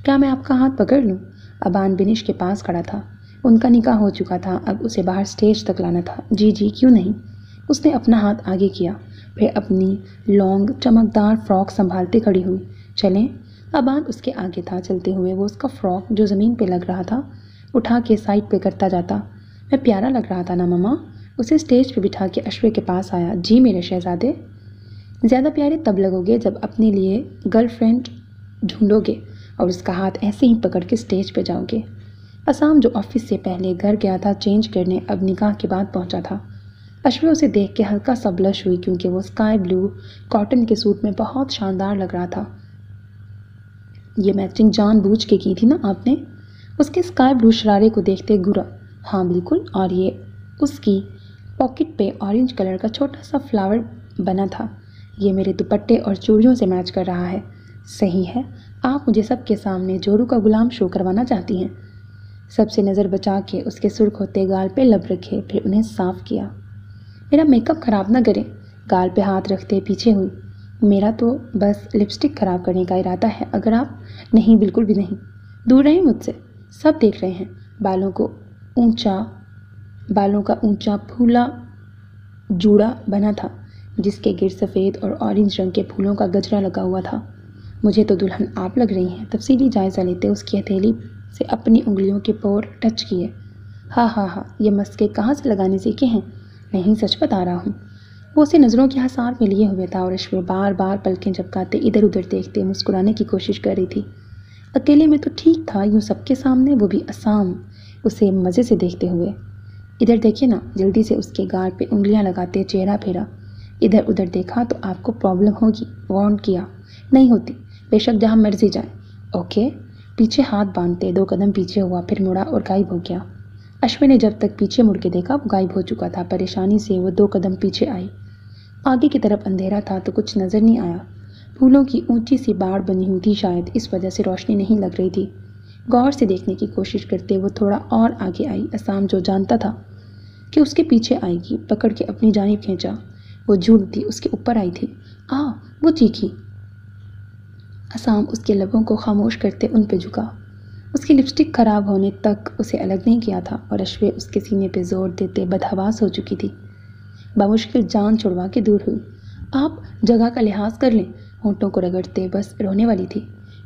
क्या मैं आपका हाथ पकड़ लूँ? अबान बिनिश के पास खड़ा था। उनका निकाह हो चुका था, अब उसे बाहर स्टेज तक लाना था। जी जी, क्यों नहीं। उसने अपना हाथ आगे किया, फिर अपनी लॉन्ग चमकदार फ्रॉक संभालते खड़ी हुई। चलें। अबान उसके आगे था। चलते हुए वो उसका फ्रॉक जो ज़मीन पे लग रहा था उठा के साइड पे करता जाता। मैं प्यारा लग रहा था ना मम्मा? उसे स्टेज पे बिठा के अश्वे के पास आया। जी मेरे शहजादे। ज़्यादा प्यारे तब लगोगे जब अपने लिए गर्लफ्रेंड ढूंढोगे और उसका हाथ ऐसे ही पकड़ के स्टेज पे जाओगे। असाम जो ऑफिस से पहले घर गया था चेंज करने, अब निकाह के बाद पहुंचा था। अश्वे उसे देख के हल्का सा ब्लश हुई, क्योंकि वो स्काई ब्लू कॉटन के सूट में बहुत शानदार लग रहा था। ये मैचिंग जानबूझ के की थी ना आपने? उसके स्काई ब्लू शरारे को देखते घूरा। हाँ बिल्कुल, और ये उसकी पॉकेट पे ऑरेंज कलर का छोटा सा फ्लावर बना था। ये मेरे दुपट्टे और चूड़ियों से मैच कर रहा है। सही है, आप मुझे सबके सामने जोरू का गुलाम शो करवाना चाहती हैं। सबसे नज़र बचा के उसके सुर्ख होते गाल पे लब रखे, फिर उन्हें साफ किया। मेरा मेकअप ख़राब ना करें। गाल पे हाथ रखते पीछे हुई। मेरा तो बस लिपस्टिक ख़राब करने का इरादा है, अगर आप। नहीं, बिल्कुल भी नहीं। दूर रहें मुझसे, सब देख रहे हैं। बालों का ऊंचा फूला जूड़ा बना था, जिसके गिर सफ़ेद और ऑरेंज रंग के फूलों का गजरा लगा हुआ था। मुझे तो दुल्हन आप लग रही हैं। तफसीली जायज़ा लेते उसकी हथेली से अपनी उंगलियों के पोर टच किए। हाँ, ये मस्के कहाँ से लगाने सीखे हैं? नहीं, सच बता रहा हूँ। वो उसे नज़रों के हसार में लिए हुए था और अश्वे बार बार पलकें झपकाते इधर उधर देखते मुस्कुराने की कोशिश कर रही थी। अकेले में तो ठीक था, यूँ सबके सामने, वो भी असाम उसे मज़े से देखते हुए। इधर देखिए ना। जल्दी से उसके गाल पे उंगलियां लगाते चेहरा फेरा। इधर उधर देखा तो आपको प्रॉब्लम होगी, वार्न किया। नहीं होती, बेशक जहाँ मर्जी जाए। ओके। पीछे हाथ बांधते 2 कदम पीछे हुआ, फिर मुड़ा और गायब हो गया। अश्विन ने जब तक पीछे मुड़ के देखा वो गायब हो चुका था। परेशानी से वो 2 कदम पीछे आई। आगे की तरफ अंधेरा था तो कुछ नज़र नहीं आया। फूलों की ऊंची सी बाड़ बनी हुई थी, शायद इस वजह से रोशनी नहीं लग रही थी। गौर से देखने की कोशिश करते वो थोड़ा और आगे आई। असाम जो जानता था कि उसके पीछे आएगी, पकड़ के अपनी जानिब खींचा। वो झूठ थी, उसके ऊपर आई थी। वो चीखी। असाम उसके लबों को खामोश करते उन पे झुका। उसकी लिपस्टिक खराब होने तक उसे अलग नहीं किया था और अश्वे उसके सीने पे जोर देते बदहवास हो चुकी थी। बामुश्किल जान छुड़वा के दूर हुई। आप जगह का लिहाज कर लें। होंठों को रगड़ते बस रोने वाली थी।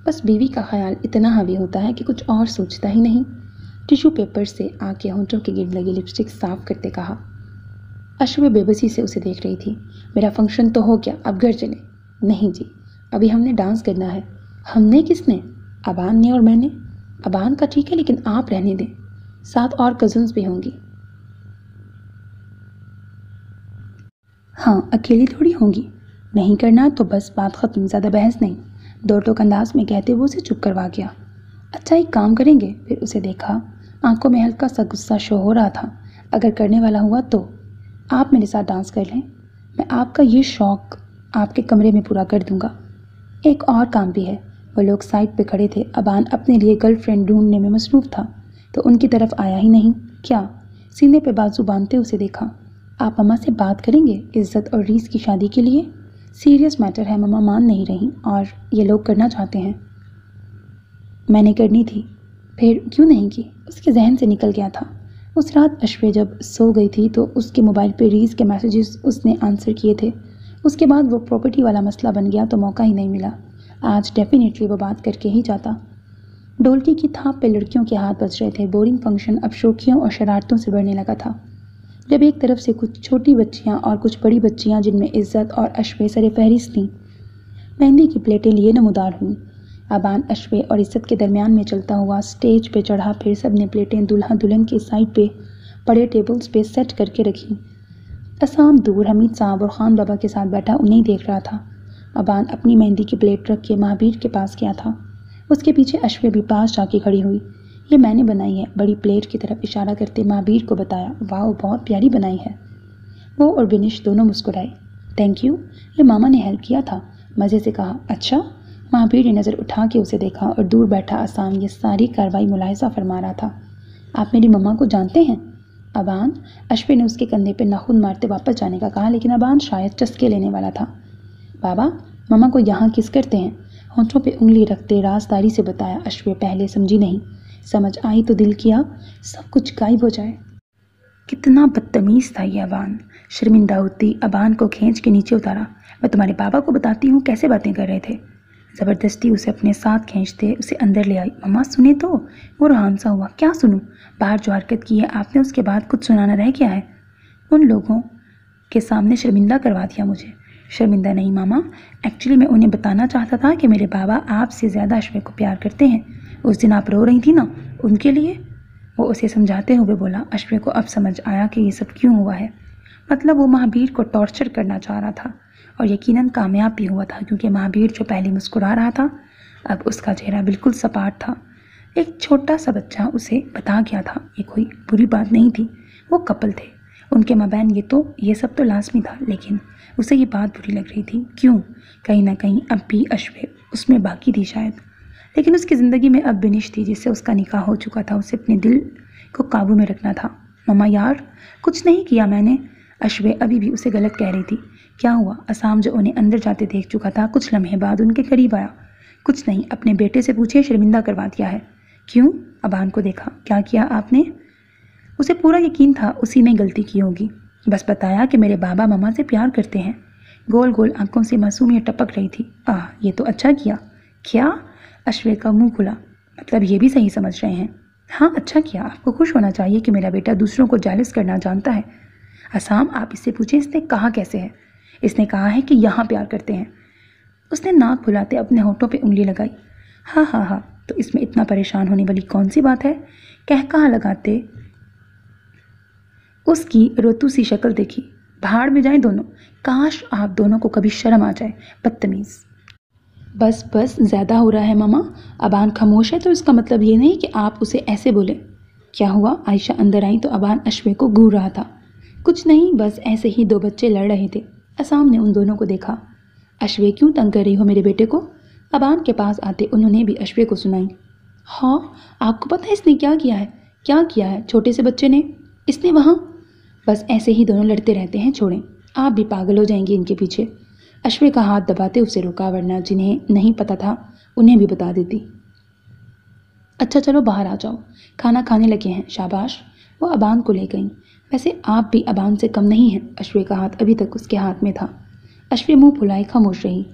बस बीवी का ख्याल इतना हावी होता है कि कुछ और सोचता ही नहीं। टिश्यू पेपर से आके होंठों के गिर्द लगी लिपस्टिक साफ करते कहा। अश्वे बेबसी से उसे देख रही थी। मेरा फंक्शन तो हो गया, अब घर चले। नहीं जी, अभी हमने डांस करना है। हमने किसने? अबान ने और मैंने। अबान का ठीक है, लेकिन आप रहने दें, साथ और कजन्स भी होंगी। हाँ, अकेली थोड़ी होंगी। नहीं करना तो बस बात ख़त्म, ज़्यादा बहस नहीं। दो टोक अंदाज में कहते वो उसे चुप करवा गया। अच्छा, एक काम करेंगे। फिर उसे देखा, आंखों में हल्का सा गुस्सा शो हो रहा था। अगर करने वाला हुआ तो आप मेरे साथ डांस कर लें। मैं आपका ये शौक़ आपके कमरे में पूरा कर दूंगा। एक और काम भी है। वो लोग साइड पे खड़े थे। अबान अपने लिए गर्लफ्रेंड ढूंढने में मसरूफ़ था तो उनकी तरफ आया ही नहीं। क्या? सीने पे बाजू बांधते उसे देखा। आप मम्मा से बात करेंगे इज़्ज़त और रीस की शादी के लिए? सीरियस मैटर है, मम्मा मान नहीं रही और ये लोग करना चाहते हैं। मैंने करनी थी, फिर क्यों नहीं की? उसके जहन से निकल गया था। उस रात अश्वे जब सो गई थी तो उसके मोबाइल पे रीज़ के मैसेजेस उसने आंसर किए थे। उसके बाद वो प्रॉपर्टी वाला मसला बन गया तो मौका ही नहीं मिला। आज डेफिनेटली वो बात करके ही जाता। ढोलकी की थाप पे लड़कियों के हाथ बज रहे थे। बोरिंग फंक्शन अब शोखियों और शरारतों से बढ़ने लगा था। जब एक तरफ से कुछ छोटी बच्चियां और कुछ बड़ी बच्चियां जिनमें इज्जत और अश्वे सरे फहरिस्त थीं मेहंदी की प्लेटें लिए नमूदार हुई। अबान अश्वे और इज्जत के दरमियान में चलता हुआ स्टेज पे चढ़ा। फिर सब ने प्लेटें दूल्हा दुल्हन के साइड पे पड़े टेबल्स पे सेट करके रखी। असाम दूर हमीद साहब और खान बाबा के साथ बैठा उन्हें देख रहा था। अबान अपनी मेहंदी की प्लेट रख के महावीर के पास गया था। उसके पीछे अश्वे भी पास जाके खड़ी हुई। ये मैंने बनाई है, बड़ी प्लेट की तरफ इशारा करते महावीर को बताया। वाह, बहुत प्यारी बनाई है। वो और बिनिश दोनों मुस्कुराए। थैंक यू, ये मामा ने हेल्प किया था, मज़े से कहा। अच्छा। महावीर ने नज़र उठा के उसे देखा और दूर बैठा असाम ये सारी कार्रवाई मुलाहिजा फरमा रहा था। आप मेरी मम्मा को जानते हैं? अबान। अश्वे ने उसके कंधे पर नाखून मारते वापस जाने का कहा, लेकिन अबान शायद चस्के लेने वाला था। बाबा, मम्मा को यहाँ किस करते हैं? होंठों पे उंगली रखते राजदारी से बताया अश्वे। पहले समझी नहीं, समझ आई तो दिल किया सब कुछ गायब हो जाए। कितना बदतमीज़ था ये अबान। शर्मिंदा होती अबान को खींच के नीचे उतारा। मैं तुम्हारे बाबा को बताती हूँ कैसे बातें कर रहे थे। ज़बरदस्ती उसे अपने साथ खींचते उसे अंदर ले आई। मम्मा सुने तो। वो रुहान सा हुआ। क्या सुनूं? बाहर जो हरकत की है आपने उसके बाद कुछ सुनाना रह गया है? उन लोगों के सामने शर्मिंदा करवा दिया मुझे। शर्मिंदा नहीं मामा, एक्चुअली मैं उन्हें बताना चाहता था कि मेरे बाबा आपसे ज़्यादा अश्वे को प्यार करते हैं। उस दिन आप रो रही थी ना, उनके लिए। वो उसे समझाते हुए बोला। अश्वे को अब समझ आया कि ये सब क्यों हुआ है। मतलब वो महावीर को टॉर्चर करना चाह रहा था और यकीनन कामयाब भी हुआ था, क्योंकि महावीर जो पहले मुस्कुरा रहा था अब उसका चेहरा बिल्कुल सपाट था। एक छोटा सा बच्चा उसे बता गया था। ये कोई बुरी बात नहीं थी, वो कपल थे, उनके माबैन ये सब तो लाजमी था, लेकिन उसे ये बात बुरी लग रही थी। क्यों? कहीं ना कहीं अब भी अश्वे उसमें बाकी थी शायद। लेकिन उसकी ज़िंदगी में अब बिनिश थी जिससे उसका निकाह हो चुका था। उसे अपने दिल को काबू में रखना था। मम्मा यार, कुछ नहीं किया मैंने। अश्वे अभी भी उसे गलत कह रही थी। क्या हुआ? असाम जो उन्हें अंदर जाते देख चुका था कुछ लम्हे बाद उनके करीब आया। कुछ नहीं, अपने बेटे से पूछे, शर्मिंदा करवा दिया है। क्यों? अबान को देखा। क्या किया आपने? उसे पूरा यकीन था उसी ने गलती की होगी। बस बताया कि मेरे बाबा मम्मा से प्यार करते हैं। गोल गोल आंखों से मासूमियत टपक रही थी। ये तो अच्छा किया। क्या? अश्वे का मुंह खुला। मतलब ये भी सही समझ रहे हैं? हाँ, अच्छा किया। आपको खुश होना चाहिए कि मेरा बेटा दूसरों को जालिस करना जानता है। असाम, आप इससे पूछें इसने कहा कैसे है। इसने कहा है कि यहाँ प्यार करते हैं। उसने नाक फुलाते अपने होठों पे उंगली लगाई। हाँ हाँ हाँ, तो इसमें इतना परेशान होने वाली कौन सी बात है? कह कहाँ लगाते उसकी रोतू सी शक्ल देखी। भाड़ में जाएं दोनों। काश आप दोनों को कभी शर्म आ जाए। बदतमीज़। बस बस, ज़्यादा हो रहा है मामा। अबान खामोश है तो इसका मतलब ये नहीं कि आप उसे ऐसे बोले। क्या हुआ? आयशा अंदर आई तो अबान अश्वे को घूर रहा था। कुछ नहीं, बस ऐसे ही दो बच्चे लड़ रहे थे। असाम ने उन दोनों को देखा। अश्वे, क्यों तंग कर रही हो मेरे बेटे को? अबान के पास आते उन्होंने भी अश्वे को सुनाई। हाँ, आपको पता है इसने क्या किया है? क्या किया है छोटे से बच्चे ने? इसने वहाँ। बस ऐसे ही दोनों लड़ते रहते हैं, छोड़ें। आप भी पागल हो जाएंगे इनके पीछे। अश्वे का हाथ दबाते उसे रोका, वरना जिन्हें नहीं पता था उन्हें भी बता देती। अच्छा चलो बाहर आ जाओ, खाना खाने लगे हैं। शाबाश। वो अबान को ले गई। वैसे आप भी अबान से कम नहीं हैं। अश्वे का हाथ अभी तक उसके हाथ में था। अश्वे मुंह फुलाए खामोश रही।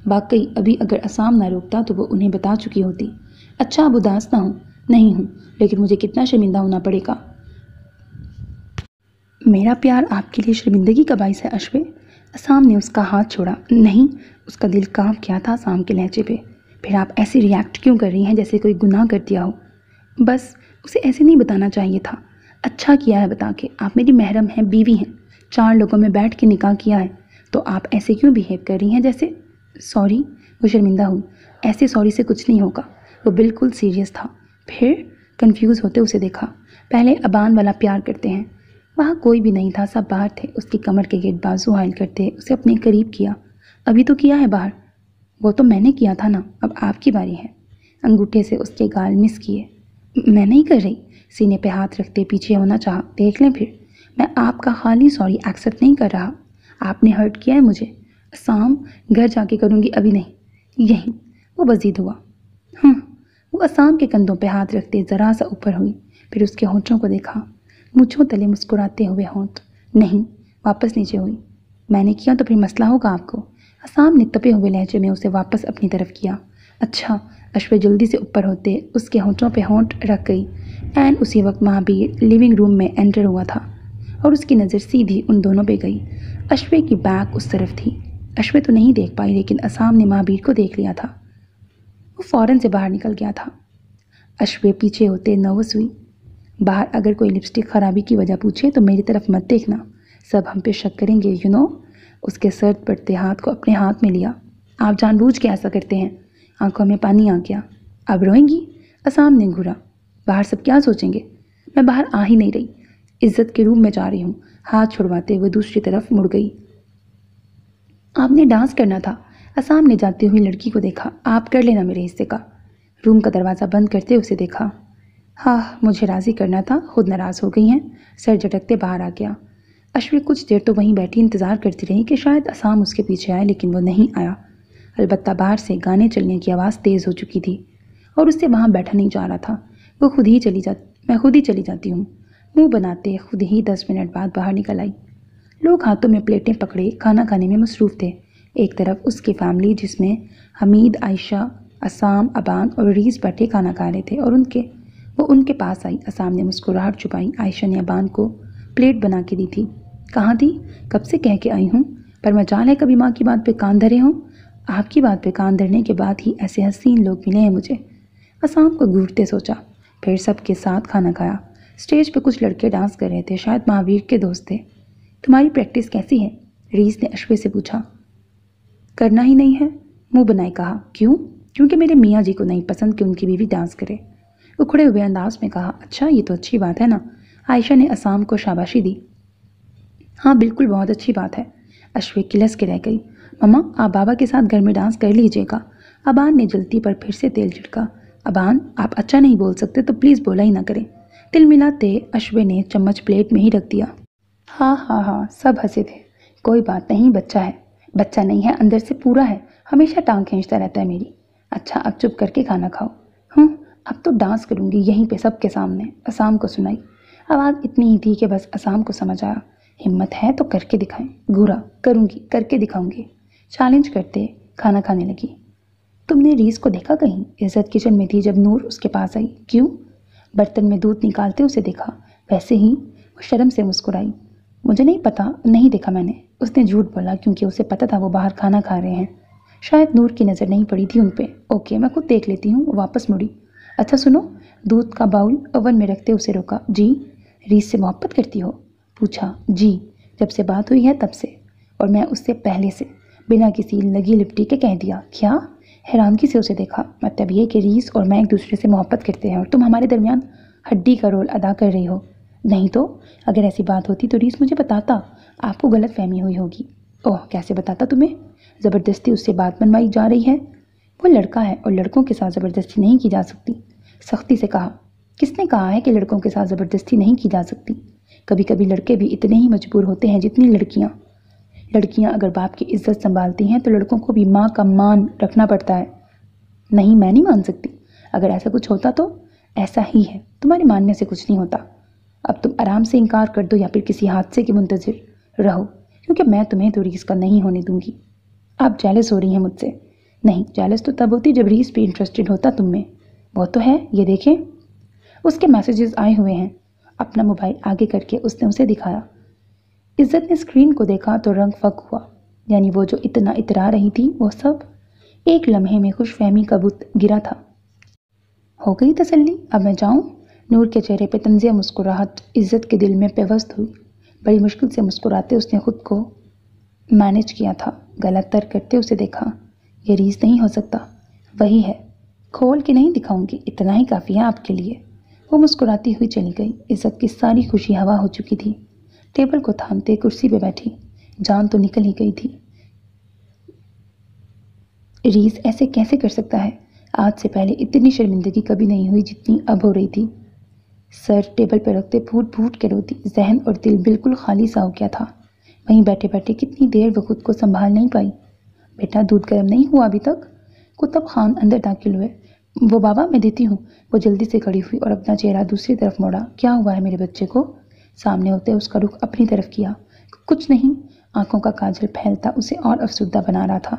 वाकई अभी अगर असाम ना रोकता तो वो उन्हें बता चुकी होती। अच्छा, अब उदास ना हूँ। नहीं हूँ, लेकिन मुझे कितना शर्मिंदा होना पड़ेगा। मेरा प्यार आपके लिए शर्मिंदगी का बाइस है अश्वे? असाम ने उसका हाथ छोड़ा। नहीं। उसका दिल कांप गया था असाम के लहजे पे। फिर आप ऐसे रिएक्ट क्यों कर रही हैं जैसे कोई गुनाह कर दिया हो? बस उसे ऐसे नहीं बताना चाहिए था। अच्छा किया है बता के। आप मेरी महरम हैं, बीवी हैं, 4 लोगों में बैठ के निकाह किया है, तो आप ऐसे क्यों बिहेव कर रही हैं जैसे? सॉरी। वो शर्मिंदा हुई। ऐसे सॉरी से कुछ नहीं होगा। वो बिल्कुल सीरियस था। फिर कंफ्यूज होते उसे देखा। पहले अबान वाला प्यार करते हैं। वहाँ कोई भी नहीं था, सब बाहर थे। उसकी कमर के गिर्द बाजू हायल करते उसे अपने करीब किया। अभी तो किया है बाहर। वो तो मैंने किया था ना, अब आपकी बारी है। अंगूठे से उसके गाल मिस किए। मैं नहीं कर रही। सीने पे हाथ रखते पीछे होना चाहा। देख लें फिर। मैं आपका खाली सॉरी एक्सेप्ट नहीं कर रहा। आपने हर्ट किया है मुझे। असाम, घर जाके करूँगी, अभी नहीं। यहीं। वो बजीद हुआ। वो असाम के कंधों पे हाथ रखते ज़रा सा ऊपर हुई, फिर उसके होंठों को देखा। मूंछों तले मुस्कुराते हुए होंठ। नहीं, वापस नीचे हुई। मैंने किया तो फिर मसला होगा आपको। असाम ने तपे हुए लहजे में उसे वापस अपनी तरफ किया। अच्छा। अश्वे जल्दी से ऊपर होते उसके होंठों पे होंठ रख गई। एन उसी वक्त महाबीर लिविंग रूम में एंटर हुआ था और उसकी नज़र सीधी उन दोनों पे गई। अश्वे की बैक उस तरफ थी। अश्वे तो नहीं देख पाई, लेकिन असाम ने महाबीर को देख लिया था। वो फौरन से बाहर निकल गया था। अश्वे पीछे होते नर्वस हुई। बाहर अगर कोई लिपस्टिक खराबी की वजह पूछे तो मेरी तरफ मत देखना, सब हम पे शक करेंगे, यू नो। उसके सर पड़ते हाथ को अपने हाथ में लिया। आप जानबूझ के ऐसा करते हैं। आंखों में पानी आ गया। अब रोएंगी? असाम ने घूरा। बाहर सब क्या सोचेंगे? मैं बाहर आ ही नहीं रही, इज्जत के रूम में जा रही हूँ। हाथ छुड़वाते हुए दूसरी तरफ मुड़ गई। आपने डांस करना था। असाम ने जाती हुई लड़की को देखा। आप कर लेना मेरे हिस्से का। रूम का दरवाज़ा बंद करते उसे देखा। हाँ, मुझे राज़ी करना था, खुद नाराज़ हो गई हैं। सर झटकते बाहर आ गया। अश्वी कुछ देर तो वहीं बैठी इंतज़ार करती रही कि शायद असाम उसके पीछे आए, लेकिन वो नहीं आया। अलबत्ता बाहर से गाने चलने की आवाज़ तेज़ हो चुकी थी और उससे वहाँ बैठा नहीं जा रहा था। मैं खुद ही चली जाती हूँ। मुंह बनाते खुद ही 10 मिनट बाद बाहर निकल आई। लोग हाथों में प्लेटें पकड़े खाना खाने में मसरूफ़ थे। एक तरफ उसकी फैमिली, जिसमें हमीद, आयशा, असाम, अबान और रीस बैठे खाना खा रहे थे और वो उनके पास आई। असाम ने मुस्कुराहट छुपाई। आयशा ने अबान को प्लेट बना के दी थी। कहाँ थी? कब से कह के आई हूँ, पर मजाल है कभी माँ की बात पे कान धरे हों। आपकी बात पे कान धरने के बाद ही ऐसे हसीन लोग मिले हैं मुझे। असाम को घूरते सोचा। फिर सबके साथ खाना खाया। स्टेज पे कुछ लड़के डांस कर रहे थे, शायद महावीर के दोस्त थे। तुम्हारी प्रैक्टिस कैसी है? रीस ने अश्वे से पूछा। करना ही नहीं है, मुंह बनाए कहा। क्यों? क्योंकि मेरे मियाँ जी को नहीं पसंद कि उनकी बीवी डांस करे। उखड़े हुए अंदाज में कहा। अच्छा, ये तो अच्छी बात है ना। आयशा ने असाम को शाबाशी दी। हाँ बिल्कुल, बहुत अच्छी बात है। अश्वे किलस के रह गई। मम्मा, आप बाबा के साथ घर में डांस कर लीजिएगा। अबान ने जल्दी पर फिर से तेल छिड़का। अबान, आप अच्छा नहीं बोल सकते तो प्लीज़ बोला ही ना करें। तिल मिलाते अश्वे ने चम्मच प्लेट में ही रख दिया। हाँ हाँ हाँ, सब हंसे थे। कोई बात नहीं, बच्चा है। बच्चा नहीं है, अंदर से पूरा है, हमेशा टांग खींचता रहता है मेरी। अच्छा, अब चुप करके खाना खाओ। अब तो डांस करूँगी यहीं पे सबके सामने। असाम को सुनाई। आवाज़ इतनी ही थी कि बस असाम को समझ आया। हिम्मत है तो करके दिखाएं। घूरा। करूँगी, करके दिखाऊंगी। चैलेंज करते खाना खाने लगी। तुमने रीस को देखा कहीं? इज्जत किचन में थी जब नूर उसके पास आई। क्यों? बर्तन में दूध निकालते उसे देखा। वैसे ही वो शर्म से मुस्कुराई। मुझे नहीं पता, नहीं देखा मैंने। उसने झूठ बोला क्योंकि उसे पता था वो बाहर खाना खा रहे हैं। शायद नूर की नज़र नहीं पड़ी थी उन पे। ओके, मैं खुद देख लेती हूँ। वो वापस मुड़ी। अच्छा सुनो। दूध का बाउल ओवन में रखते उसे रोका। जी? रीस से मोहब्बत करती हो? पूछा। जी, जब से बात हुई है तब से, और मैं उससे पहले से। बिना किसी लगी लिपटी के कह दिया। क्या? हैरानगी से उसे देखा। मतलब ये कि रीस और मैं एक दूसरे से मोहब्बत करते हैं और तुम हमारे दरमियान हड्डी का रोल अदा कर रही हो। नहीं तो अगर ऐसी बात होती तो रीस मुझे बताता। आपको गलत फहमी हुई होगी। ओह, कैसे बताता तुम्हें? ज़बरदस्ती उससे बात बनवाई जा रही है। वो लड़का है और लड़कों के साथ ज़बरदस्ती नहीं की जा सकती। सख्ती से कहा। किसने कहा है कि लड़कों के साथ ज़बरदस्ती नहीं की जा सकती? कभी कभी लड़के भी इतने ही मजबूर होते हैं जितनी लड़कियाँ। लड़कियाँ अगर बाप की इज्जत संभालती हैं तो लड़कों को भी माँ का मान रखना पड़ता है। नहीं, मैं नहीं मान सकती। अगर ऐसा कुछ होता तो ऐसा ही है, तुम्हारे मानने से कुछ नहीं होता। अब तुम आराम से इनकार कर दो या फिर किसी हादसे के मुंतज़िर रहो, क्योंकि मैं तुम्हें तो रीस का नहीं होने दूंगी। आप जेलस हो रही हैं मुझसे। नहीं, जेलस तो तब होती जब रीस भी इंटरेस्टेड होता तुम में। वो तो है, ये देखें। उसके मैसेजेस आए हुए हैं। अपना मोबाइल आगे करके उसने उसे दिखाया। इज्जत ने स्क्रीन को देखा तो रंग फक हुआ। यानी वो जो इतना इतरा रही थी वो सब एक लम्हे में खुशफहमी का बुत गिरा था। हो गई तसल्ली, अब मैं जाऊं? नूर के चेहरे पे तंजिया मुस्कुराहट इज्जत के दिल में पेवस्त हुई। बड़ी मुश्किल से मुस्कुराते उसने खुद को मैनेज किया था। गला तर करते उसे देखा। ये रीस नहीं हो सकता। वही है। खोल के नहीं दिखाऊंगी, इतना ही काफ़ी है आपके लिए। वो मुस्कुराती हुई चली गई। इज्जत की सारी खुशी हवा हो चुकी थी। टेबल को थामते कुर्सी पे बैठी। जान तो निकल ही गई थी। रीस ऐसे कैसे कर सकता है? आज से पहले इतनी शर्मिंदगी कभी नहीं हुई जितनी अब हो रही थी। सर टेबल पर रखते फूट फूट के रोती। जहन और दिल बिल्कुल खाली सा हो गया था। वहीं बैठे बैठे कितनी देर वो खुद को संभाल नहीं पाई। बेटा, दूध गर्म नहीं हुआ अभी तक? कुतुब खान अंदर दाखिल हुए। वो बाबा, मैं देती हूँ। वो जल्दी से खड़ी हुई और अपना चेहरा दूसरी तरफ मोड़ा। क्या हुआ है मेरे बच्चे को? सामने होते उसका रुख अपनी तरफ किया। कुछ नहीं। आंखों का काजल फैलता उसे और अफसुर्दा बना रहा था।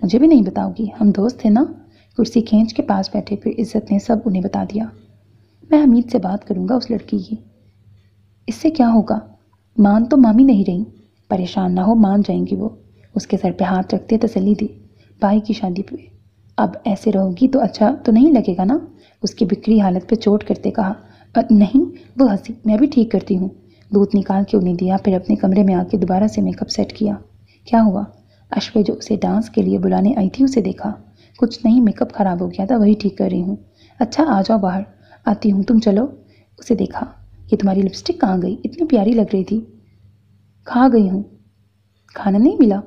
मुझे भी नहीं बताओगी? हम दोस्त थे ना? कुर्सी खींच के पास बैठे फिर इज्जत ने सब उन्हें बता दिया। मैं हमीद से बात करूंगा उस लड़की की। इससे क्या होगा? मान तो मामी नहीं रही। परेशान ना हो, मान जाएंगी वो। उसके सर पे हाथ रखते तसल्ली दी। भाई की शादी पे अब ऐसे रहोगी तो अच्छा तो नहीं लगेगा ना? उसकी बिखरी हालत पे चोट करते कहा। नहीं। वो हंसी। मैं भी ठीक करती हूँ। दूध निकाल के उन्हें दिया फिर अपने कमरे में आके दोबारा से मेकअप सेट किया। क्या हुआ? अश्वे जो उसे डांस के लिए बुलाने आई थी उसे देखा। कुछ नहीं, मेकअप खराब हो गया था, वही ठीक कर रही हूँ। अच्छा आ जाओ बाहर। आती हूँ, तुम चलो। उसे देखा। ये तुम्हारी लिपस्टिक कहाँ गई? इतनी प्यारी लग रही थी। खा गई हूँ। खाना नहीं मिला?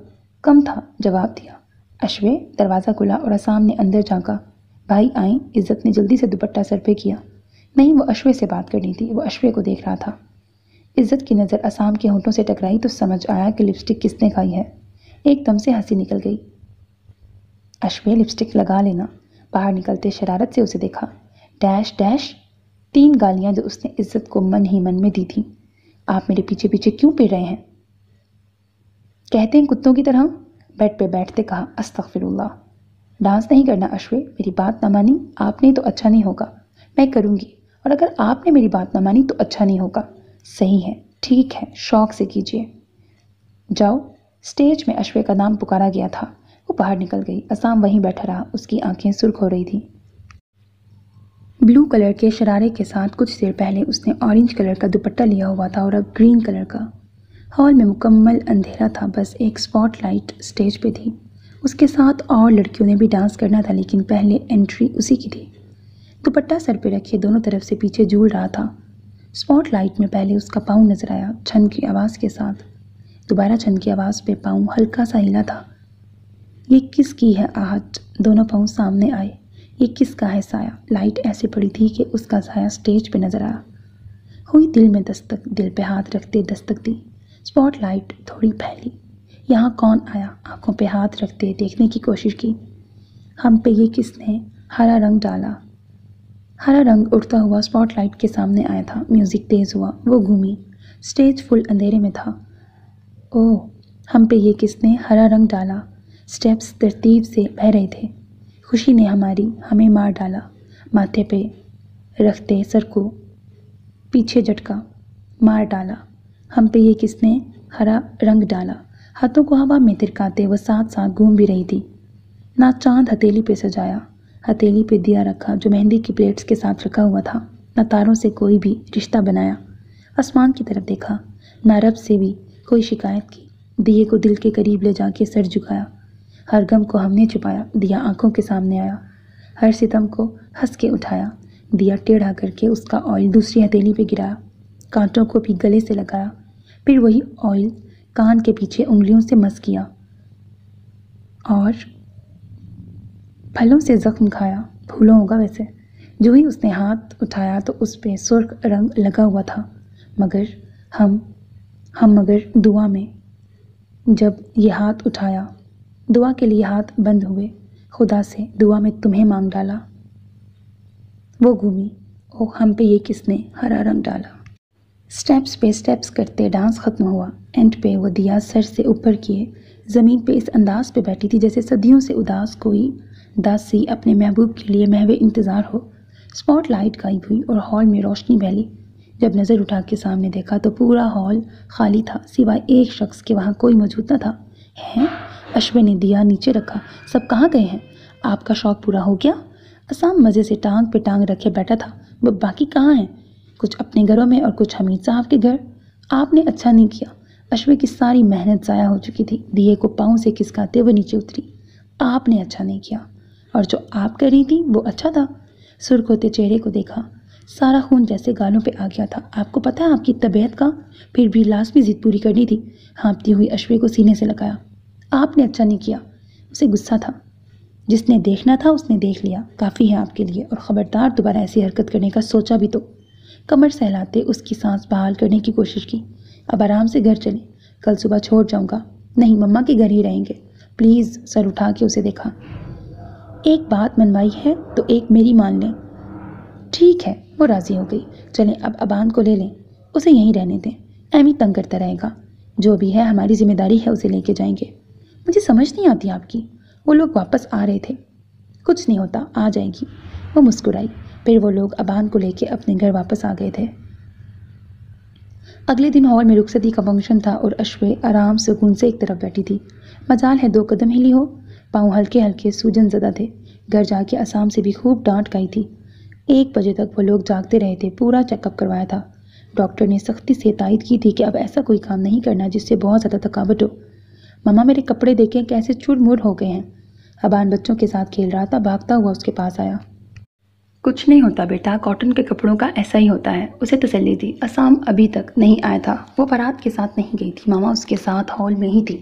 कम था, जवाब दिया। अश्वे। दरवाज़ा खुला और असाम ने अंदर झांका। भाई आए? इज्जत ने जल्दी से दुपट्टा सर पे किया। नहीं, वो अश्वे से बात करनी थी। वो अश्वे को देख रहा था। इज्जत की नज़र असाम के होंठों से टकराई तो समझ आया कि लिपस्टिक किसने खाई है। एकदम से हंसी निकल गई। अश्वे लिपस्टिक लगा लेना। बाहर निकलते शरारत से उसे देखा। Dash dash. 3 गालियां जो उसने इज्जत को मन ही मन में दी थी। आप मेरे पीछे पीछे क्यों फिर रहे हैं? कहते हैं कुत्तों की तरह। बेड पे बैठते कहा। अस्तगफिरुल्लाह। डांस नहीं करना अश्वे। मेरी बात ना मानी आपने तो अच्छा नहीं होगा। मैं करूँगी, और अगर आपने मेरी बात ना मानी तो अच्छा नहीं होगा। सही है, ठीक है, शौक से कीजिए। जाओ। स्टेज में अश्वे का नाम पुकारा गया था। वो बाहर निकल गई। असाम वहीं बैठा रहा। उसकी आंखें सुर्ख हो रही थी। ब्लू कलर के शरारे के साथ कुछ देर पहले उसने ऑरेंज कलर का दुपट्टा लिया हुआ था और अब ग्रीन कलर का। हॉल में मुकम्मल अंधेरा था, बस एक स्पॉटलाइट स्टेज पे थी। उसके साथ और लड़कियों ने भी डांस करना था लेकिन पहले एंट्री उसी की थी। दुपट्टा सर पे रखे दोनों तरफ से पीछे झूल रहा था। स्पॉटलाइट में पहले उसका पाँव नजर आया, छन की आवाज़ के साथ। दोबारा छन की आवाज़ पे पाँव हल्का सा हिला था। ये किसकी है आहट? दोनों पाँव सामने आए। ये किसका है साया? लाइट ऐसे पड़ी थी कि उसका साया स्टेज पे नजर आया। हुई दिल में दस्तक, दिल पे हाथ रखते दस्तक दी। स्पॉटलाइट थोड़ी फैली। यहाँ कौन आया? आंखों पे हाथ रखते देखने की कोशिश की। हम पे ये किसने हरा रंग डाला? हरा रंग उड़ता हुआ स्पॉटलाइट के सामने आया था। म्यूजिक तेज हुआ, वो घूमी। स्टेज फुल अंधेरे में था। ओह, हम पे ये किसने हरा रंग डाला? स्टेप्स तरतीब से बह रहे थे। खुशी ने हमें मार डाला। माथे पे रखते सर को पीछे झटका, मार डाला। हम पे ये किसने हरा रंग डाला? हाथों को हवा में तिरकाते वह साथ साथ घूम भी रही थी। ना चांद हथेली पे सजाया, हथेली पे दिया रखा जो मेहंदी की प्लेट्स के साथ रखा हुआ था। ना तारों से कोई भी रिश्ता बनाया। आसमान की तरफ देखा। ना रब से भी कोई शिकायत की। दिए को दिल के करीब ले जाके सर झुकाया। हर गम को हमने छुपाया। दिया आंखों के सामने आया। हर सितम को हंस के उठाया। दिया टेढ़ा करके उसका ऑयल दूसरी हथेली पे गिराया। कांटों को भी गले से लगाया। फिर वही ऑयल कान के पीछे उंगलियों से मस किया और फलों से जख्म खाया। फूलों होगा वैसे। जो ही उसने हाथ उठाया तो उस पे सुर्ख रंग लगा हुआ था। मगर हम मगर दुआ में जब ये हाथ उठाया, दुआ के लिए हाथ बंद हुए। खुदा से दुआ में तुम्हें मांग डाला। वो घूमी। ओ, हम पे ये किसने हरा रंग डाला? स्टेप्स पे स्टेप्स करते डांस खत्म हुआ। एंड पे वो दिया सर से ऊपर किए ज़मीन पे इस अंदाज पे बैठी थी जैसे सदियों से उदास कोई दासी अपने महबूब के लिए महवे इंतज़ार हो। स्पॉटलाइट गायब हुई और हॉल में रोशनी फैली। जब नज़र उठा के सामने देखा तो पूरा हॉल खाली था सिवाय एक शख्स के। वहाँ कोई मौजूद न था। हैं? अश्वे ने दिया नीचे रखा। सब कहाँ गए हैं? आपका शौक पूरा हो गया? असाम मज़े से टांग पे टांग रखे बैठा था। वो बाकी कहाँ हैं? कुछ अपने घरों में और कुछ हमीद साहब के घर। आपने अच्छा नहीं किया। अश्वे की सारी मेहनत ज़ाया हो चुकी थी। दिए को पाँव से खिसकाते वो नीचे उतरी। आपने अच्छा नहीं किया, और जो आप कर रही थी वो अच्छा था। सुर्ख होते चेहरे को देखा। सारा खून जैसे गालों पे आ गया था। आपको पता है आपकी तबीयत का? फिर भी लाजमी जिद पूरी करनी थी। हाँपती हुई अश्वे को सीने से लगाया। आपने अच्छा नहीं किया। उसे गुस्सा था। जिसने देखना था उसने देख लिया। काफ़ी है आपके लिए, और ख़बरदार दोबारा ऐसी हरकत करने का सोचा भी तो। कमर सहलाते उसकी सांस बहाल करने की कोशिश की। अब आराम से घर चलें, कल सुबह छोड़ जाऊंगा। नहीं, मम्मा के घर ही रहेंगे। प्लीज़। सर उठा के उसे देखा। एक बात मनवाई है तो एक मेरी मान लें। ठीक है। वो राज़ी हो गई। चलें अब अबान को ले लें। उसे यहीं रहने दें, एमी तंग करता रहेगा। जो भी है हमारी जिम्मेदारी है, उसे लेके जाएंगे। मुझे समझ नहीं आती आपकी। वो लोग वापस आ रहे थे। कुछ नहीं होता, आ जाएगी। वो मुस्कुराई। फिर वो लोग अबान को लेके अपने घर वापस आ गए थे। अगले दिन हॉल में रुखसती का फंक्शन था और अश्वे आराम सुकून से एक तरफ बैठी थी। मजाल है 2 कदम हिली हो। पाँव हल्के हल्के सूजन ज़दा थे। घर जाके असाम से भी खूब डांट खाई थी। 1 बजे तक वो लोग जागते रहे थे। पूरा चेकअप करवाया था। डॉक्टर ने सख्ती से तायद की थी कि अब ऐसा कोई काम नहीं करना जिससे बहुत ज़्यादा थकावट हो। मम्मा मेरे कपड़े देखें कैसे चूर-मुर हो गए हैं। अबान बच्चों के साथ खेल रहा था। भागता हुआ उसके पास आया। कुछ नहीं होता बेटा, कॉटन के कपड़ों का ऐसा ही होता है। उसे तसल्ली दी। असाम अभी तक नहीं आया था। वो बारात के साथ नहीं गई थी। मामा उसके साथ हॉल में ही थी।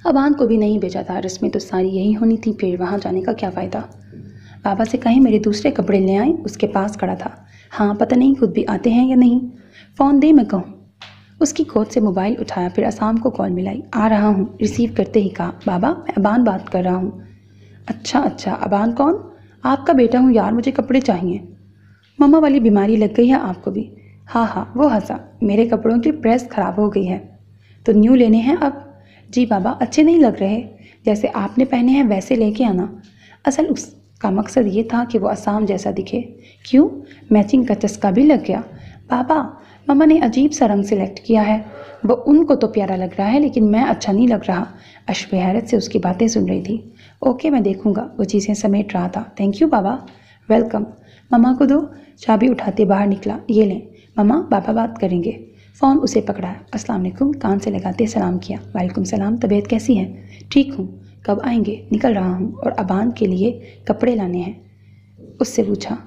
अबान को भी नहीं भेजा था। रस्में तो सारी यही होनी थी, फिर वहाँ जाने का क्या फ़ायदा। बाबा से कहें मेरे दूसरे कपड़े ले आए। उसके पास खड़ा था। हाँ, पता नहीं खुद भी आते हैं या नहीं। फ़ोन दे, मैं कहूँ। उसकी गोद से मोबाइल उठाया, फिर असाम को कॉल मिलाई। आ रहा हूँ। रिसीव करते ही कहा, बाबा मैं अबान बात कर रहा हूँ। अच्छा अच्छा, अबान कौन? आपका बेटा हूँ यार, मुझे कपड़े चाहिए। मम्मा वाली बीमारी लग गई है आपको भी? हाँ हाँ, वो हंसा। मेरे कपड़ों की प्रेस ख़राब हो गई है तो न्यू लेने हैं अब। जी बाबा, अच्छे नहीं लग रहे। जैसे आपने पहने हैं वैसे लेके आना। असल उसका मकसद ये था कि वो असाम जैसा दिखे। क्यों? मैचिंग का चस्का भी लग गया। बाबा, मम्मा ने अजीब सा रंग सिलेक्ट किया है। वो उनको तो प्यारा लग रहा है लेकिन मैं अच्छा नहीं लग रहा। अश्वे हैरत से उसकी बातें सुन रही थी। ओके, मैं देखूंगा। वो चीज़ें समेट रहा था। Thank you Baba. वेलकम। मम्मा को दो। चाबी उठाते बाहर निकला। ये लें मम्मा, बाबा बात करेंगे। फ़ोन उसे पकड़ाया। अस्सलाम वालेकुम कान से लगाते सलाम किया। वालेकुम सलाम। तबीयत कैसी है? ठीक हूँ। कब आएंगे? निकल रहा हूँ और अबान के लिए कपड़े लाने हैं। उससे पूछा,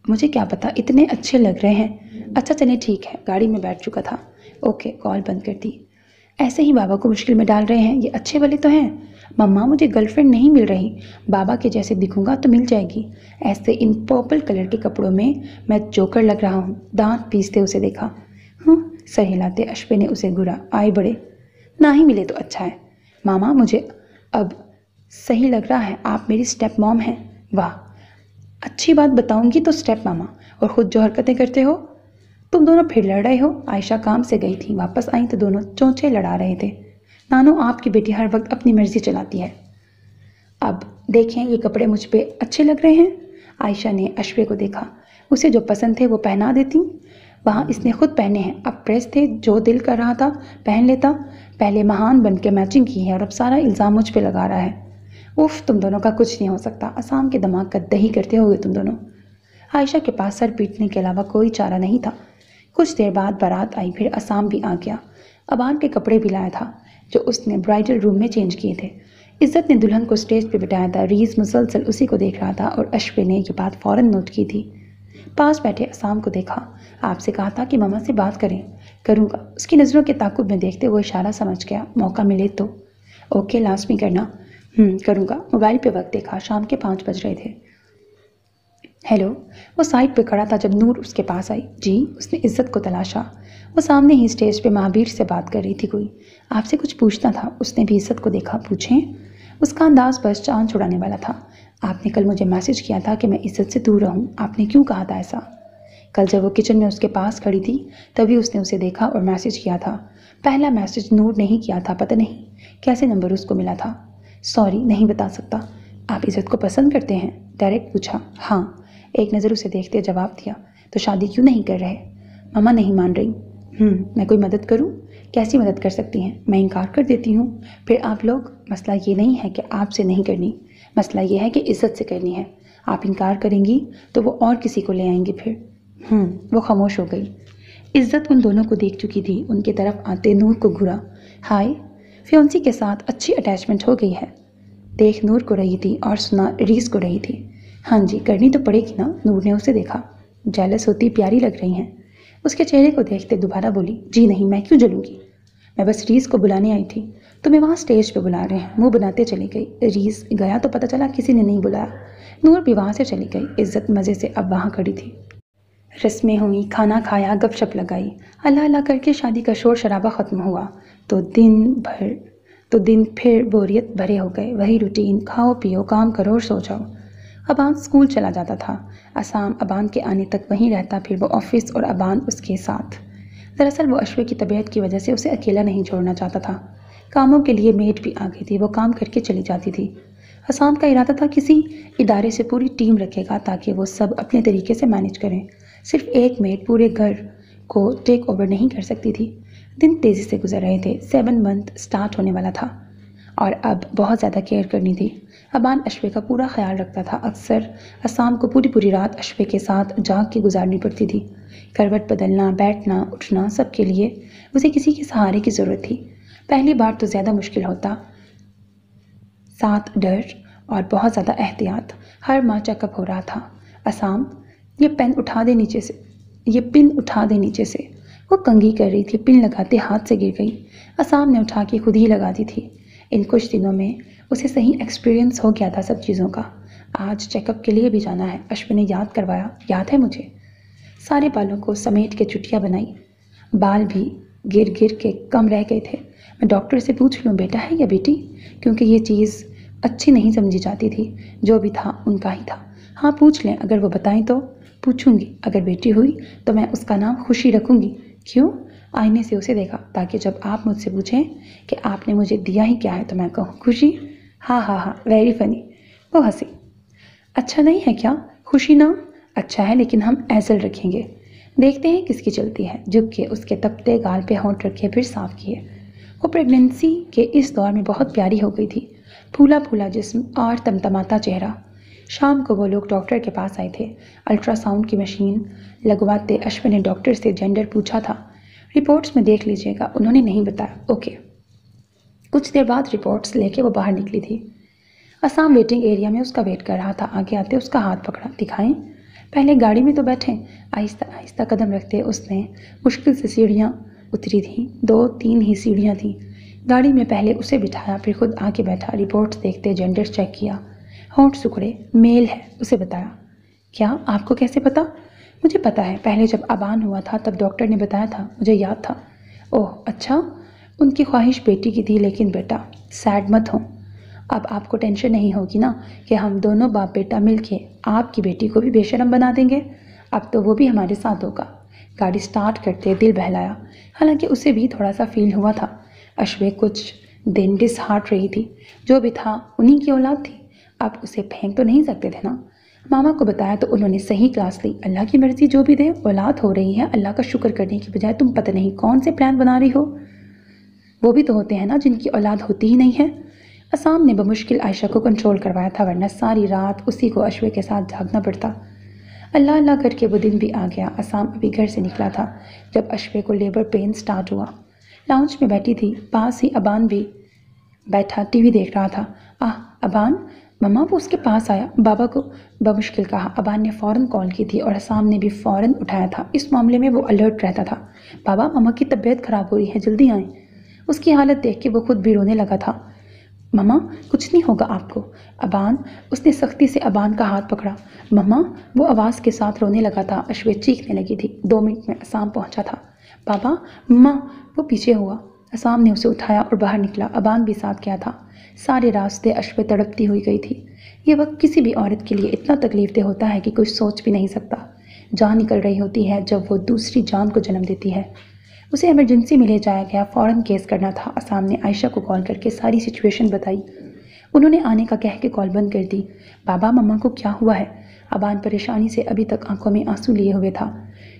मुझे क्या पता, इतने अच्छे लग रहे हैं। अच्छा चलें ठीक है। गाड़ी में बैठ चुका था। ओके, कॉल बंद कर दी। ऐसे ही बाबा को मुश्किल में डाल रहे हैं। ये अच्छे वाले तो हैं। मम्मा, मुझे गर्लफ्रेंड नहीं मिल रही। बाबा के जैसे दिखूंगा तो मिल जाएगी। ऐसे इन पर्पल कलर के कपड़ों में मैं जोकर लग रहा हूँ। दांत पीसते उसे देखा। सर हिलाते अश्वे ने उसे घूरा। आए बड़े। ना ही मिले तो अच्छा है। मामा, मुझे अब सही लग रहा है। आप मेरी स्टेप मॉम हैं। वाह, अच्छी बात बताऊंगी तो स्टेप मामा, और ख़ुद जो हरकतें करते हो। तुम दोनों फिर लड़ रहे हो? आयशा काम से गई थी, वापस आई तो दोनों चोंचे लड़ा रहे थे। नानो, आपकी बेटी हर वक्त अपनी मर्जी चलाती है। अब देखें, ये कपड़े मुझ पे अच्छे लग रहे हैं। आयशा ने अश्वे को देखा। उसे जो पसंद थे वो पहना देती। वहाँ इसने खुद पहने हैं। अब प्रेस थे, जो दिल कर रहा था पहन लेता। पहले महान बन के मैचिंग की है और अब सारा इल्ज़ाम मुझ पे लगा रहा है। उफ, तुम दोनों का कुछ नहीं हो सकता। असाम के दिमाग का दही करते होगे तुम दोनों। आयशा के पास सर पीटने के अलावा कोई चारा नहीं था। कुछ देर बाद बारात आई, फिर असाम भी आ गया। अबान के कपड़े भी लाया था जो उसने ब्राइडल रूम में चेंज किए थे। इज़्ज़त ने दुल्हन को स्टेज पे बिठाया था। रीज़ मुसलसल उसी को देख रहा था और अश्वे ने ये बात फ़ौरन नोट की थी। पास बैठे असाम को देखा। आपसे कहा था कि मामा से बात करें। करूँगा। उसकी नज़रों के ताकुब में देखते वो इशारा समझ गया। मौका मिले तो। ओके, लाजमी करना। करूँगा। मोबाइल पे वक्त देखा। शाम के 5 बज रहे थे। हेलो। वो साइड पे खड़ा था जब नूर उसके पास आई। जी। उसने इज़्ज़त को तलाशा। वो सामने ही स्टेज पे महावीर से बात कर रही थी। कोई आपसे कुछ पूछना था। उसने भी इज़्ज़त को देखा। पूछें। उसका अंदाज बस चांद छुड़ाने वाला था। आपने कल मुझे मैसेज किया था कि मैं इज़्ज़त से दूर रहूं। आपने क्यों कहा था ऐसा? कल जब वो किचन में उसके पास खड़ी थी तभी उसने उसे देखा और मैसेज किया था। पहला मैसेज नूर ने ही किया था। पता नहीं कैसे नंबर उसको मिला था। सॉरी, नहीं बता सकता। आप इज़्ज़त को पसंद करते हैं? डायरेक्ट पूछा। हाँ। एक नज़र उसे देखते जवाब दिया। तो शादी क्यों नहीं कर रहे? मम्मा नहीं मान रही। मैं कोई मदद करूं? कैसी मदद कर सकती हैं? मैं इनकार कर देती हूँ, फिर आप लोग। मसला ये नहीं है कि आपसे नहीं करनी, मसला ये है कि इज़्ज़त से करनी है। आप इनकार करेंगी तो वो और किसी को ले आएंगे फिर। वो खामोश हो गई। इज़्ज़त उन दोनों को देख चुकी थी। उनकी तरफ आते नूर को घूरा। हाय। फियोंसी के साथ अच्छी अटैचमेंट हो गई है। देख नूर को रही थी और सुना रीस को रही थी। हाँ जी, करनी तो पड़ेगी ना। नूर ने उसे देखा। जेलस होती प्यारी लग रही हैं। उसके चेहरे को देखते दोबारा बोली। जी नहीं, मैं क्यों जलूंगी। मैं बस रीस को बुलाने आई थी। तुम्हें वहाँ स्टेज पे बुला रहे हैं। मुंह बनाते चली गई। रीस गया तो पता चला किसी ने नहीं बुलाया। नूर भी वहाँ से चली गई। इज़्ज़त मज़े से अब वहाँ खड़ी थी। रस्में हुई, खाना खाया, गपशप लगाई। अल्लाह अल्लाह करके शादी का शोर शराबा ख़त्म हुआ तो दिन फिर बोरियत भरे हो गए। वही रूटीन, खाओ पियो, काम करो और सो जाओ। अबान स्कूल चला जाता था। असाम अबान के आने तक वहीं रहता, फिर वो ऑफिस और अबान उसके साथ। दरअसल वो अश्वे की तबीयत की वजह से उसे अकेला नहीं छोड़ना चाहता था। कामों के लिए मेड भी आ गई थी, वो काम करके चली जाती थी। हसान का इरादा था किसी इदारे से पूरी टीम रखेगा ताकि वो सब अपने तरीके से मैनेज करें। सिर्फ एक मेड पूरे घर को टेक ओवर नहीं कर सकती थी। दिन तेज़ी से गुजर रहे थे। 7 मंथ स्टार्ट होने वाला था और अब बहुत ज़्यादा केयर करनी थी। अबान अश्वे का पूरा ख्याल रखता था। अक्सर असाम को पूरी पूरी रात अश्वे के साथ जाग के गुजारनी पड़ती थी। करवट बदलना, बैठना, उठना, सब के लिए उसे किसी के सहारे की ज़रूरत थी। पहली बार तो ज़्यादा मुश्किल होता, साथ डर और बहुत ज़्यादा एहतियात। हर माह चेकअप हो रहा था। असाम, ये पिन उठा दे नीचे से। वो कंघी कर रही थी, पिन लगाते हाथ से गिर गई। असाम ने उठा के खुद ही लगा दी थी। इन कुछ दिनों में उसे सही एक्सपीरियंस हो गया था सब चीज़ों का। आज चेकअप के लिए भी जाना है, अश्विन ने याद करवाया। याद है मुझे। सारे बालों को समेट के चुटियाँ बनाई। बाल भी गिर गिर के कम रह गए थे। मैं डॉक्टर से पूछ लूँ बेटा है या बेटी, क्योंकि ये चीज़ अच्छी नहीं समझी जाती थी। जो भी था उनका ही था। हाँ पूछ लें, अगर वो बताएं तो। पूछूंगी, अगर बेटी हुई तो मैं उसका नाम खुशी रखूंगी। क्यों? आईने से उसे देखा ताकि जब आप मुझसे पूछें कि आपने मुझे दिया ही क्या है तो मैं कहूँ खुशी। हाँ, वेरी फनी। वो हंसी। अच्छा नहीं है क्या खुशी नाम? अच्छा है, लेकिन हम ऐसल रखेंगे। देखते हैं किसकी चलती है। झुक के उसके तपते गाल पे होंठ रखे, फिर साफ किए। वो प्रेगनेंसी के इस दौर में बहुत प्यारी हो गई थी। फूला फूला जिस्म और तमतमाता चेहरा। शाम को वो लोग डॉक्टर के पास आए थे। अल्ट्रासाउंड की मशीन लगवाते अश्विन ने डॉक्टर से जेंडर पूछा था। रिपोर्ट्स में देख लीजिएगा, उन्होंने नहीं बताया। ओके। कुछ देर बाद रिपोर्ट्स लेके वो बाहर निकली थी। असाम वेटिंग एरिया में उसका वेट कर रहा था। आगे आते उसका हाथ पकड़ा। दिखाएं? पहले गाड़ी में तो बैठें। आहिस्ता आहिस्ता कदम रखते उसने मुश्किल से सीढ़ियाँ उतरी थी। 2-3 ही सीढ़ियाँ थीं। गाड़ी में पहले उसे बिठाया, फिर खुद आके बैठा। रिपोर्ट्स देखते जेंडर चेक किया। होंठ सुखड़े। मेल है, उसे बताया। क्या? आपको कैसे पता? मुझे पता है, पहले जब अबान हुआ था तब डॉक्टर ने बताया था, मुझे याद था। ओह अच्छा। उनकी ख्वाहिश बेटी की थी, लेकिन बेटा सैड मत हो। अब आपको टेंशन नहीं होगी ना कि हम दोनों बाप बेटा मिलके आपकी बेटी को भी बेशरम बना देंगे। अब तो वो भी हमारे साथ होगा। गाड़ी स्टार्ट करते दिल बहलाया। हालांकि उसे भी थोड़ा सा फील हुआ था। अश्वे कुछ दिन डिसहार्ट रही थी। जो भी था उन्हीं की औलाद थी। आप उसे फेंक तो नहीं सकते थे ना। मामा को बताया तो उन्होंने सही क्लास ली। अल्लाह की मर्जी, जो भी दे। औलाद हो रही है, अल्लाह का शुक्र करने की बजाय तुम पता नहीं कौन से प्लान बना रही हो। वो भी तो होते हैं ना जिनकी औलाद होती ही नहीं है। असाम ने बमुश्किल आयशा को कंट्रोल करवाया था, वरना सारी रात उसी को अश्वे के साथ जागना पड़ता। अल्लाह अल्लाह करके वो दिन भी आ गया। असाम अभी घर से निकला था जब अश्वे को लेबर पेन स्टार्ट हुआ। लाउंज में बैठी थी, पास ही अबान भी बैठा टीवी देख रहा था। अबान। मम्मा वो उसके पास आया, बाबा को बमुश्किल कहा। अबान ने फ़ौरन कॉल की थी और असाम ने भी फ़ौरन उठाया था। इस मामले में वो अलर्ट रहता था। बाबा, मम्मा की तबीयत ख़राब हो रही है, जल्दी आएँ। उसकी हालत देख के वो खुद भी रोने लगा था। मम्मा कुछ नहीं होगा आपको। अबान। उसने सख्ती से अबान का हाथ पकड़ा। मम्मा। वो आवाज़ के साथ रोने लगा था। अश्वे चीखने लगी थी। 2 मिनट में असाम पहुंचा था। बाबा, मम्मा। वो पीछे हुआ। असाम ने उसे उठाया और बाहर निकला। अबान भी साथ गया था। सारे रास्ते अश्वे तड़पती हुई गई थी। ये वक्त किसी भी औरत के लिए इतना तकलीफदेह होता है कि कोई सोच भी नहीं सकता। जान निकल रही होती है जब वो दूसरी जान को जन्म देती है। उसे इमरजेंसी में ले जाया गया। फ़ौरन केस करना था। असाम ने आयशा को कॉल करके सारी सिचुएशन बताई। उन्होंने आने का कह के कॉल बंद कर दी। बाबा, मम्मा को क्या हुआ है? अबान परेशानी से अभी तक आंखों में आंसू लिए हुए था।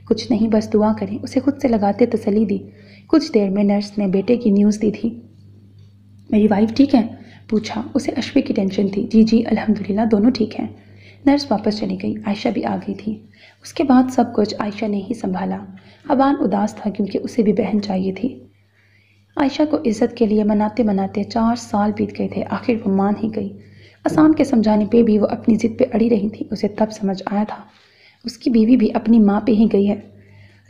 कुछ नहीं, बस दुआ करें, उसे खुद से लगाते तसल्ली दी। कुछ देर में नर्स ने बेटे की न्यूज़ दी थी। मेरी वाइफ ठीक है? पूछा। उसे अश्वे की टेंशन थी। जी अल्हम्दुलिल्लाह, दोनों ठीक हैं। नर्स वापस चली गई। आयशा भी आ गई थी। उसके बाद सब कुछ आयशा ने ही संभाला। अबान उदास था क्योंकि उसे भी बहन चाहिए थी। आयशा को इज्जत के लिए मनाते मनाते 4 साल बीत गए थे। आखिर वो मान ही गई। असाम के समझाने पे भी वो अपनी ज़िद पे अड़ी रही थी। उसे तब समझ आया था उसकी बीवी भी अपनी माँ पे ही गई है।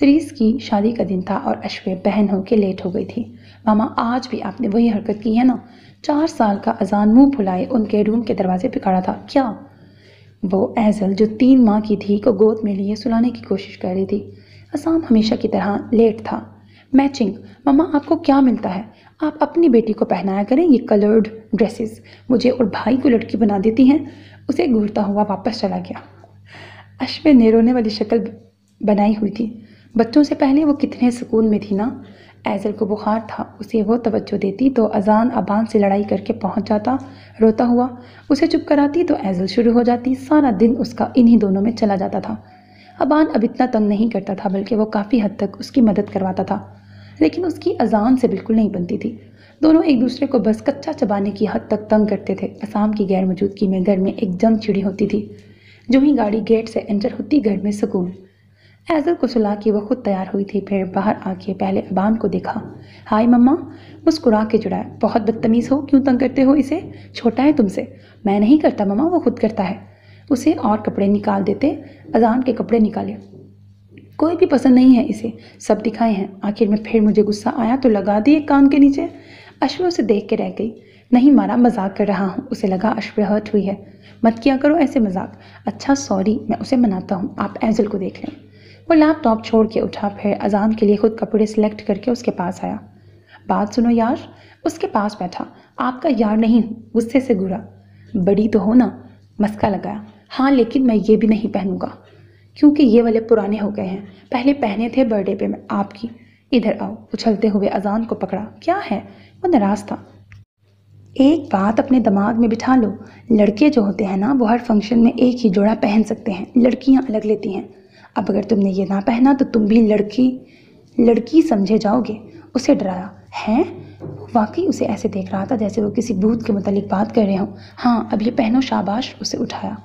रीस की शादी का दिन था और अश्वे बहन होके लेट हो गई थी। मामा, आज भी आपने वही हरकत की है ना? 4 साल का अजान मुंह फुलाए उनके रूम के दरवाजे पे खड़ा था। क्या? वो एजल जो 3 माह की थी को गोद में लिए सुलाने की कोशिश कर रही थी। असाम हमेशा की तरह लेट था। मैचिंग। मम्मा, आपको क्या मिलता है? आप अपनी बेटी को पहनाया करें ये कलर्ड ड्रेसेस। मुझे और भाई को लड़की बना देती हैं। उसे घूरता हुआ वापस चला गया। अश्वे ने रोने वाली शक्ल बनाई हुई थी। बच्चों से पहले वो कितने सुकून में थी ना। ऐज़ल को बुखार था, उसे वो तवज्जो देती तो अजान अबान से लड़ाई करके पहुंच जाता रोता हुआ। उसे चुप कराती तो ऐज़ल शुरू हो जाती। सारा दिन उसका इन्हीं दोनों में चला जाता था। अबान अब इतना तंग नहीं करता था, बल्कि वो काफ़ी हद तक उसकी मदद करवाता था, लेकिन उसकी अजान से बिल्कुल नहीं बनती थी। दोनों एक दूसरे को बस कच्चा चबाने की हद तक तंग करते थे। असाम की गैर मौजूदगी में घर में एक जंग छिड़ी होती थी। जो ही गाड़ी गेट से एंटर होती, घर में सुकून। ऐज़ल को सुला के वो खुद तैयार हुई थी, फिर बाहर आके पहले अबान को देखा। हाय मम्मा, मुस्कुरा के जुड़ाया। बहुत बदतमीज़ हो, क्यों तंग करते हो इसे? छोटा है तुमसे। मैं नहीं करता मम्मा, वो खुद करता है। उसे और कपड़े निकाल देते। अजान के कपड़े निकाले। कोई भी पसंद नहीं है इसे, सब दिखाए हैं। आखिर में फिर मुझे गुस्सा आया तो लगा दी एक कान के नीचे। अश्व उसे देख के रह गई। नहीं मारा, मजाक कर रहा हूँ। उसे लगा अश्व हर्ट हुई है। मत किया करो ऐसे मजाक। अच्छा सॉरी, मैं उसे मनाता हूँ, आप ऐज़ल को देख लें। वो लैपटॉप छोड़ के उठा, फिर अजान के लिए खुद कपड़े सिलेक्ट करके उसके पास आया। बात सुनो यार। उसके पास बैठा। आपका यार नहीं हूँ, गुस्से से घूरा। बड़ी तो हो ना, मस्का लगाया। हाँ लेकिन मैं ये भी नहीं पहनूंगा, क्योंकि ये वाले पुराने हो गए हैं। पहले पहने थे बर्थडे पे मैं आपकी। इधर आओ। उछलते हुए अजान को पकड़ा। क्या है? वो नाराज था। एक बात अपने दिमाग में बिठा लो, लड़के जो होते हैं ना, वो हर फंक्शन में एक ही जोड़ा पहन सकते हैं, लड़कियां अलग लेती हैं। अब अगर तुमने ये ना पहना तो तुम भी लड़की समझे जाओगे। उसे डराया। हैं? वाकई उसे ऐसे देख रहा था जैसे वो किसी भूत के मुतालिक बात कर रहे हो। हाँ अब ये पहनो, शाबाश। उसे उठाया।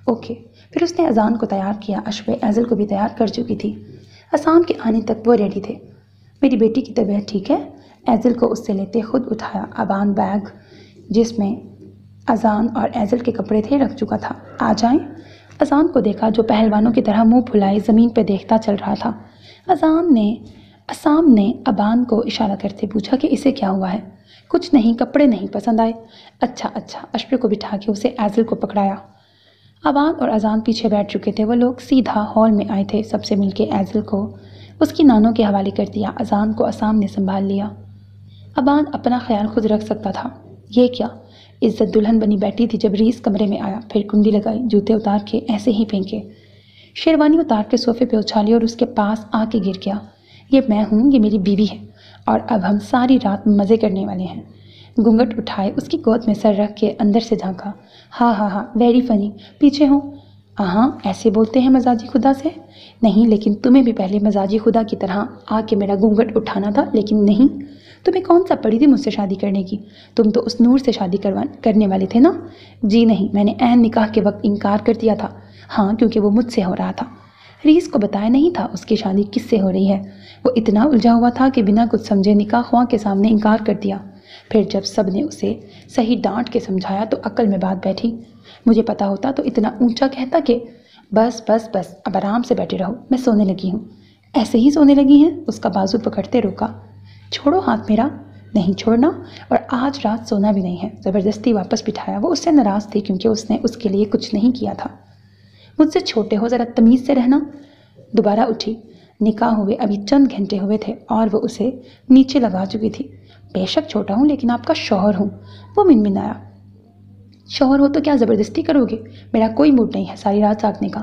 ओके। फिर उसने अजान को तैयार किया। अश्वे ऐज़ल को भी तैयार कर चुकी थी। असाम के आने तक वो रेडी थे। मेरी बेटी की तबीयत ठीक है? ऐज़ल को उससे लेते खुद उठाया। अबान बैग जिसमें अजान और ऐज़ल के कपड़े थे रख चुका था। आ जाएं। अजान को देखा जो पहलवानों की तरह मुंह फुलाए ज़मीन पर देखता चल रहा था। असाम ने अबान को इशारा करते पूछा कि इसे क्या हुआ है। कुछ नहीं, कपड़े नहीं पसंद आए। अच्छा। अश्वे को बिठा के उसे ऐज़ल को पकड़ाया। अबान और अजान पीछे बैठ चुके थे। वो लोग सीधा हॉल में आए थे। सबसे मिलके ऐज़ल को उसकी नानों के हवाले कर दिया। अजान को असाम ने संभाल लिया। अबान अपना ख्याल खुद रख सकता था। ये क्या इज्जत दुल्हन बनी बैठी थी जब रीस कमरे में आया। फिर कुंडी लगाई, जूते उतार के ऐसे ही फेंके, शेरवानी उतार के सोफे पे उछाली और उसके पास आके गिर गया। ये मैं हूँ, ये मेरी बीवी है, और अब हम सारी रात मज़े करने वाले हैं। घूंघट उठाए, उसकी गोद में सर रख के अंदर से झांका। हाँ, वेरी फनी। पीछे हो? हाँ, ऐसे बोलते हैं मजाजी खुदा से? नहीं, लेकिन तुम्हें भी पहले मजाजी खुदा की तरह आके मेरा घूंघट उठाना था, लेकिन नहीं। तुम्हें कौन सा पड़ी थी मुझसे शादी करने की? तुम तो उस नूर से शादी करने वाले थे ना? जी नहीं, मैंने ऐन निकाह के वक्त इनकार कर दिया था। हाँ, क्योंकि वो मुझसे हो रहा था। रीस को बताया नहीं था उसकी शादी किससे हो रही है। वो इतना उलझा हुआ था कि बिना कुछ समझे निकाह ख्वाह के सामने इनकार कर दिया। फिर जब सब ने उसे सही डांट के समझाया तो अक्ल में बात बैठी। मुझे पता होता तो इतना ऊंचा कहता कि बस, अब आराम से बैठे रहो, मैं सोने लगी हूँ। ऐसे ही सोने लगी हैं? उसका बाजू पकड़ते रोका। छोड़ो हाथ मेरा। नहीं छोड़ना, और आज रात सोना भी नहीं है। ज़बरदस्ती वापस बिठाया। वो उससे नाराज़ थी क्योंकि उसने उसके लिए कुछ नहीं किया था। मुझसे छोटे हो, ज़रा तमीज़ से रहना। दोबारा उठी। निकाह हुए अभी चंद घंटे हुए थे और वो उसे नीचे लगा चुकी थी। बेशक छोटा हूँ, लेकिन आपका शौहर हूँ। वो मिनमिनाया। शौहर हो तो क्या ज़बरदस्ती करोगे? मेरा कोई मूड नहीं है सारी रात जागने का।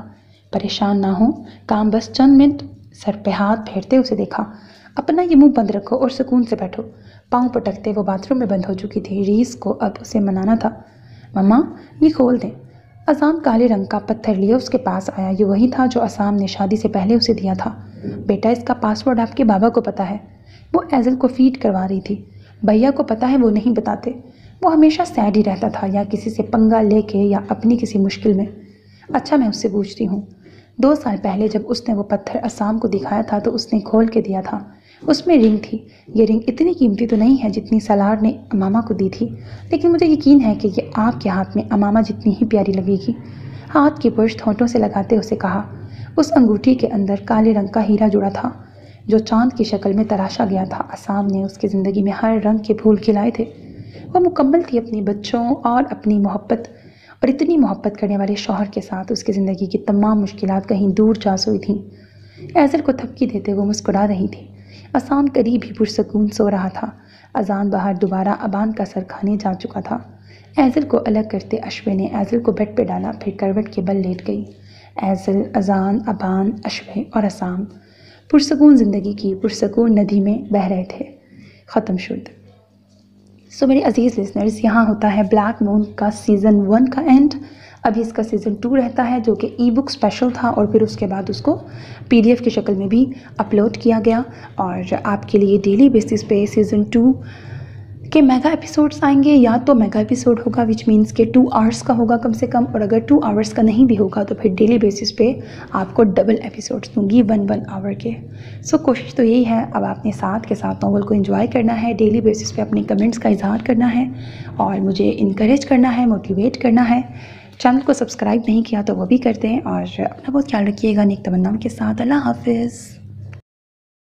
परेशान ना हो, काम बस चंद मिनट। सर पे हाथ फेरते उसे देखा। अपना ये मुंह बंद रखो और सुकून से बैठो। पाँव पटकते वो बाथरूम में बंद हो चुकी थी। रीस को अब उसे मनाना था। मम्मा, ये खोल दें। अजान काले रंग का पत्थर लिए उसके पास आया। ये वही था जो असाम ने शादी से पहले उसे दिया था। बेटा, इसका पासवर्ड आपके बाबा को पता है? वो ऐज़ल को फीड करवा रही थी। भैया को पता है, वो नहीं बताते। वो हमेशा सैड ही रहता था, या किसी से पंगा लेके या अपनी किसी मुश्किल में। अच्छा, मैं उससे पूछती हूँ। 2 साल पहले जब उसने वो पत्थर असाम को दिखाया था तो उसने खोल के दिया था। उसमें रिंग थी। ये रिंग इतनी कीमती तो नहीं है जितनी सलार ने अमामा को दी थी, लेकिन मुझे यकीन है कि ये आपके हाथ में अमामा जितनी ही प्यारी लगेगी। हाथ की पुष्ट होंठों से लगाते उसे कहा। उस अंगूठी के अंदर काले रंग का हीरा जुड़ा था जो चांद की शक्ल में तराशा गया था। असाम ने उसकी ज़िंदगी में हर रंग के फूल खिलाए थे। वह मुकम्मल थी अपने बच्चों और अपनी मोहब्बत, और इतनी मोहब्बत करने वाले शौहर के साथ उसकी ज़िंदगी की तमाम मुश्किलात कहीं दूर जा सोई थीं। ऐज़ल को थपकी देते वो मुस्कुरा रही थी। असाम करीब ही पुरसकून सो रहा था। अजान बाहर दोबारा अबान का सर खाने जा चुका था। ऐज़ल को अलग करते अश्वे ने ऐज़ल को बेड पे डाला, फिर करवट के बल लेट गई। ऐज़ल, अजान, अबान, अश्वे और असाम पुरसकून ज़िंदगी की पुरसकून नदी में बह रहे थे, ख़त्म शुद्ध। सो मेरे अजीज़ लिसनर्स, यहाँ होता है ब्लैक मून का सीज़न 1 का एंड। अभी इसका सीज़न 2 रहता है जो कि ई बुक स्पेशल था, और फिर उसके बाद उसको PDF की शक्ल में भी अपलोड किया गया, और आपके लिए डेली बेसिस पे सीज़न 2 के मेगा एपिसोड्स आएंगे। या तो मेगा एपिसोड होगा विच मीन्स के 2 आवर्स का होगा कम से कम, और अगर 2 आवर्स का नहीं भी होगा तो फिर डेली बेसिस पे आपको डबल एपिसोड्स दूंगी 1 आवर के। सो कोशिश तो यही है, अब आपने साथ के साथ नॉवल को एंजॉय करना है, डेली बेसिस पे अपने कमेंट्स का इजहार करना है और मुझे इनकरेज करना है, मोटिवेट करना है। चैनल को सब्सक्राइब नहीं किया तो वो भी करते हैं, और अपना बहुत ख्याल रखिएगा। नेक तमन्नाओं के साथ, अल्लाह हाफिज़।